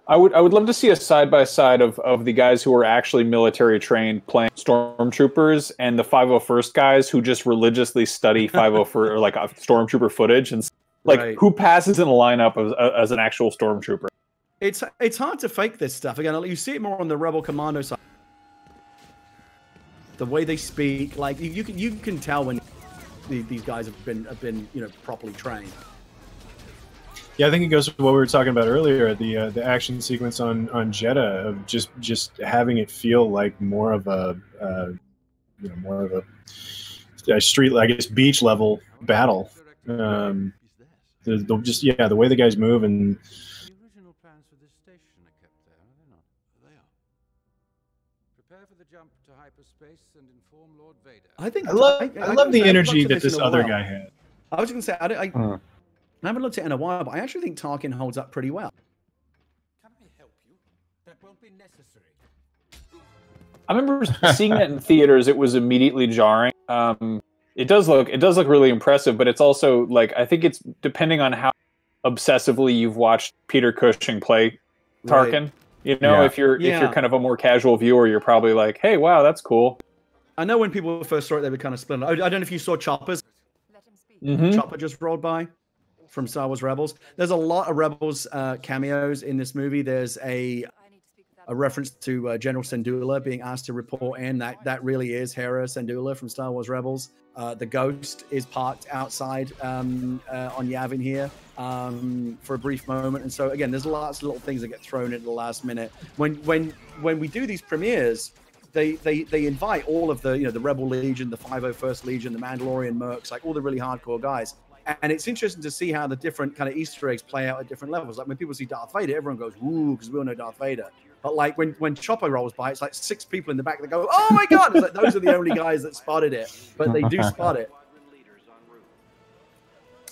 I would love to see a side-by-side of the guys who are actually military trained playing stormtroopers, and the 501st guys who just religiously study 501 or like stormtrooper footage, and like who passes in a lineup as an actual stormtrooper. It's hard to fake this stuff. Again, you see it more on the Rebel Commando side. The way they speak, like you can tell when these guys have been properly trained. Yeah, I think it goes with what we were talking about earlier, the action sequence on Jeddah, of just having it feel like more of a more of a street, I guess, beach level battle. The way the guys move, and The original plans for this station are kept there, are they not? They are. Prepare for the jump to hyperspace and inform Lord Vader. I love the energy that this other guy had. I was going to say, I haven't looked at it in a while, but I actually think Tarkin holds up pretty well. Can I help you? That won't be necessary. I remember seeing that in theaters. It was immediately jarring. It does look really impressive, but it's also like, I think it's depending on how obsessively you've watched Peter Cushing play Tarkin. Right. You know, if you're kind of a more casual viewer, you're probably like, hey, wow, that's cool. I know when people first saw it, they were kind of split. I don't know if you saw Chopper's. Chopper just rolled by from Star Wars Rebels. There's a lot of Rebels cameos in this movie. There's a reference to General Syndulla being asked to report in. That really is Hera Syndulla from Star Wars Rebels. The Ghost is parked outside on Yavin here for a brief moment. And so again, there's lots of little things that get thrown in at the last minute. When we do these premieres, they invite all of the the Rebel Legion, the 501st Legion, the Mandalorian Mercs, like all the really hardcore guys. And it's interesting to see how the different kind of Easter eggs play out at different levels. Like when people see Darth Vader, everyone goes, ooh, because we all know Darth Vader. But like when Chopper rolls by, it's like 6 people in the back that go, oh my God! It's like those are the only guys that spotted it, but they do spot it.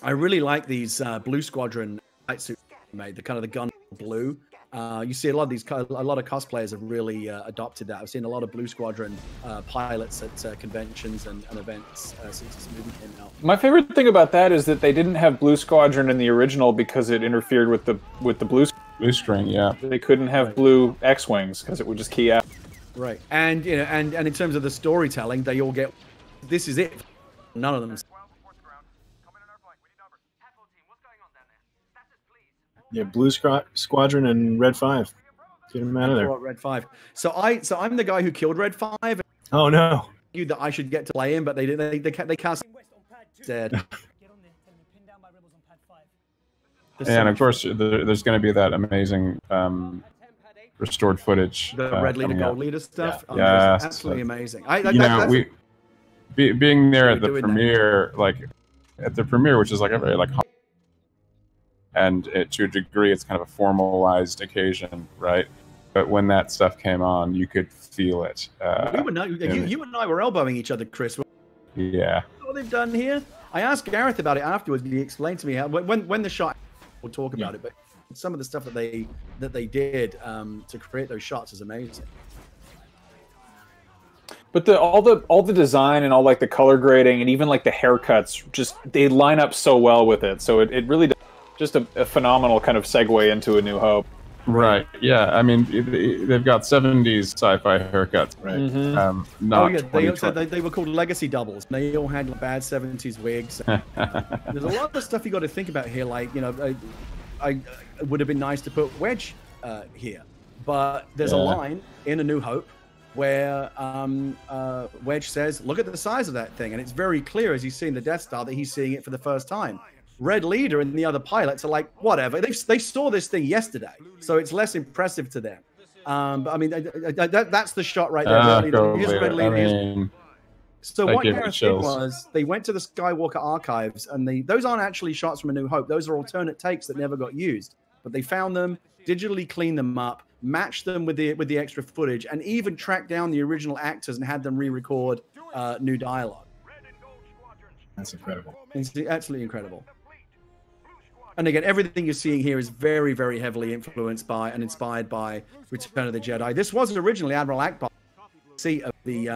I really like these Blue Squadron light suits made, the kind of the gun blue. You see a lot of cosplayers have really adopted that. I've seen a lot of Blue Squadron pilots at conventions and events since this movie came out. My favorite thing about that is that they didn't have Blue Squadron in the original because it interfered with the blue string. Yeah, they couldn't have blue X-wings because it would just key out. Right, and and in terms of the storytelling, they all get this is it. None of them. Yeah, Blue Squadron and Red 5. Get him out of there. Red 5. So I'm the guy who killed Red 5. Oh no! You that I should get to play him, but they cast dead. And of course, there's going to be that amazing restored footage. The Red Leader, Gold Leader stuff. Yeah, yeah, absolutely amazing. Being there at the premiere, which is like a very and to a degree, it's kind of a formalized occasion, right? But when that stuff came on, you could feel it. You and I were elbowing each other, Chris. Yeah. What they've done here? I asked Gareth about it afterwards. He explained to me how when the shot. We'll talk about it, but some of the stuff that they did to create those shots is amazing. But all the design and all like the color grading and even like the haircuts, just they line up so well with it. So it really does just a phenomenal kind of segue into A New Hope. Right. Yeah. I mean, they've got 70s sci-fi haircuts. Right. Mm-hmm. They were called legacy doubles. They all had bad 70s wigs. There's a lot of stuff you got to think about here. Like, I would have been nice to put Wedge here, but there's a line in A New Hope where Wedge says, "Look at the size of that thing," and it's very clear as he's seeing the Death Star that he's seeing it for the first time. Red Leader and the other pilots are like, whatever. They saw this thing yesterday, so it's less impressive to them. But I mean, that's the shot right there. Here's Red Leader. So what Gareth did was they went to the Skywalker archives, and those aren't actually shots from A New Hope. Those are alternate takes that never got used. But they found them, digitally cleaned them up, matched them with the extra footage, and even tracked down the original actors and had them re-record new dialogue. That's incredible. It's absolutely incredible. And again, everything you're seeing here is very, very heavily influenced by and inspired by Return of the Jedi. This was originally Admiral Akbar's seat of the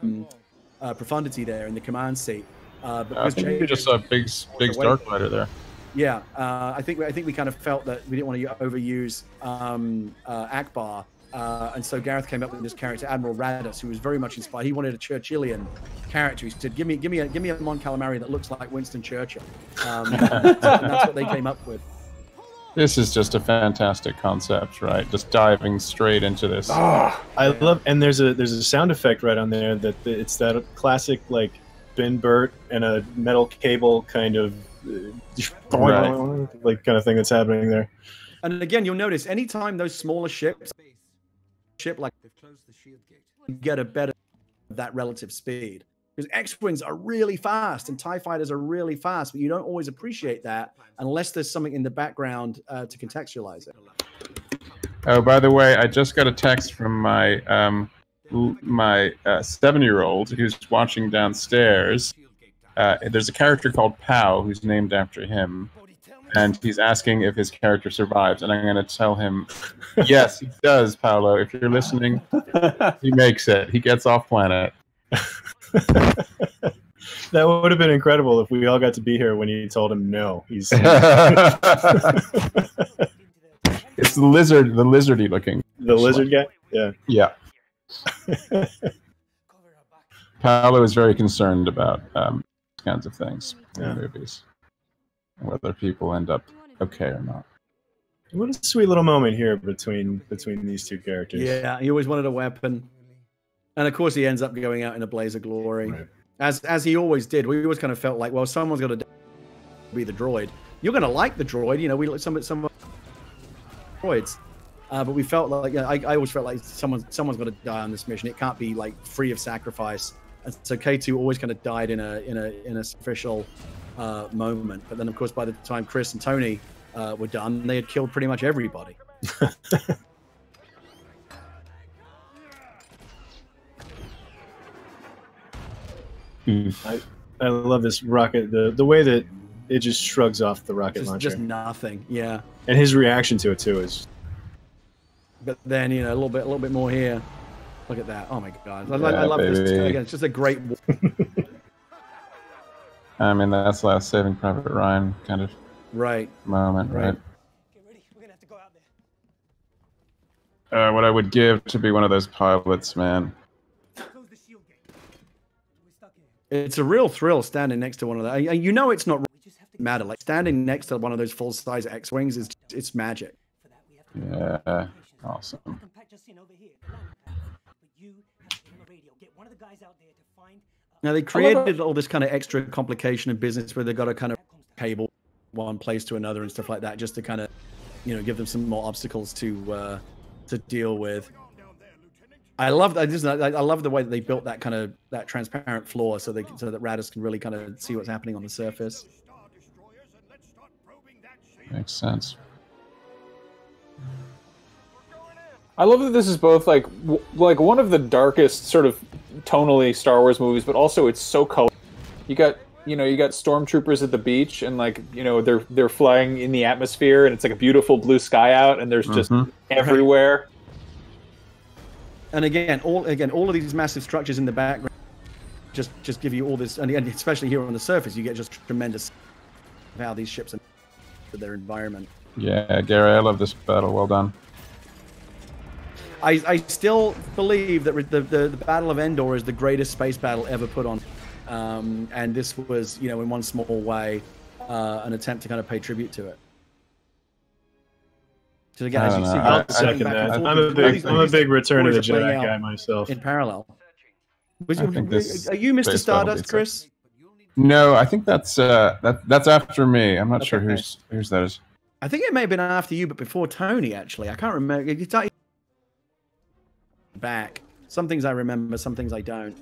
profundity there in the command seat. I think you just saw a big Starklighter there. Yeah, I think we kind of felt that we didn't want to overuse Akbar, and so Gareth came up with this character, Admiral Raddus, who was very much inspired. He wanted a Churchillian character. He said, "Give me a Mon Calamari that looks like Winston Churchill," and that's what they came up with. This is just a fantastic concept, right? Just diving straight into this. Oh, I love, and there's a sound effect right on there that it's that classic like Ben Burt and a metal cable kind of like kind of thing that's happening there. And again, you'll notice anytime those smaller ships like get a better that relative speed. Because X-Wings are really fast and TIE fighters are really fast, but you don't always appreciate that unless there's something in the background to contextualize it. Oh, by the way, I just got a text from my 7-year-old who's watching downstairs. There's a character called Pow who's named after him, and he's asking if his character survives. And I'm going to tell him, yes, he does, Paolo. If you're listening, he makes it. He gets off planet. That would have been incredible if we all got to be here when you told him no. He's It's the lizardy looking. the lizard guy. Yeah. Yeah. Paolo is very concerned about these kinds of things in movies, whether people end up okay or not. What a sweet little moment here between these two characters. Yeah, he always wanted a weapon. And of course, he ends up going out in a blaze of glory, Right. as he always did. We always kind of felt like, well, someone's got to be the droid. You're going to like the droid, you know. We some droids, but we felt like I always felt like someone's got to die on this mission. It can't be like free of sacrifice. And so K2 always kind of died in a official moment. But then, of course, by the time Chris and Tony were done, they had killed pretty much everybody. I love this rocket. The way that it just shrugs off the rocket launcher. Just nothing. Yeah. And his reaction to it too is. But then, you know, a little bit more here. Look at that. Oh my God. I love this. Again, it's just a great. I mean, that's last Saving Private Ryan kind of moment, right? Get ready. We're gonna have to go out there. What I would give to be one of those pilots, man. Close the shield gate. We're stuck here. It's a real thrill standing next to one of those. You know, it's not matter. Like standing next to one of those full-size X-wings it's magic. For that, we have to Yeah, awesome. compact us in over here. But you have to get on the radio. Get one of the guys out there to find. Now they created all this kind of extra complication of business where they've got to kind of cable one place to another and stuff like that, just to kind of, you know, give them some more obstacles to deal with. I love that. I love the way that they built that kind of that transparent floor so that Radis can really kind of see what's happening on the surface. Makes sense. I love that this is both like one of the darkest sort of tonally Star Wars movies, but also it's so colorful. You got stormtroopers at the beach, and like, you know, they're flying in the atmosphere, and it's like a beautiful blue sky out, and there's just everywhere. And again, all of these massive structures in the background just give you all this, and especially here on the surface, you get just tremendous of how these ships are to their environment. Yeah, Gary, I love this battle. Well done. I still believe that the Battle of Endor is the greatest space battle ever put on, and this was, you know, in one small way, an attempt to kind of pay tribute to it. So again, as you see, I'll second that. I'm a big Return of the Jedi guy myself. In parallel. Are you Mr. space Stardust, Chris? No, I think that's after me. I'm not sure whose that is. I think it may have been after you, but before Tony. Actually, I can't remember. Back. Some things I remember, some things I don't.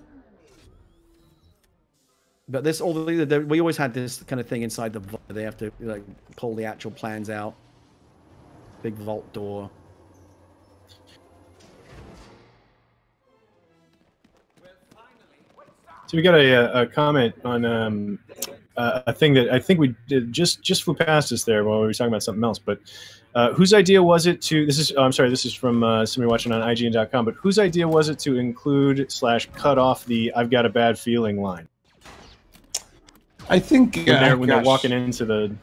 But this, we always had this kind of thing inside the vault. They have to like pull the actual plans out. Big vault door. So we got a comment on a thing that I think we did just flew past us there while we were talking about something else. But whose idea was it to? This is this is from somebody watching on IGN.com. But whose idea was it to include / cut off the "I've got a bad feeling" line? I think when they're walking into the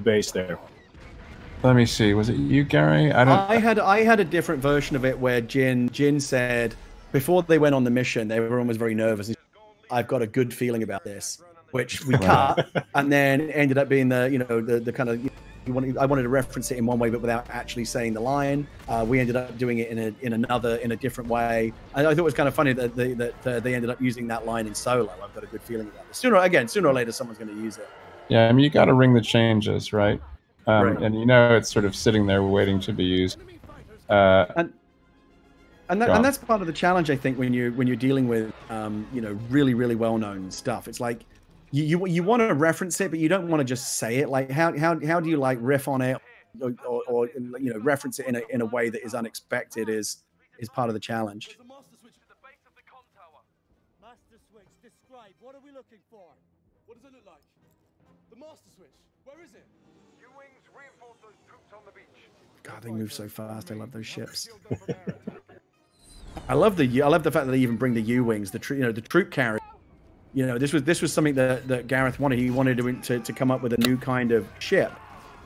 base there. Let me see. Was it you, Gary? I had a different version of it where Jin said before they went on the mission, everyone was very nervous. I've got a good feeling about this, which we cut, and then it ended up being the kind of. I wanted to reference it in one way, but without actually saying the line. We ended up doing it in a different way. I thought it was kind of funny that they ended up using that line in Solo. I've got a good feeling about this. Sooner or later, someone's going to use it. Yeah, I mean, you got to ring the changes, right? Right. And it's sort of sitting there waiting to be used. And that's part of the challenge, I think, when you're dealing with really, really well known stuff. It's like you want to reference it, but you don't want to just say it. Like how do you like riff on it or reference it in a way that is unexpected is part of the challenge. There's a master switch at the base of the con tower. Master switch, describe. What are we looking for? What does it look like? The master switch. Where is it? U-wings reinforce those troops on the beach. God, they move so fast. I love those ships. I love the fact that they even bring the U-wings, the troop carrier. This was something that Gareth wanted. He wanted to come up with a new kind of ship,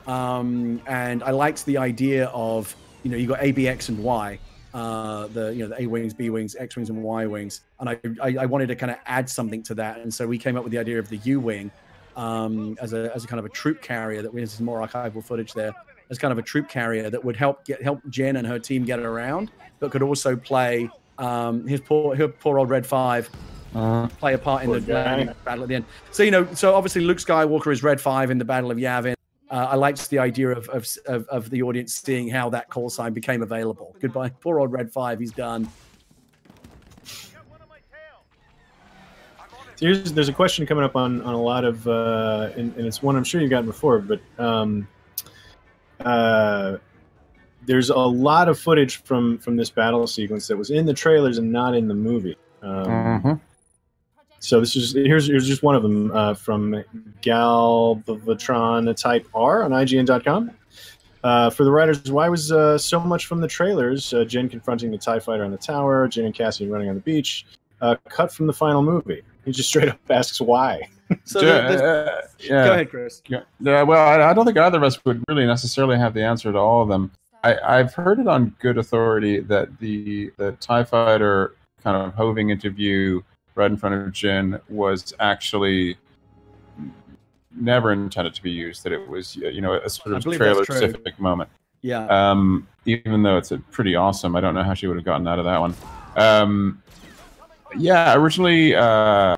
and I liked the idea of you got A, B, X, and Y, the A wings, B wings, X wings, and Y wings, and I wanted to kind of add something to that, and so we came up with the idea of the U-wing as a kind of a troop carrier. That this is more archival footage there. As kind of a troop carrier that would help Jen and her team get around, but could also play his poor old Red 5 play a part in the battle at the end. So obviously Luke Skywalker is Red 5 in the Battle of Yavin. I liked the idea of the audience seeing how that call sign became available. Goodbye, poor old Red 5. He's done. There's a question coming up on a lot of, and it's one I'm sure you've gotten before, but there's a lot of footage from this battle sequence that was in the trailers and not in the movie. So here's just one of them from Galvatron Type R on IGN.com. For the writers, why was so much from the trailers? Jen confronting the TIE fighter on the tower, Jen and Cassidy running on the beach, cut from the final movie. He just straight up asks why. So go ahead, Chris. Yeah, well, I don't think either of us would really necessarily have the answer to all of them. I've heard it on good authority that the TIE fighter kind of hoving into view right in front of Jin was actually never intended to be used, that it was a sort of trailer-specific moment. Yeah. Even though it's pretty awesome. I don't know how she would have gotten out of that one. Originally the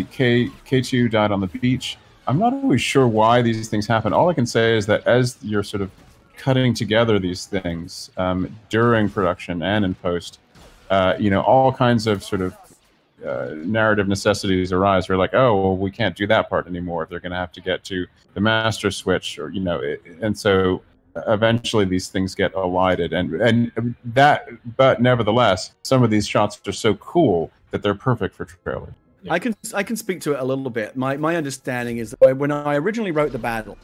K2 died on the beach. I'm not always sure why these things happen. All I can say is that as you're sort of cutting together these things during production and in post, all kinds of sort of narrative necessities arise. We're like, oh, well, we can't do that part anymore. They're going to have to get to the master switch, or and so eventually these things get elided, and that. But nevertheless, some of these shots are so cool that they're perfect for trailers. Yeah. I can speak to it a little bit. My understanding is that when I originally wrote the battle,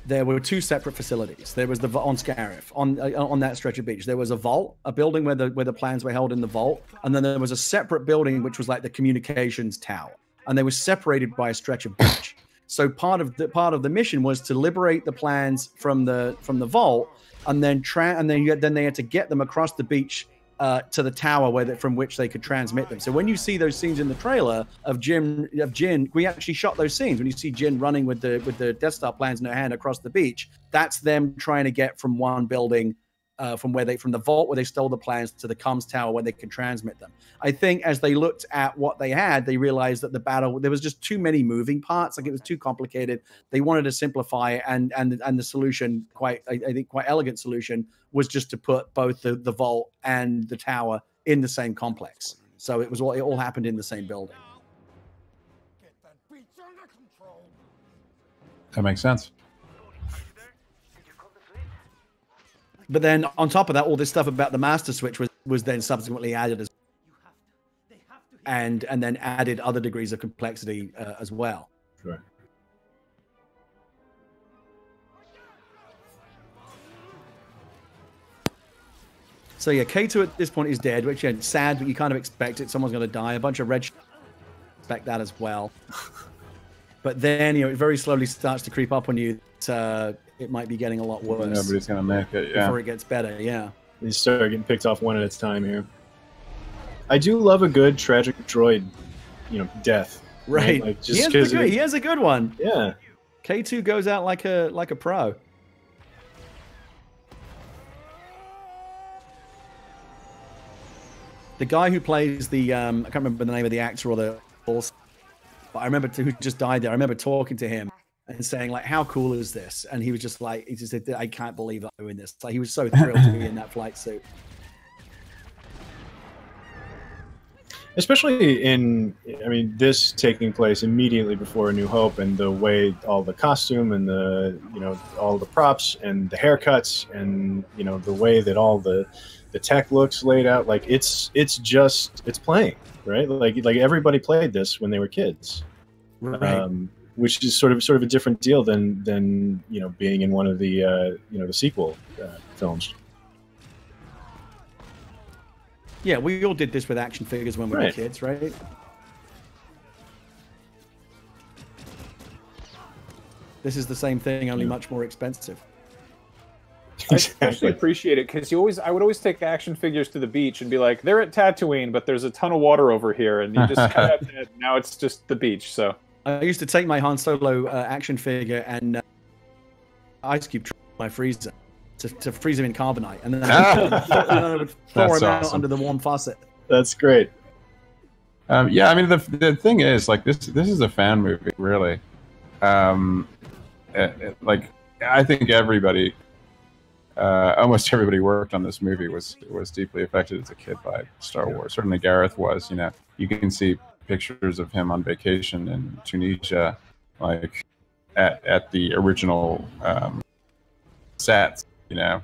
there were two separate facilities. There was on Scarif, on that stretch of beach. There was a vault, a building where the plans were held in the vault, and then there was a separate building which was like the communications tower, and they were separated by a stretch of beach. So part of the mission was to liberate the plans from the vault, and then they had to get them across the beach to the tower from which they could transmit them. So when you see those scenes in the trailer of Jin, we actually shot those scenes. When you see Jin running with the Death Star plans in her hand across the beach, that's them trying to get from one building, from the vault where they stole the plans to the comms tower where they could transmit them. I think as they looked at what they had, they realized that the battle, there was just too many moving parts. Like, it was too complicated. They wanted to simplify it, and the solution, I think quite elegant solution, was just to put both the vault and the tower in the same complex. So it all happened in the same building. That makes sense. But then on top of that, all this stuff about the master switch was then subsequently added and then added other degrees of complexity as well. Sure. So yeah, K2 at this point is dead, which is sad, but you kind of expect it. Someone's going to die. A bunch of red expect that as well. But then, it very slowly starts to creep up on you that it might be getting a lot worse. Nobody's going to make it, yeah. Before it gets better, yeah. They start getting picked off one at a time here. I do love a good tragic droid, death. Right. Like, he has a good one. Yeah. K2 goes out like a pro. The guy who plays the I can't remember the name of the actor or the voice, but I remember who just died there. I remember talking to him, and saying like, "How cool is this?" And he was just like, he just said, "I can't believe I'm doing this." Like he was so thrilled to be in that flight suit. Especially in, I mean, this taking place immediately before A New Hope, and the way all the costume and the, you know, all the props and the haircuts and, you know, the way that all the tech looks laid out, like it's playing, right? Like everybody played this when they were kids, Right. which is sort of a different deal than you know, being in one of the you know, the sequel films. Yeah, we all did this with action figures when we were kids, right? This is the same thing, only much more expensive. I especially appreciate it because I would always take action figures to the beach and be like, they're at Tatooine, but there's a ton of water over here, and you just cut out that. Now it's just the beach. So I used to take my Han Solo action figure and ice cube in my freezer to freeze him in carbonite, and then I would pour him out under the warm faucet. That's great. Yeah, I mean the thing is, like, this is a fan movie, really. Like, I think everybody, almost everybody worked on this movie was deeply affected as a kid by Star Wars. Certainly Gareth was. You know, you can see pictures of him on vacation in Tunisia, like at the original sets. You know,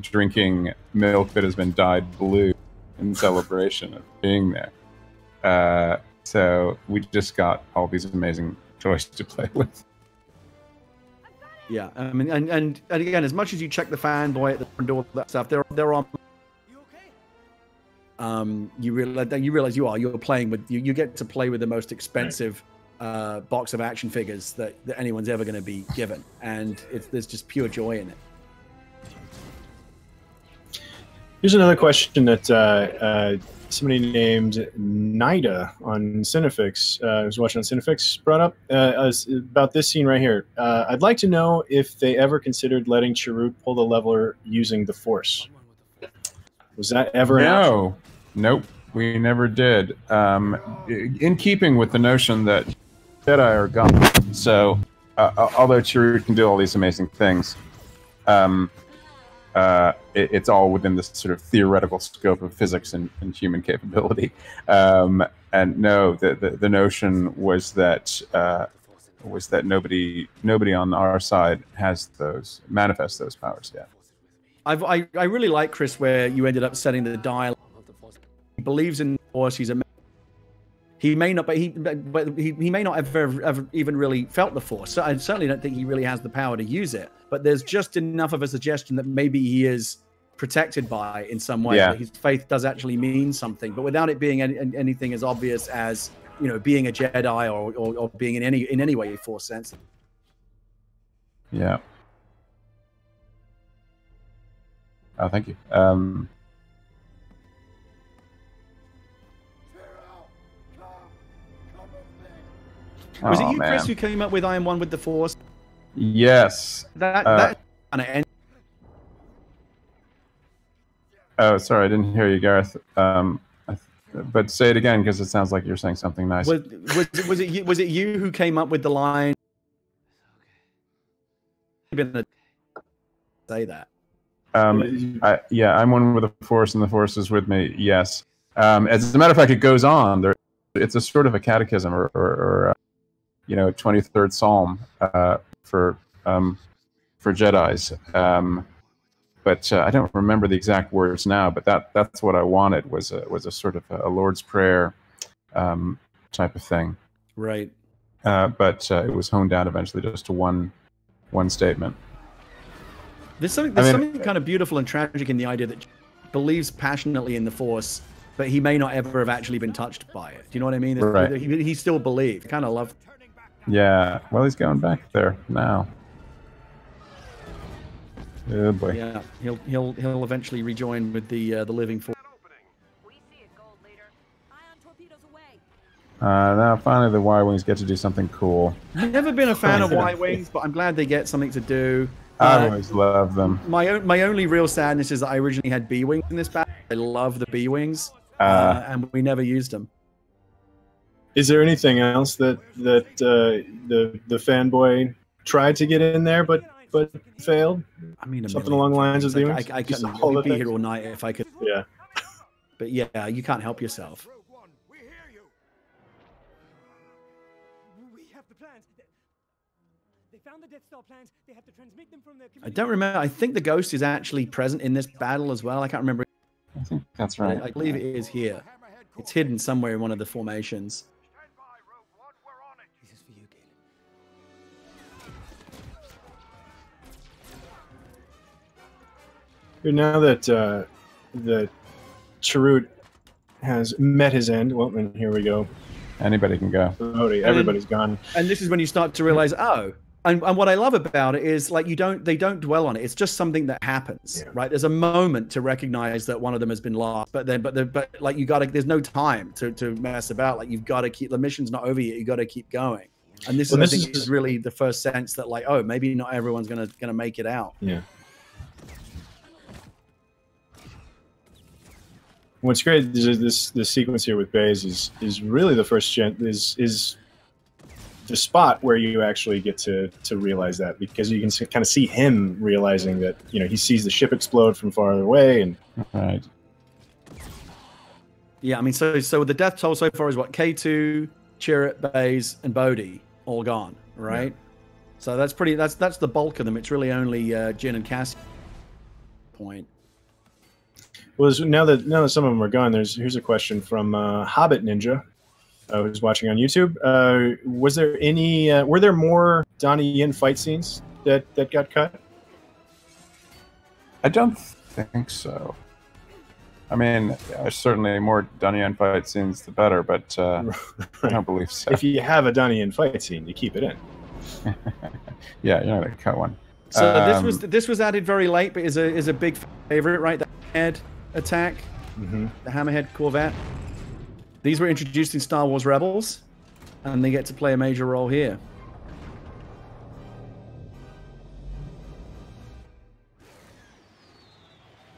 drinking milk that has been dyed blue in celebration of being there. So we just got all these amazing toys to play with. Yeah, I mean, and again, as much as you check the fanboy at the front door, that stuff, there are. You realize you're playing with you get to play with the most expensive box of action figures that anyone's ever going to be given, and there's just pure joy in it. Here's another question that somebody named Nida on Cinefix, who's watching on Cinefix, brought up about this scene right here. I'd like to know if they ever considered letting Chirrut pull the lever using the Force. Was that ever an option? Nope, we never did. In keeping with the notion that Jedi are gone, so although Chirrut can do all these amazing things, it's all within this sort of theoretical scope of physics and human capability. And no, the notion was that nobody on our side manifests those powers yet. I really like, Chris, where you ended up setting the dial. He believes in the Force. He may not, but he may not have ever even really felt the Force. So I certainly don't think he really has the power to use it. But there's just enough of a suggestion that maybe he is protected by in some way. Yeah. That his faith does actually mean something, but without it being anything as obvious as, you know, being a Jedi or being in any way Force sense. Yeah. Oh, thank you. Was it you, Chris, who came up with I Am One with the Force? Yes. That kind of end. Oh, sorry, I didn't hear you, Gareth. But say it again, because it sounds like you're saying something nice. Was it you who came up with the line? Say that. Yeah, I'm one with the Force, and the Force is with me. Yes. As a matter of fact, it goes on. It's a sort of a catechism, or you know, 23rd Psalm for Jedis. But I don't remember the exact words now. But that's what I wanted, was a sort of a Lord's Prayer type of thing. Right. But it was honed down eventually just to one statement. There's something kind of beautiful and tragic in the idea that he believes passionately in the Force, but he may not ever have actually been touched by it. Do you know what I mean? Right. He still believed. Kind of love. Yeah. Well, he's going back there now. Oh boy. Yeah. He'll eventually rejoin with the living Force. Now finally the Y-Wings get to do something cool. I've never been a fan of Y-Wings, but I'm glad they get something to do. I always love them. My only real sadness is that I originally had B-Wings in this battle. I love the B-Wings, and we never used them. Is there anything else that the fanboy tried to get in there but failed? I mean, something along the lines of I couldn't. I'd be here all night if I could. Yeah. But yeah, you can't help yourself. Rogue One, we hear you. We have the plans. They found the Death Star plans. They have to transmit them from their. I don't remember. I think the Ghost is actually present in this battle as well. I can't remember. I think that's right. I believe it is here. It's hidden somewhere in one of the formations. This is for you, Caleb. Now that Chirrut has met his end, well, and here we go. Anybody can go. Everybody's gone. And this is when you start to realize, oh, and what I love about it is like they don't dwell on it. It's just something that happens, right? There's a moment to recognize that one of them has been lost, but like you gotta. There's no time to mess about. Like you've got to keep the mission's not over yet. You got to keep going. And this is really the first sense that like, oh, maybe not everyone's gonna make it out. Yeah. What's great is this sequence here with Baze is really the first is the spot where you actually get to realize that, because you can kind of see him realizing that, you know, he sees the ship explode from farther away, and right. Yeah, I mean, so the death toll so far is what, K2, Chirrut, Baze, and Bodhi all gone, right? Yeah. So that's the bulk of them. It's really only Jin and Cass point. Well, now that some of them are gone, here's a question from Hobbit Ninja, who's watching on YouTube. Was there any? Were there more Donnie Yen fight scenes that got cut? I don't think so. I mean, certainly more Donnie Yen fight scenes, the better, but I don't believe so. If you have a Donnie Yen fight scene, you keep it in. Yeah, you're not gonna cut one. So this was added very late, but is a big favorite, right? The head attack, the Hammerhead Corvette. These were introduced in Star Wars Rebels, and they get to play a major role here.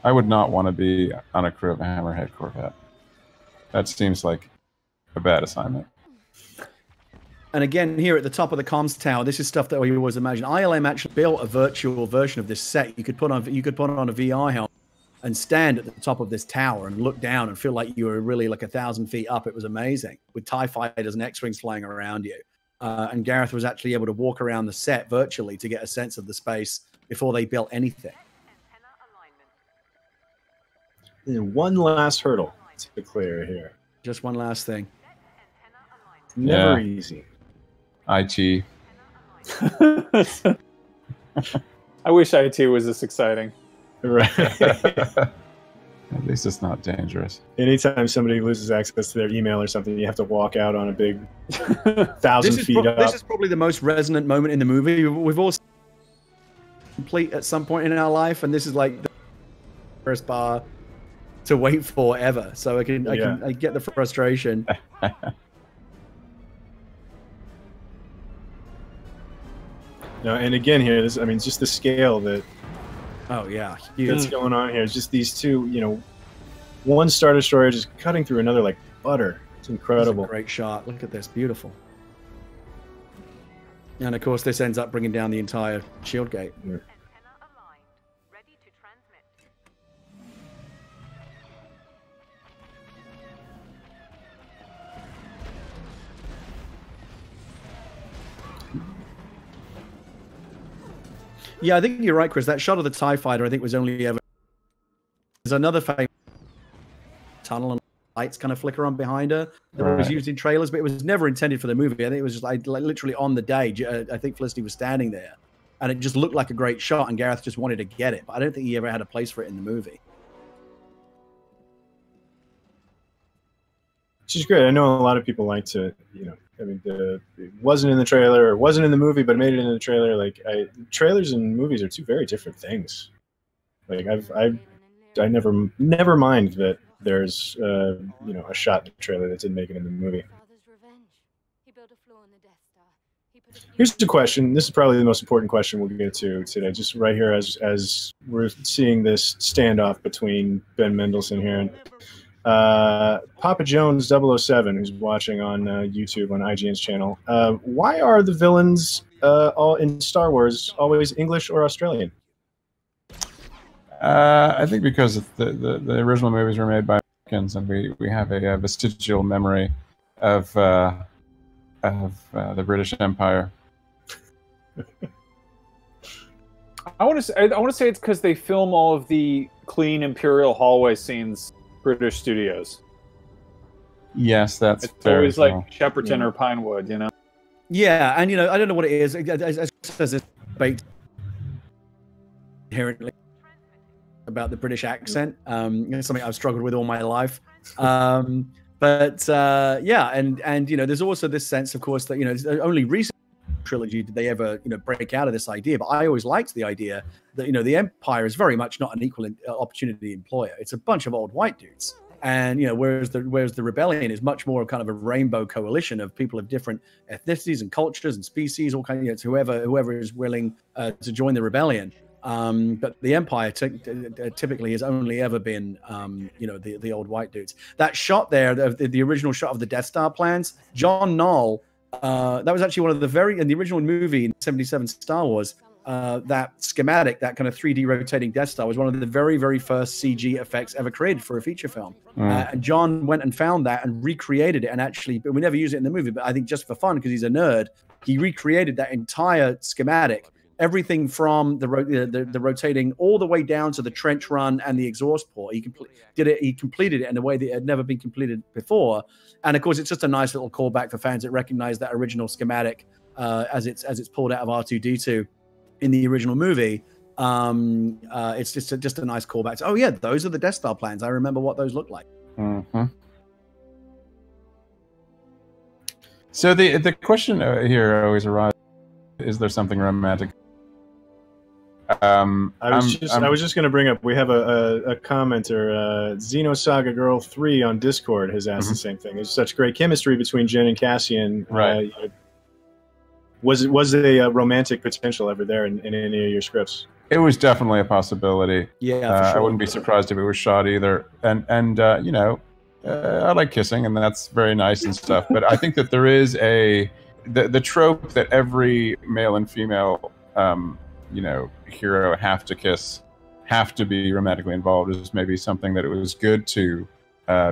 I would not want to be on a crew of a Hammerhead Corvette. That seems like a bad assignment. And again, here at the top of the comms tower, this is stuff that we always imagine. ILM actually built a virtual version of this set. You could put on a VR helmet and stand at the top of this tower and look down and feel like you were really like 1,000 feet up. It was amazing, with TIE fighters and X-Wings flying around you. And Gareth was actually able to walk around the set virtually to get a sense of the space before they built anything. And one last hurdle to clear here. Just one last thing. Never easy. IT. I wish IT was this exciting. Right. At least it's not dangerous. Anytime somebody loses access to their email or something, you have to walk out on a big 1,000 feet up. This is probably the most resonant moment in the movie. We've all complete at some point in our life, and this is like the first bar to wait for ever. So I get the frustration. No, and again here, just the scale that. Oh yeah, that's going on here. It's just these two, one Star Destroyer just cutting through another like butter. It's incredible. Great shot. Look at this, beautiful. And of course, this ends up bringing down the entire shield gate. Yeah. Yeah, I think you're right, Chris. That shot of the TIE fighter, I think, was only ever. There's another famous tunnel and lights kind of flicker on behind her that was used in trailers, but it was never intended for the movie. I think it was just like literally on the day. I think Felicity was standing there, and it just looked like a great shot, and Gareth just wanted to get it, but I don't think he ever had a place for it in the movie. Which is great. I know a lot of people like to, it wasn't in the trailer or wasn't in the movie, but made it in the trailer. Like, trailers and movies are two very different things. Like, I never mind that there's, a shot in the trailer that didn't make it in the movie. Here's the question. This is probably the most important question we'll get to today, just right here as we're seeing this standoff between Ben Mendelsohn here and Papa Jones 007, who's watching on YouTube on IGN's channel. Why are the villains all in Star Wars always English or Australian? I think because the original movies were made by Americans, and we have a vestigial memory of the British Empire. I want to say it's because they film all of the clean Imperial hallway scenes, British studios. Yes, that's it's fair always as well. like Shepperton or Pinewood, you know. Yeah, and I don't know what it is. As this debate inherently about the British accent, something I've struggled with all my life. But yeah, and there's also this sense, of course, that only recent trilogy did they ever break out of this idea. But I always liked the idea that the Empire is very much not an equal opportunity employer. It's a bunch of old white dudes. And whereas the rebellion is much more kind of a rainbow coalition of people of different ethnicities and cultures and species, all kinds of whoever is willing to join the rebellion. But the Empire typically has only ever been the old white dudes. That shot there, the original shot of the Death Star plans, John Knoll, that was actually one of in the original movie in '77 Star Wars. That schematic, that kind of 3D rotating Death Star, was one of the very, very first CG effects ever created for a feature film. And John went and found that and recreated it. And actually, but we never use it in the movie. But I think just for fun, because he's a nerd, he recreated that entire schematic, everything from the rotating all the way down to the trench run and the exhaust port. He completed it in a way that had never been completed before. And of course, it's just a nice little callback for fans that recognize that original schematic as it's pulled out of R2-D2. In the original movie, it's just a nice callback. Oh yeah, those are the Death Star plans. I remember what those look like. Mm-hmm. So the question here always arises: is there something romantic? I was just going to bring up. We have a commenter, Xenosaga Girl 3 on Discord has asked the same thing. There's such great chemistry between Jen and Cassian. Right. Was a romantic potential ever there in any of your scripts? It was definitely a possibility. Yeah, for sure. I wouldn't be surprised if it was shot either. And I like kissing, and that's very nice and stuff. But I think that there is the trope that every male and female hero have to kiss, have to be romantically involved, is maybe something that it was good to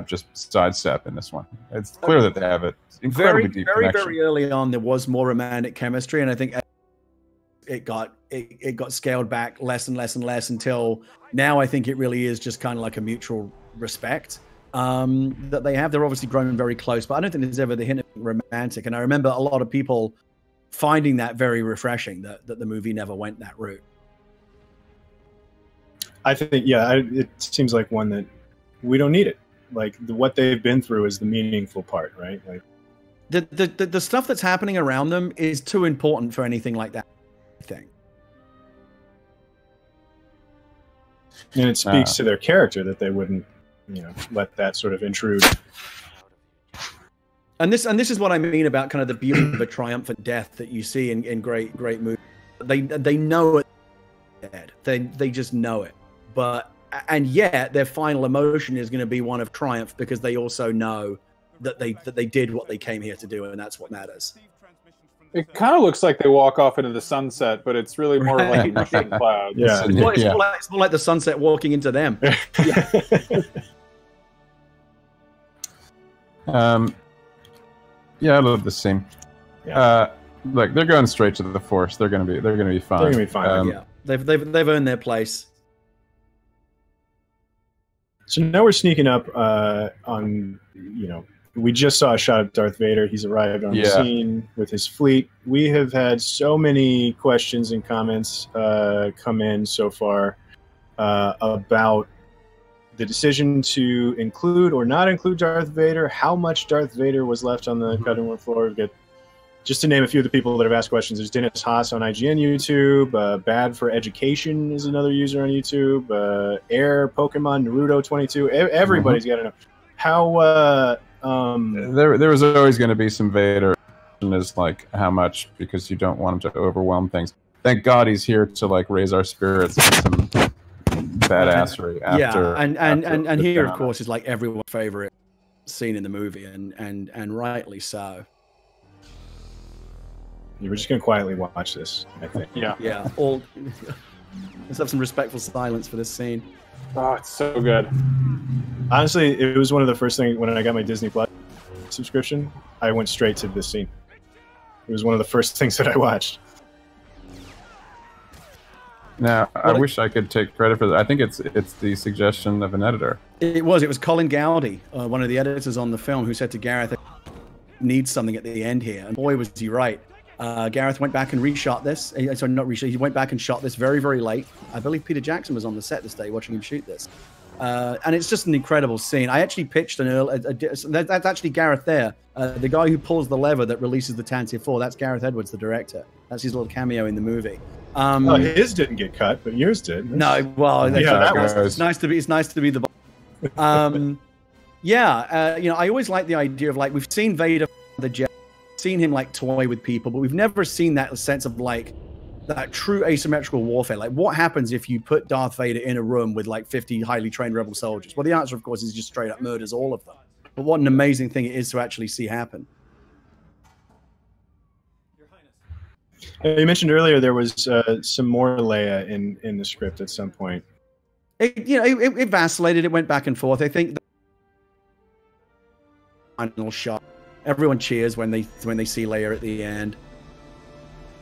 just sidestep in this one. It's clear that they have it incredibly deep connection. Very early on, there was more romantic chemistry, and I think it got scaled back less and less and less until now. I think it really is just kind of like a mutual respect that they have. They're obviously grown very close, but I don't think there's ever the hint of romantic. And I remember a lot of people finding that very refreshing, that the movie never went that route. I think, it seems like one that we don't need it. Like what they've been through is the meaningful part, right? Like the stuff that's happening around them is too important for anything like that, I think. And it speaks to their character that they wouldn't, let that sort of intrude. And this is what I mean about kind of the beauty of a triumphant death that you see in great movies. They know it. They just know it. And yet their final emotion is going to be one of triumph, because they also know that they did what they came here to do, and that's what matters. It kind of looks like they walk off into the sunset, but it's really more like a rushing cloud. Yeah. It's more like the sunset walking into them. Yeah, I love this scene. Yeah. Look, they're going straight to the Force. They're gonna be fine. They're gonna be fine. Yeah, they've earned their place. So now we're sneaking up on, we just saw a shot of Darth Vader. He's arrived on the scene with his fleet. We have had so many questions and comments come in so far about the decision to include or not include Darth Vader, how much Darth Vader was left on the cutting room floor. We've got, just to name a few of the people that have asked questions, there's Dennis Haas on IGN YouTube, Bad for Education is another user on YouTube, Air, Pokemon, Naruto 22. Everybody's got to know how. There was always going to be some Vader. Is like how much, because you don't want him to overwhelm things. Thank God he's here to like raise our spirits with some badassery. After, and here, of course, is like everyone's favorite scene in the movie, and rightly so. You were just gonna quietly watch this, I think. Yeah. All. Let's have some respectful silence for this scene. Oh, it's so good. Honestly, it was one of the first things when I got my Disney Plus subscription. I went straight to this scene. It was one of the first things that I watched. Now, I wish I could take credit for that. I think it's the suggestion of an editor. It was Colin Gowdy, one of the editors on the film, who said to Gareth, "Needs something at the end here," and boy, was he right. Gareth went back and reshot this. Sorry, not reshot. He went back and shot this very, very late. I believe Peter Jackson was on the set this day watching him shoot this. And it's just an incredible scene. I actually pitched that's actually Gareth there. The guy who pulls the lever that releases the Tantive 4, that's Gareth Edwards, the director. That's his little cameo in the movie. His didn't get cut, but yours did. No, well, it's nice to be the I always like the idea of, like, we've seen Vader the jet, seen him like toy with people, but we've never seen that sense of like that true asymmetrical warfare. Like, what happens if you put Darth Vader in a room with like 50 highly trained rebel soldiers? Well, the answer, of course, is just straight up murders all of them. But what an amazing thing it is to actually see happen. You mentioned earlier there was some more Leia in the script at some point. It vacillated. It went back and forth. I think the final shot, everyone cheers when they see Leia at the end.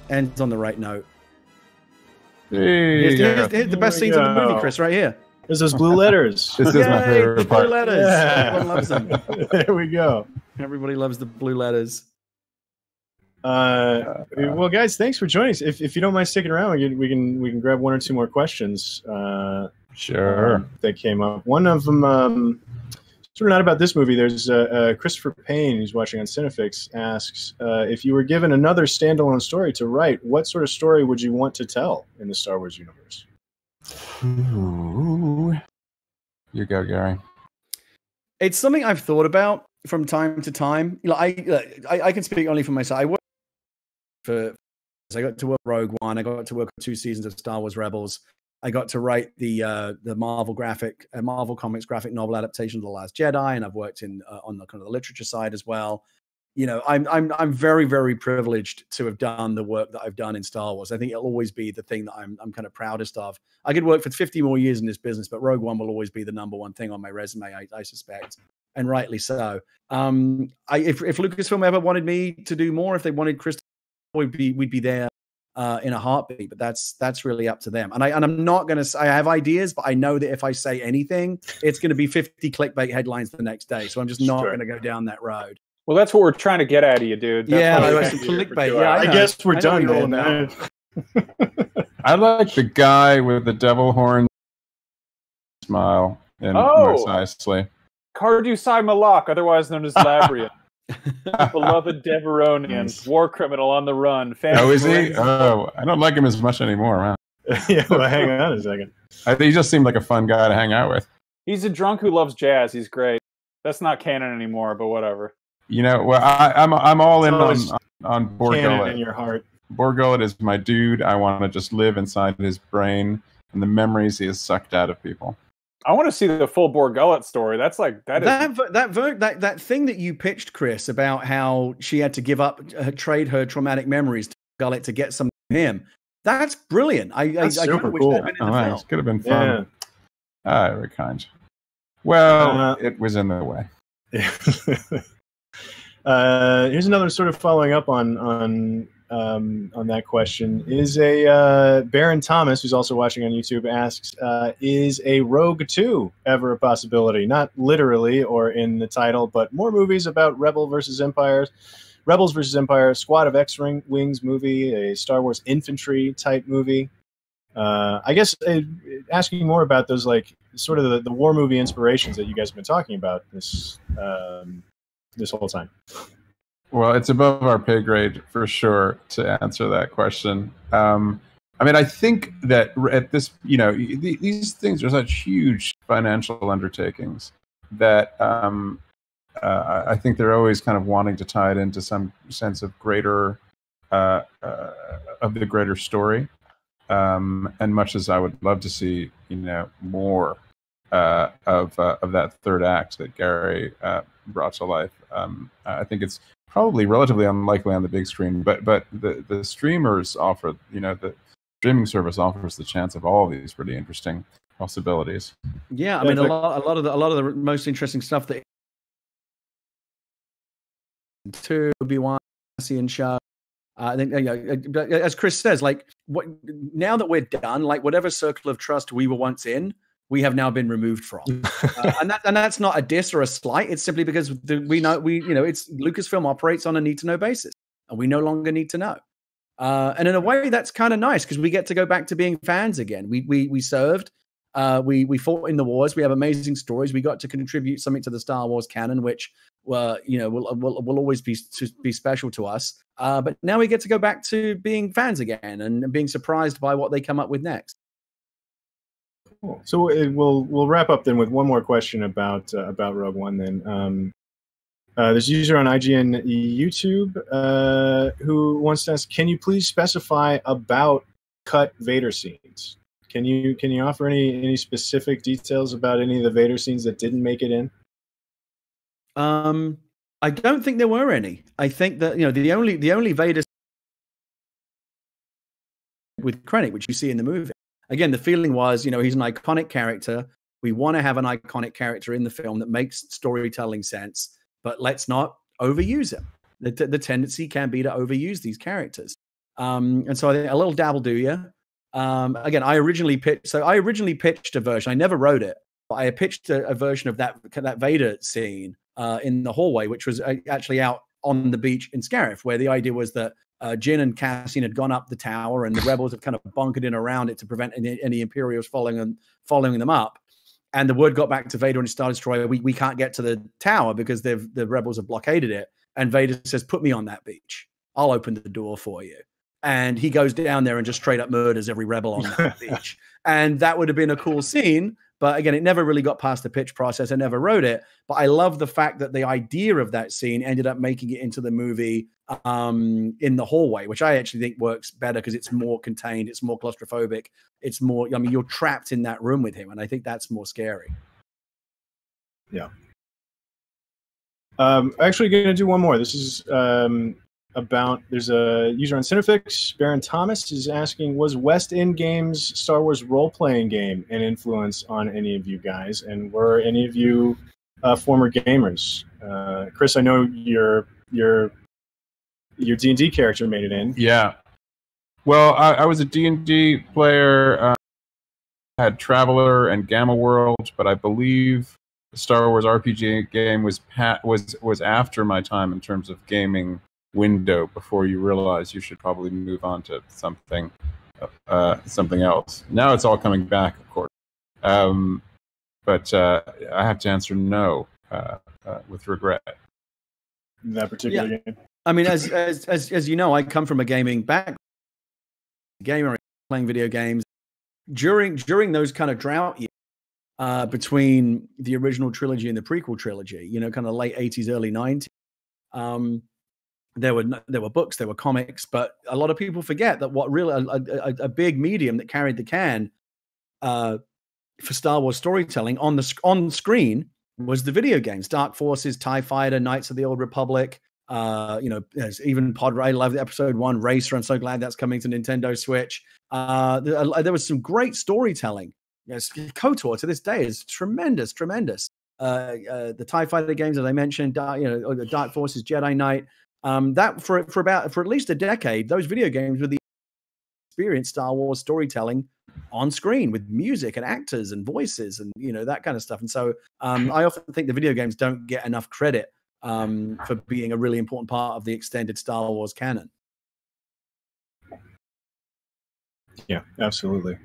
Ends on the right note. Hey, here's the best scenes in the movie, Chris, right here. There's those blue letters. This is my favorite part. Blue letters. Yeah. Everyone loves them. There we go. Everybody loves the blue letters. Well, guys, thanks for joining us. If you don't mind sticking around, we can grab one or two more questions. Sure. That came up. One of them, sort of not about this movie. There's Christopher Payne, who's watching on Cinefix, asks if you were given another standalone story to write, what sort of story would you want to tell in the Star Wars universe? Ooh. You go, Gary. It's something I've thought about from time to time. I can speak only for myself. I got to work Rogue One. I got to work on 2 seasons of Star Wars Rebels. I got to write the Marvel Comics graphic novel adaptation of The Last Jedi, and I've worked on the kind of the literature side as well. I'm very, very privileged to have done the work that I've done in Star Wars. I think it'll always be the thing that I'm kind of proudest of. I could work for 50 more years in this business, but Rogue One will always be the #1 thing on my resume, I suspect, and rightly so. If Lucasfilm ever wanted me to do more, if they wanted Chris, we'd be there in a heartbeat. But that's really up to them. And I'm not going to. I have ideas, but I know that if I say anything, it's going to be 50 clickbait headlines the next day. So I'm just not going to go down that road. Well, that's what we're trying to get at you, dude. That's clickbait. Yeah, I guess we're done, man. I like the guy with the devil horn smile in Mos Eisley. Cardew Sai Malak, otherwise known as Labrian. Beloved Deveronian, war criminal on the run. Oh, is he? Oh, I don't like him as much anymore, man. Yeah, well, hang on a second. I think he just seemed like a fun guy to hang out with. He's a drunk who loves jazz. He's great. That's not canon anymore, but whatever. Well, I'm all in on Borg Gullet. In your heart. Borg Gullet is my dude. I want to just live inside his brain and the memories he has sucked out of people. I want to see the full Borg Gullet story. That's like that thing that you pitched, Chris, about how she had to give up, trade her traumatic memories to Gullet to get some of him. That's brilliant. That's super cool. Nice. Could have been fun. Yeah. Very kind. Well, it was in the way. Here's another sort of following up on that question. Is a Baron Thomas, who's also watching on YouTube, asks, is a Rogue 2 ever a possibility? Not literally or in the title, but more movies about Rebels versus Empire, Squad of X-Wings movie, a Star Wars infantry type movie. I guess asking more about those, like, sort of the war movie inspirations that you guys have been talking about this whole time. Well, it's above our pay grade for sure to answer that question. I think that at this, these things are such huge financial undertakings that I think they're always kind of wanting to tie it into some sense of greater of the greater story. And much as I would love to see, more of that third act that Gary brought to life, I think it's probably relatively unlikely on the big screen. But the streamers offer, the streaming service offers the chance of all of these pretty interesting possibilities. Yeah, I mean, a lot of the most interesting stuff that to Obi-Wan and show. I think, as Chris says, like, now that we're done, like, whatever circle of trust we were once in, we have now been removed from, and that's not a diss or a slight. It's simply because we know it's Lucasfilm operates on a need to know basis, and we no longer need to know. And in a way, that's kind of nice because we get to go back to being fans again. We served, we fought in the wars. We have amazing stories. We got to contribute something to the Star Wars canon, which will always be special to us. But now we get to go back to being fans again and being surprised by what they come up with next. Cool. So we'll wrap up then with one more question about Rogue One. Then there's a user on IGN YouTube who wants to ask, can you please specify about cut Vader scenes? Can you offer any specific details about any of the Vader scenes that didn't make it in? I don't think there were any. I think that the only Vader with Krennic, which you see in the movie. Again, the feeling was, he's an iconic character. We want to have an iconic character in the film that makes storytelling sense, but let's not overuse him. The tendency can be to overuse these characters. And so I think a little dabble do you. Again, I originally pitched a version. I never wrote it, but I pitched a version of that Vader scene in the hallway, which was actually out on the beach in Scarif, where the idea was that Jyn and Cassian had gone up the tower, and the rebels have kind of bunkered in around it to prevent any Imperials following them up. And the word got back to Vader and his Star Destroyer, we can't get to the tower because the rebels have blockaded it. And Vader says, "Put me on that beach. I'll open the door for you." And he goes down there and just straight up murders every rebel on that beach. And that would have been a cool scene. But again, it never really got past the pitch process. I never wrote it. But I love the fact that the idea of that scene ended up making it into the movie in the hallway, which I actually think works better because it's more contained. It's more claustrophobic. It's more, you're trapped in that room with him. And I think that's more scary. Yeah. Actually going to do one more. This is there's a user on Cinefix, Baron Thomas, is asking, was West End Games Star Wars role-playing game an influence on any of you guys? And were any of you former gamers? Chris, I know your D&D character made it in. Yeah. Well, I was a D&D player, had Traveler and Gamma World, but I believe the Star Wars RPG game was after my time in terms of gaming window, before you realize you should probably move on to something else. Now it's all coming back, of course. But I have to answer no with regret. That particular game. I mean, as you know, I come from a gaming background. Gamer, playing video games. During those kind of drought years between the original trilogy and the prequel trilogy, kind of late 80s, early 90s, there were books, there were comics, but a lot of people forget that what really a big medium that carried the can for Star Wars storytelling on screen was the video games. Dark Forces, TIE Fighter, Knights of the Old Republic, even I love the episode 1 Racer. I'm so glad that's coming to Nintendo Switch. There was some great storytelling. KOTOR to this day is tremendous. The TIE Fighter games, as I mentioned, the Dark Forces, Jedi Knight. That for at least a decade, those video games were the experience Star Wars storytelling on screen with music and actors and voices and that kind of stuff. And so I often think the video games don't get enough credit for being a really important part of the extended Star Wars canon. Yeah, absolutely.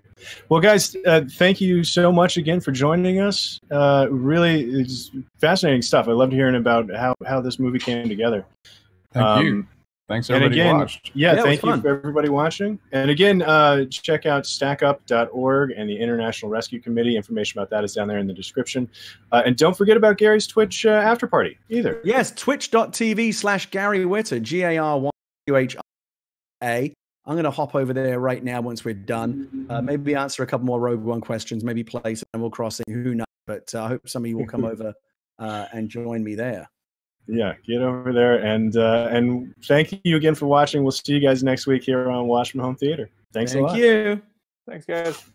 Well, guys, thank you so much again for joining us. Really, it's fascinating stuff. I loved hearing about how this movie came together. Thank you. Thanks everybody who watched. Yeah, thank you for everybody watching. And again, check out stackup.org and the International Rescue Committee. Information about that is down there in the description. And don't forget about Gary's Twitch after party either. Yes, twitch.tv/Gary Whitta, GARYWHA. I'm going to hop over there right now once we're done. Maybe answer a couple more Rogue One questions, maybe play some Animal Crossing, who knows. But I hope some of you will come over and join me there. Yeah, get over there. And thank you again for watching. We'll see you guys next week here on Watch from Home Theater. Thanks a lot. Thank you. Thanks, guys.